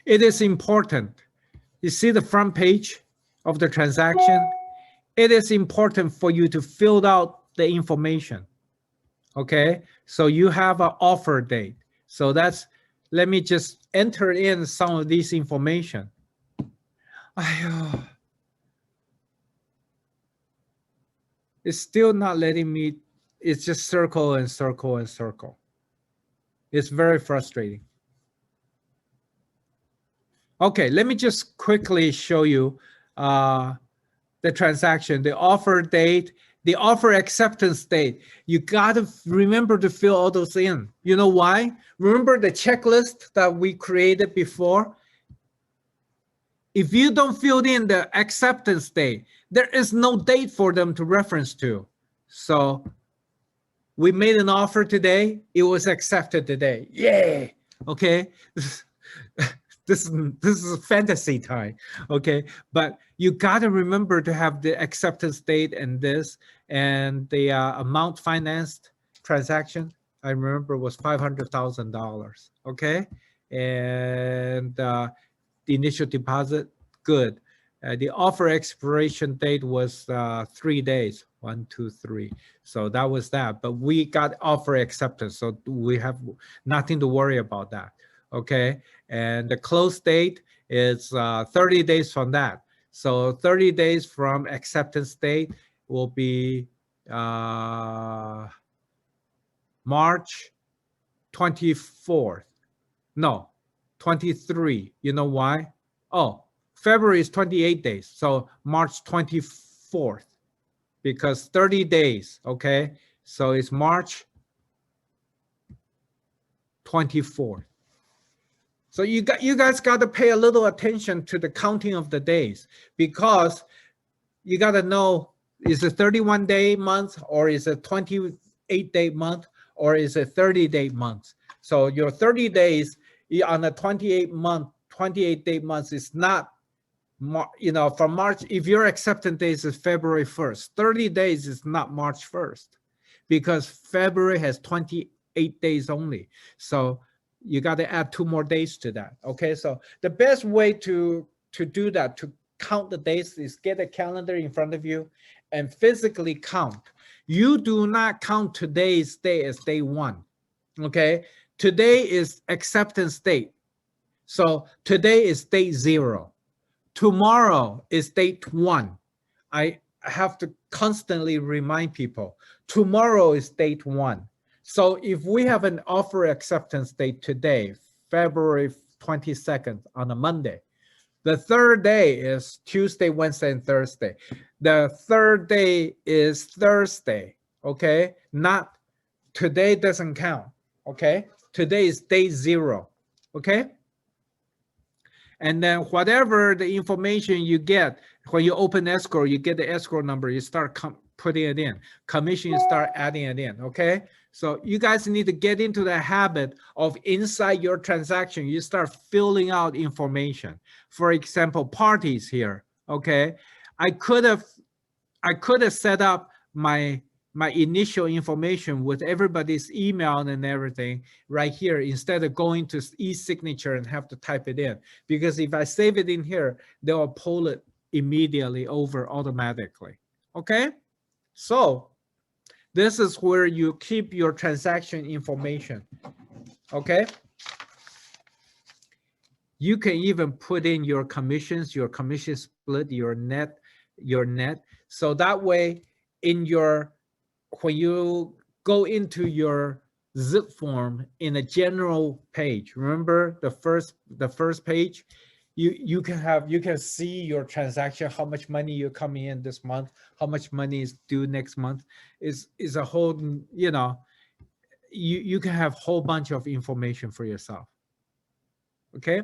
It is important. You see the front page of the transaction? It is important for you to fill out the information. Okay, so you have an offer date. So let me just enter in some of this information. It's still not letting me, it's just circle and circle and circle. It's very frustrating. Okay, let me just quickly show you the transaction, the offer date, the offer acceptance date. You got to remember to fill all those in. You know why? Remember the checklist that we created before? If you don't fill in the acceptance date, there is no date for them to reference to. So we made an offer today. It was accepted today. Yay! Okay. This is fantasy time, okay? But you got to remember to have the acceptance date and this, and the amount financed transaction, I remember was $500,000, okay? And the initial deposit, good. The offer expiration date was 3 days, 1, 2, 3. So that was that, but we got offer acceptance, so we have nothing to worry about that. Okay, and the close date is 30 days from that. So 30 days from acceptance date will be March 24th. No, 23. You know why? Oh, February is 28 days. So March 24th, because 30 days, okay? So it's March 24th. So you guys got to pay a little attention to the counting of the days, because you got to know, is it 31-day month, or is it 28-day month, or is it 30-day month? So your 30 days on a 28-day month is not, from March. If your acceptance days is February 1st, 30 days is not March 1st, because February has 28 days only. So you got to add 2 more days to that. Okay, so the best way to do that, to count the days, is get a calendar in front of you and physically count. You do not count today's day as day 1. Okay, today is acceptance date. So today is date 0. Tomorrow is date 1. I have to constantly remind people, tomorrow is date 1. So if we have an offer acceptance date today, February 22nd on a Monday, the third day is Tuesday, Wednesday, and Thursday. The third day is Thursday, okay? Not today doesn't count, okay? Today is day 0, okay? And then whatever the information you get, when you open escrow, you get the escrow number, you start putting it in. Commission, you start adding it in, okay? So you guys need to get into the habit of inside your transaction, you start filling out information. For example, parties here, okay? I could have set up my initial information with everybody's email and everything right here instead of going to e-signature and have to type it in. Because if I save it in here, they'll pull it immediately over automatically. Okay? So this is where you keep your transaction information. Okay? You can even put in your commissions, your commission split, your net. So that way in your, when you go into your zipForm in a general page, remember the first page, you can see your transaction, how much money you're coming in this month, how much money is due next month, is a whole, you know, you can have a whole bunch of information for yourself. Okay.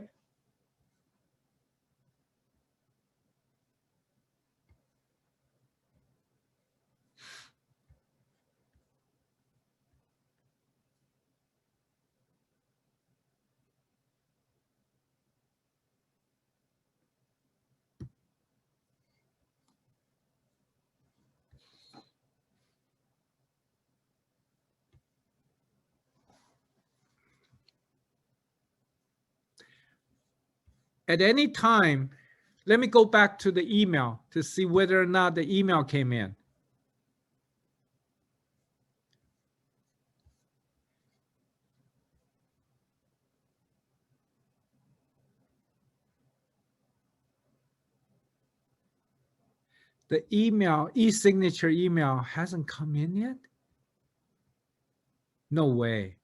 At any time, let me go back to the email to see whether or not the email came in. The email, e-signature email hasn't come in yet? No way.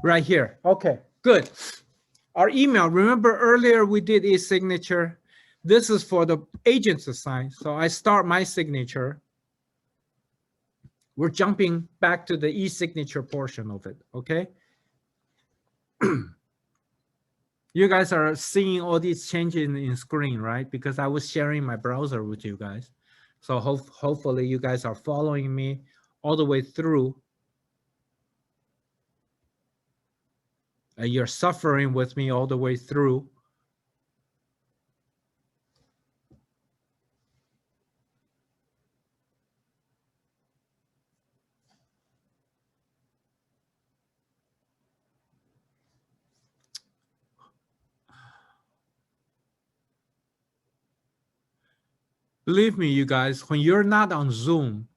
Right here. Okay, good. Our email, remember earlier we did e-signature. This is for the agent to sign. So I start my signature. We're jumping back to the e-signature portion of it, okay? You guys are seeing all these changes in screen, right? Because I was sharing my browser with you guys. So hopefully you guys are following me all the way through. You're suffering with me all the way through. Believe me, you guys, when you're not on Zoom,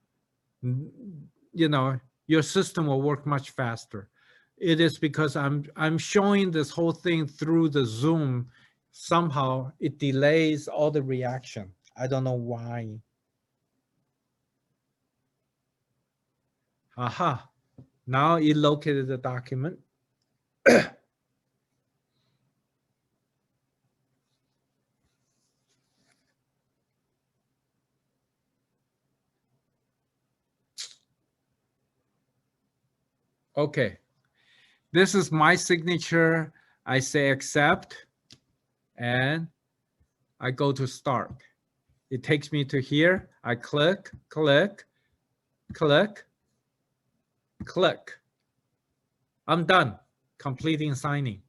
you know, your system will work much faster. It is because I'm showing this whole thing through the Zoom. Somehow it delays all the reaction. I don't know why. Aha, now it located the document. Okay, this is my signature. I say accept, and I go to start. It takes me to here. I click, click, click, click. I'm done completing signing.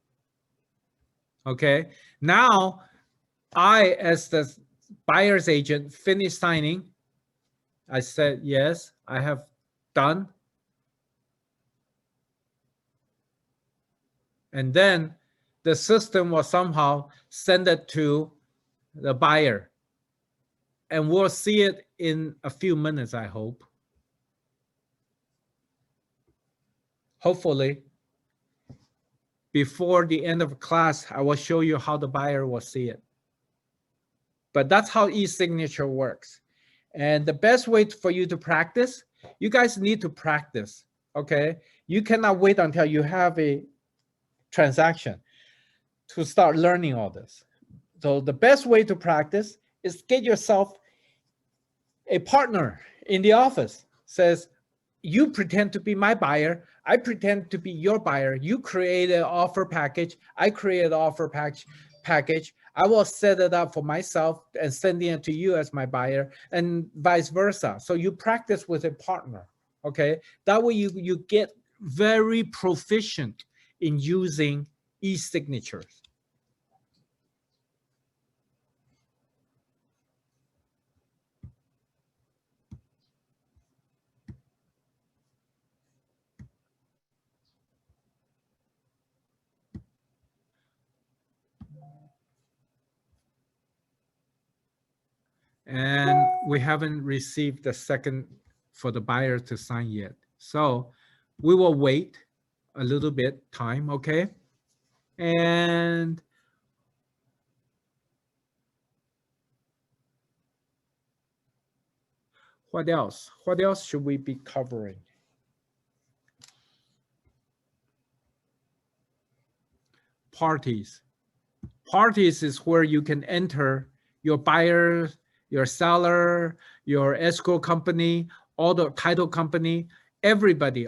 Okay, now I, as the buyer's agent finish signing. I said, yes, I have done. And then the system will somehow send it to the buyer. And we'll see it in a few minutes, I hope. Hopefully, before the end of class, I will show you how the buyer will see it. But that's how e-signature works. And the best way for you to practice, you guys need to practice, okay? You cannot wait until you have a transaction to start learning all this. So the best way to practice is get yourself a partner in the office. Says, you pretend to be my buyer, I pretend to be your buyer. You create an offer package, I create an offer package. I will set it up for myself and send it to you as my buyer, and vice versa. So you practice with a partner, okay? That way you get very proficient in using e-signatures. And we haven't received the second for the buyer to sign yet. So we will wait a little bit time, okay? And what else? What else should we be covering? Parties. Parties is where you can enter your buyer, your seller, your escrow company, all the title company, everybody,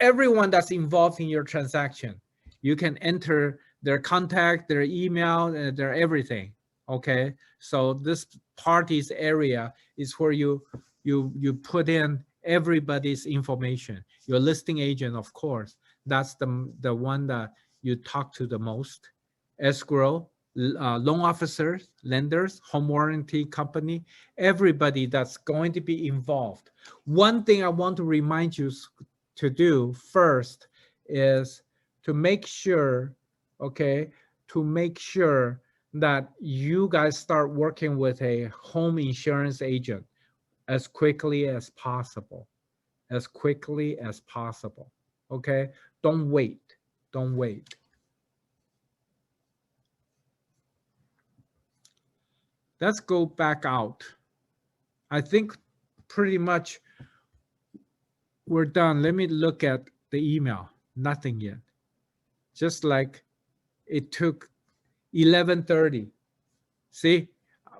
everyone that's involved in your transaction. You can enter their contact, their email, and their everything. Okay, so this parties area is where you put in everybody's information. Your listing agent, of course, that's the one that you talk to the most. Escrow, loan officers, lenders, home warranty company, everybody that's going to be involved. One thing I want to remind you to do first is to make sure, okay, to make sure that you guys start working with a home insurance agent as quickly as possible, as quickly as possible, okay? Don't wait, don't wait. Let's go back out. I think pretty much we're done. Let me look at the email. Nothing yet. Just like it took 11:30. See,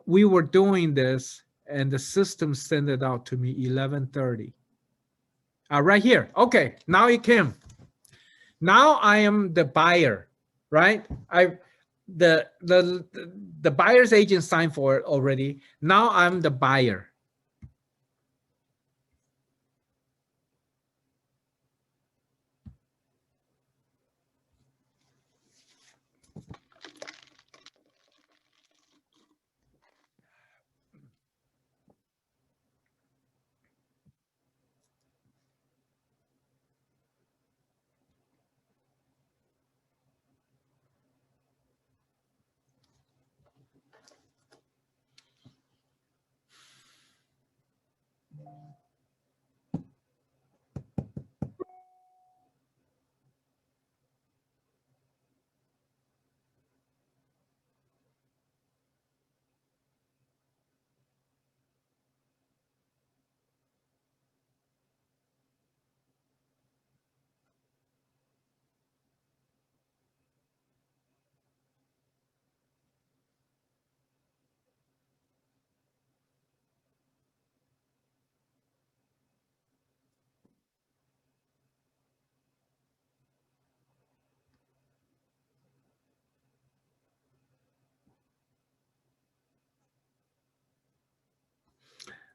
we were doing this and the system sent it out to me 11:30. Right here. Okay, now it came. Now I am the buyer, right? The buyer's agent signed for it already. Now I'm the buyer.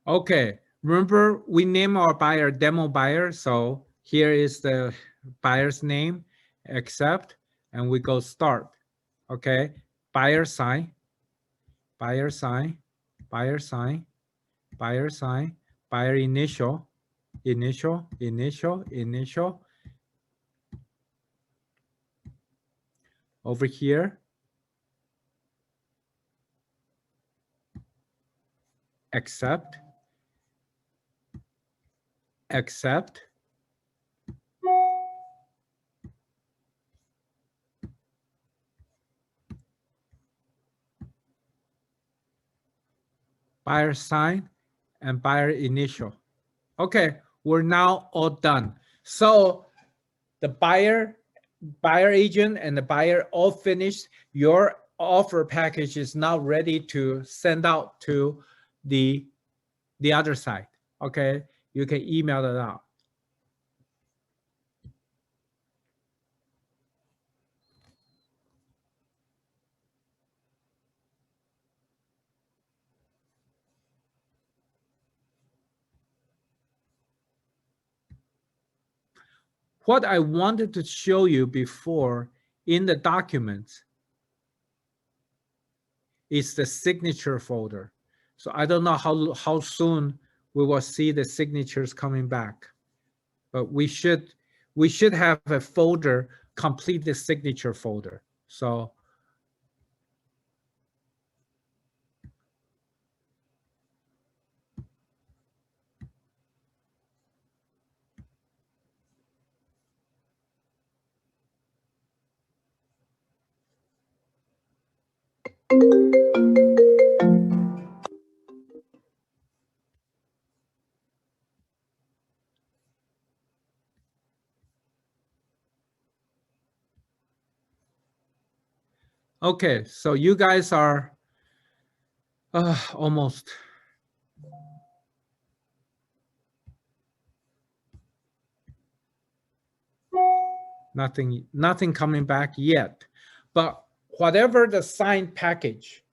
Okay, remember we name our buyer demo buyer. So here is the buyer's name, accept, and we go start. Okay, buyer sign. buyer sign, buyer sign, buyer sign, buyer initial, initial, initial, initial. Over here, accept, accept. Buyer sign and buyer initial. Okay, we're now all done. So the buyer agent and the buyer all finished. Your offer package is now ready to send out to the other side. Okay, you can email it out. What I wanted to show you before in the documents is the signature folder. So I don't know how soon we will see the signatures coming back, but we should have a folder, complete the signature folder. So okay, so you guys are almost. Nothing coming back yet. But whatever the signed package,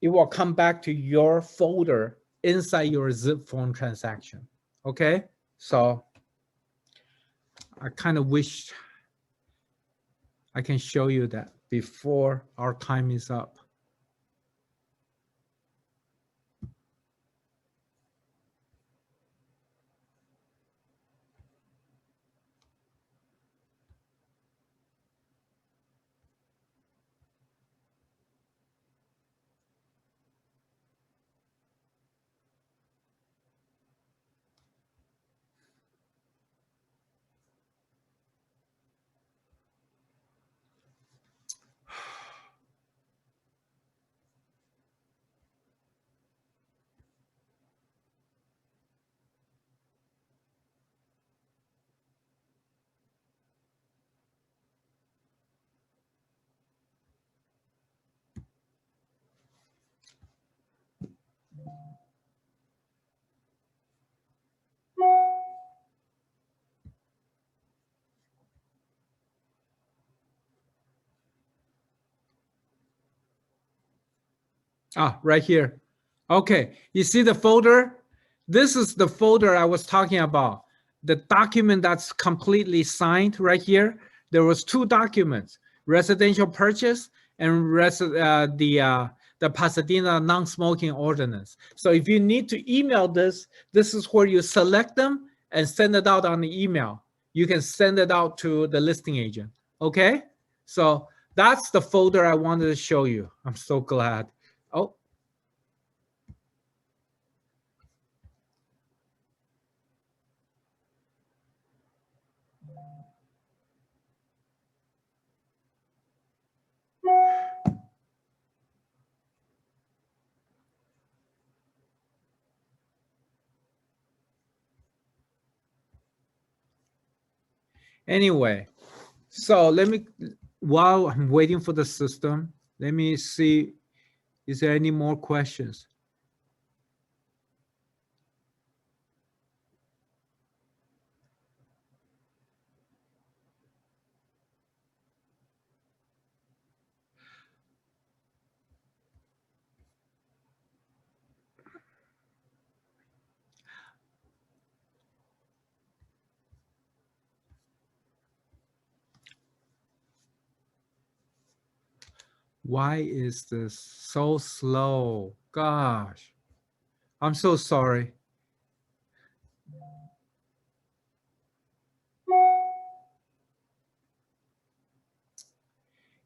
it will come back to your folder inside your zipForm transaction. Okay? So I kind of wish I can show you that before our time is up. Right here. Okay, you see the folder? This is the folder I was talking about. The document that's completely signed right here. There was two documents, residential purchase and the Pasadena non-smoking ordinance. So if you need to email this, this is where you select them and send it out on the email. You can send it out to the listing agent, okay? So that's the folder I wanted to show you. I'm so glad. Oh, anyway, so while I'm waiting for the system, let me see, is there any more questions? Why is this so slow? Gosh, I'm so sorry.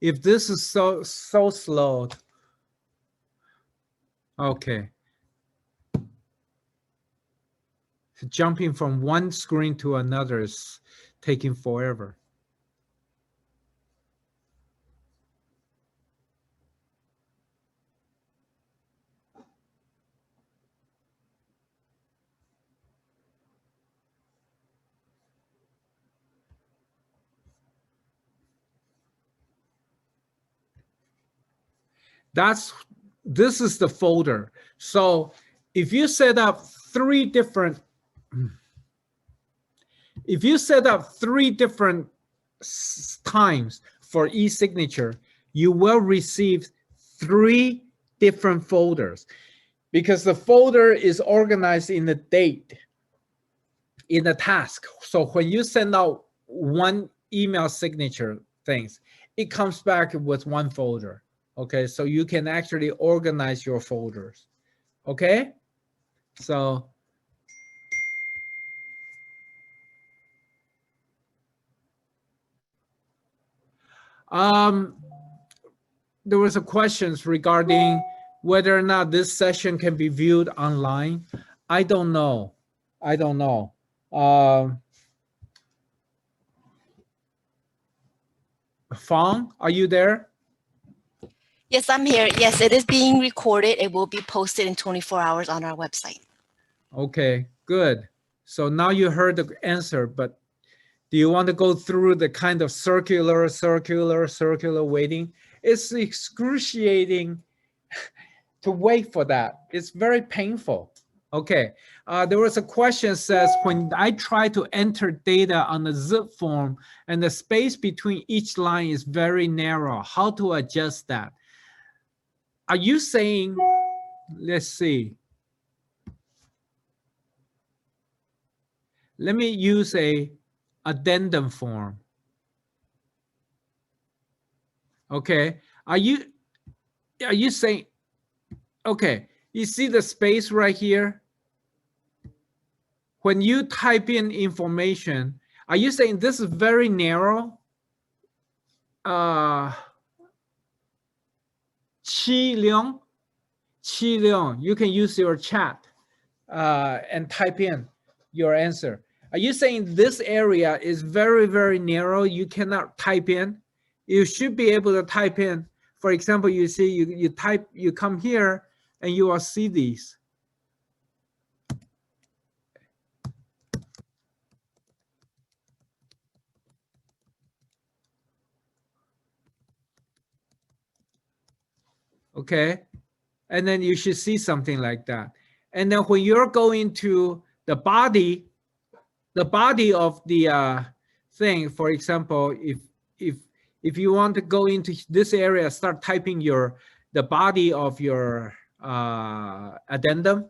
If this is so slow, okay. Jumping from one screen to another is taking forever. This is the folder. So if you set up three different times for e-signature, you will receive three different folders because the folder is organized in the date, in the task. So when you send out one email signature things, it comes back with one folder. Okay, so you can actually organize your folders. Okay, so there was a questions regarding whether or not this session can be viewed online. I don't know. I don't know. Fong, are you there? Yes, I'm here. Yes, it is being recorded. It will be posted in 24 hours on our website. Okay, good. So now you heard the answer, but do you want to go through the kind of circular waiting? It's excruciating to wait for that. It's very painful. Okay, there was a question says, when I try to enter data on the zipForm and the space between each line is very narrow, how to adjust that? Are you saying, let's see. Let me use a addendum form. Okay, are you saying, okay, you see the space right here? When you type in information, are you saying this is very narrow? Qi Liang, you can use your chat and type in your answer. Are you saying this area is very, very narrow? You cannot type in? You should be able to type in. For example, you see, you come here and you will see these. Okay, and then you should see something like that. And then when you're going to the body of the thing, for example, if you want to go into this area, start typing the body of your addendum,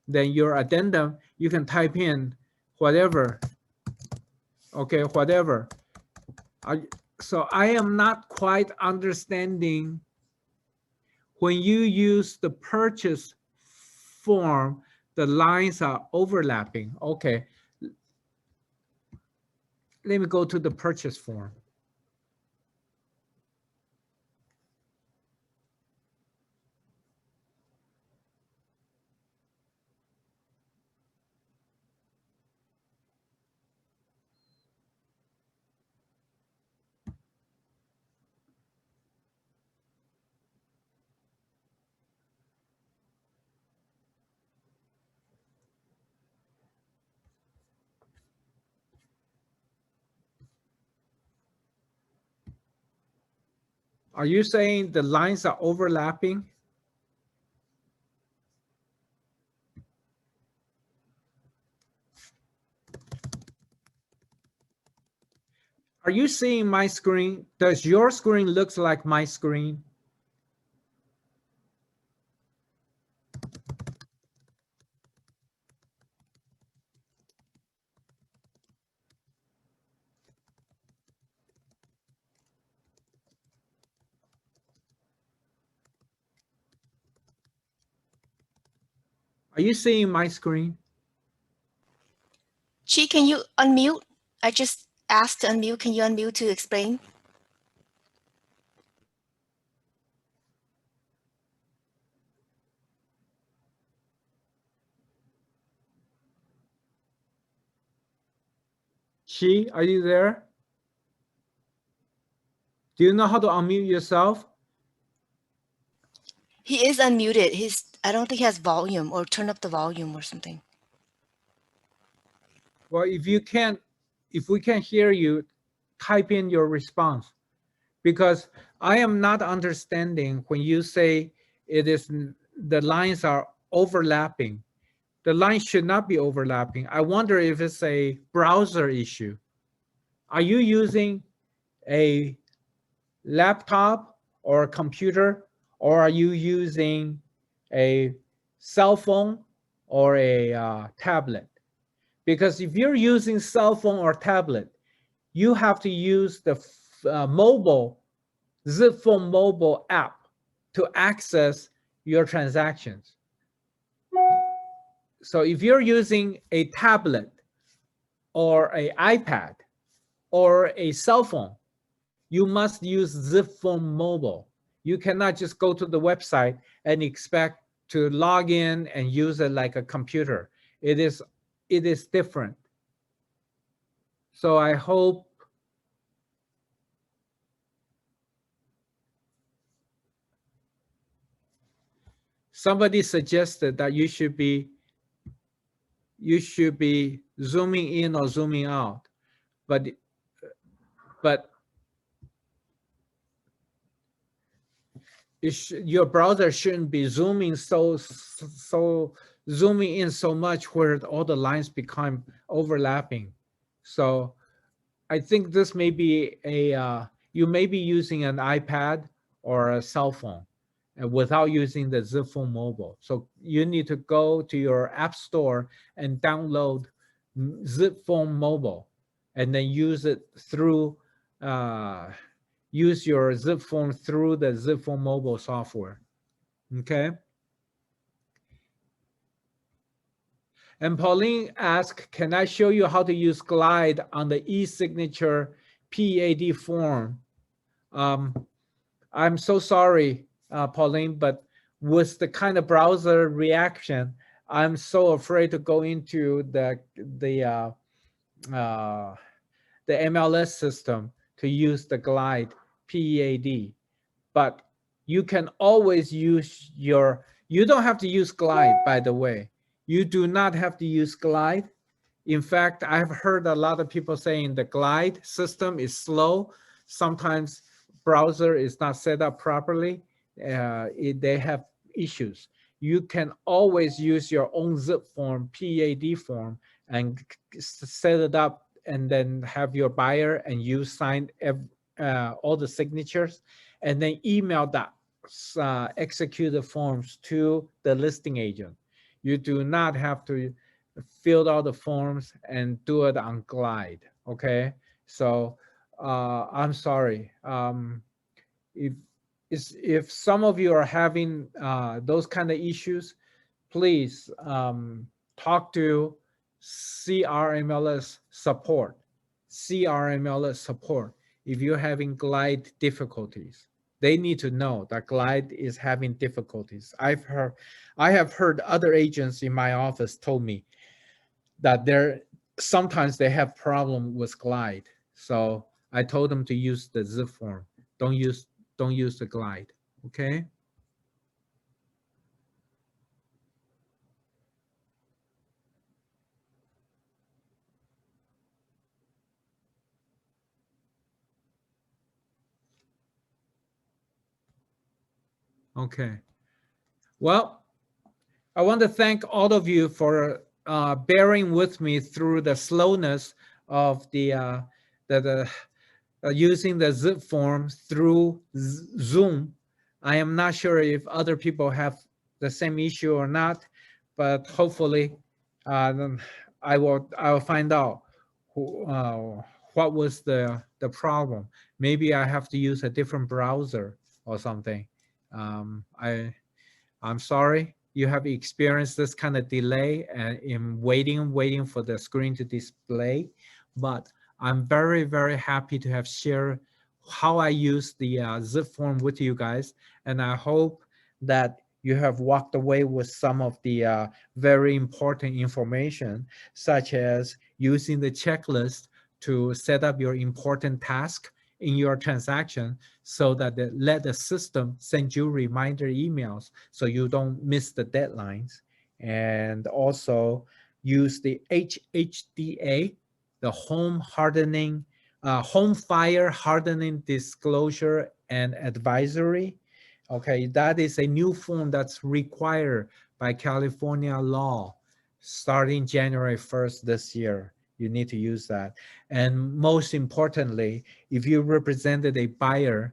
then your addendum, you can type in whatever. Okay, whatever. So I am not quite understanding when you use the purchase form, the lines are overlapping. Okay. Let me go to the purchase form. Are you saying the lines are overlapping? Are you seeing my screen? Does your screen look like my screen? Are you seeing my screen? Chi, can you unmute? I just asked to unmute. Can you unmute to explain? Chi, are you there? Do you know how to unmute yourself? He is unmuted. I don't think he has volume, or turn up the volume or something. Well, if we can't hear you, type in your response, because I am not understanding when you say the lines are overlapping. The lines should not be overlapping. I wonder if it's a browser issue. Are you using a laptop or a computer, or are you using a cell phone or a tablet? Because if you're using cell phone or tablet, you have to use the mobile zipForm mobile app to access your transactions. So if you're using a tablet or an iPad or a cell phone, you must use zipForm mobile. You cannot just go to the website and expect to log in and use it like a computer. It is different. So I hope somebody suggested that you should be zooming in or zooming out, but your browser shouldn't be zooming zooming in so much where all the lines become overlapping. So I think this may be you may be using an iPad or a cell phone without using the zipForm mobile. So you need to go to your app store and download zipForm mobile, and then use it through use your zipForm through the zipForm mobile software. Okay. And Pauline asked, can I show you how to use Glide on the e-signature PAD form? I'm so sorry, Pauline, but with the kind of browser reaction, I'm so afraid to go into the MLS system to use the Glide PAD. But you can always use you don't have to use Glide, by the way. You do not have to use Glide. In fact, I've heard a lot of people saying the Glide system is slow. Sometimes browser is not set up properly. They have issues. You can always use your own zipForm PAD form and set it up, and then have your buyer and you sign all the signatures, and then email that executed forms to the listing agent. You do not have to fill out the forms and do it on Glide. Okay, so I'm sorry. If some of you are having those kind of issues, please talk to CRMLS support. CRMLS support. If you're having Glide difficulties, they need to know that Glide is having difficulties. I have heard other agents in my office told me that sometimes they have problem with Glide. So I told them to use the zipForm. Don't use the Glide. Okay. Okay. Well, I want to thank all of you for bearing with me through the slowness of the using the zipForm through Zoom. I am not sure if other people have the same issue or not, but hopefully I will find out what was the problem. Maybe I have to use a different browser or something. I'm sorry, you have experienced this kind of delay in waiting for the screen to display, but I'm very, very happy to have shared how I use the zipForm with you guys. And I hope that you have walked away with some of the very important information, such as using the checklist to set up your important task in your transaction so that let the system send you reminder emails so you don't miss the deadlines. And also use the HHDA, the home fire hardening disclosure and advisory. Okay, that is a new form that's required by California law starting January 1st this year. You need to use that. And most importantly, if you represent a buyer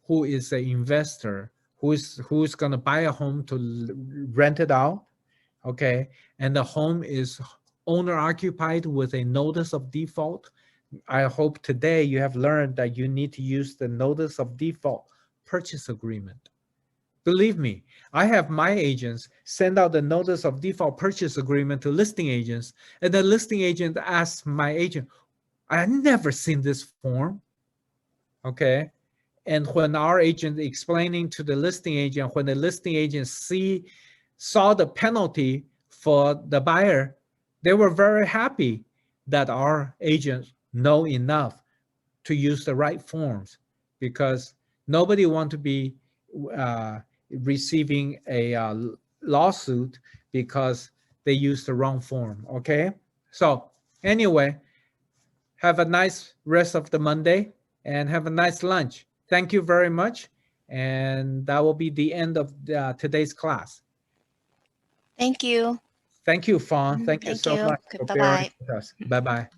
who is an investor, who's going to buy a home to rent it out, okay, and the home is owner occupied with a notice of default, I hope today you have learned that you need to use the notice of default purchase agreement. Believe me, I have my agents send out the notice of default purchase agreement to listing agents, and the listing agent asks my agent, I never seen this form, okay? And when our agent explaining to the listing agent, when the listing agent saw the penalty for the buyer, they were very happy that our agents know enough to use the right forms, because nobody want to be receiving a lawsuit because they used the wrong form, okay? So anyway, have a nice rest of the Monday and have a nice lunch. Thank you very much. And that will be the end of today's class. Thank you. Thank you, Fawn. Thank you Thank so you. much Good, for bye-bye. bearing with us. Bye-bye.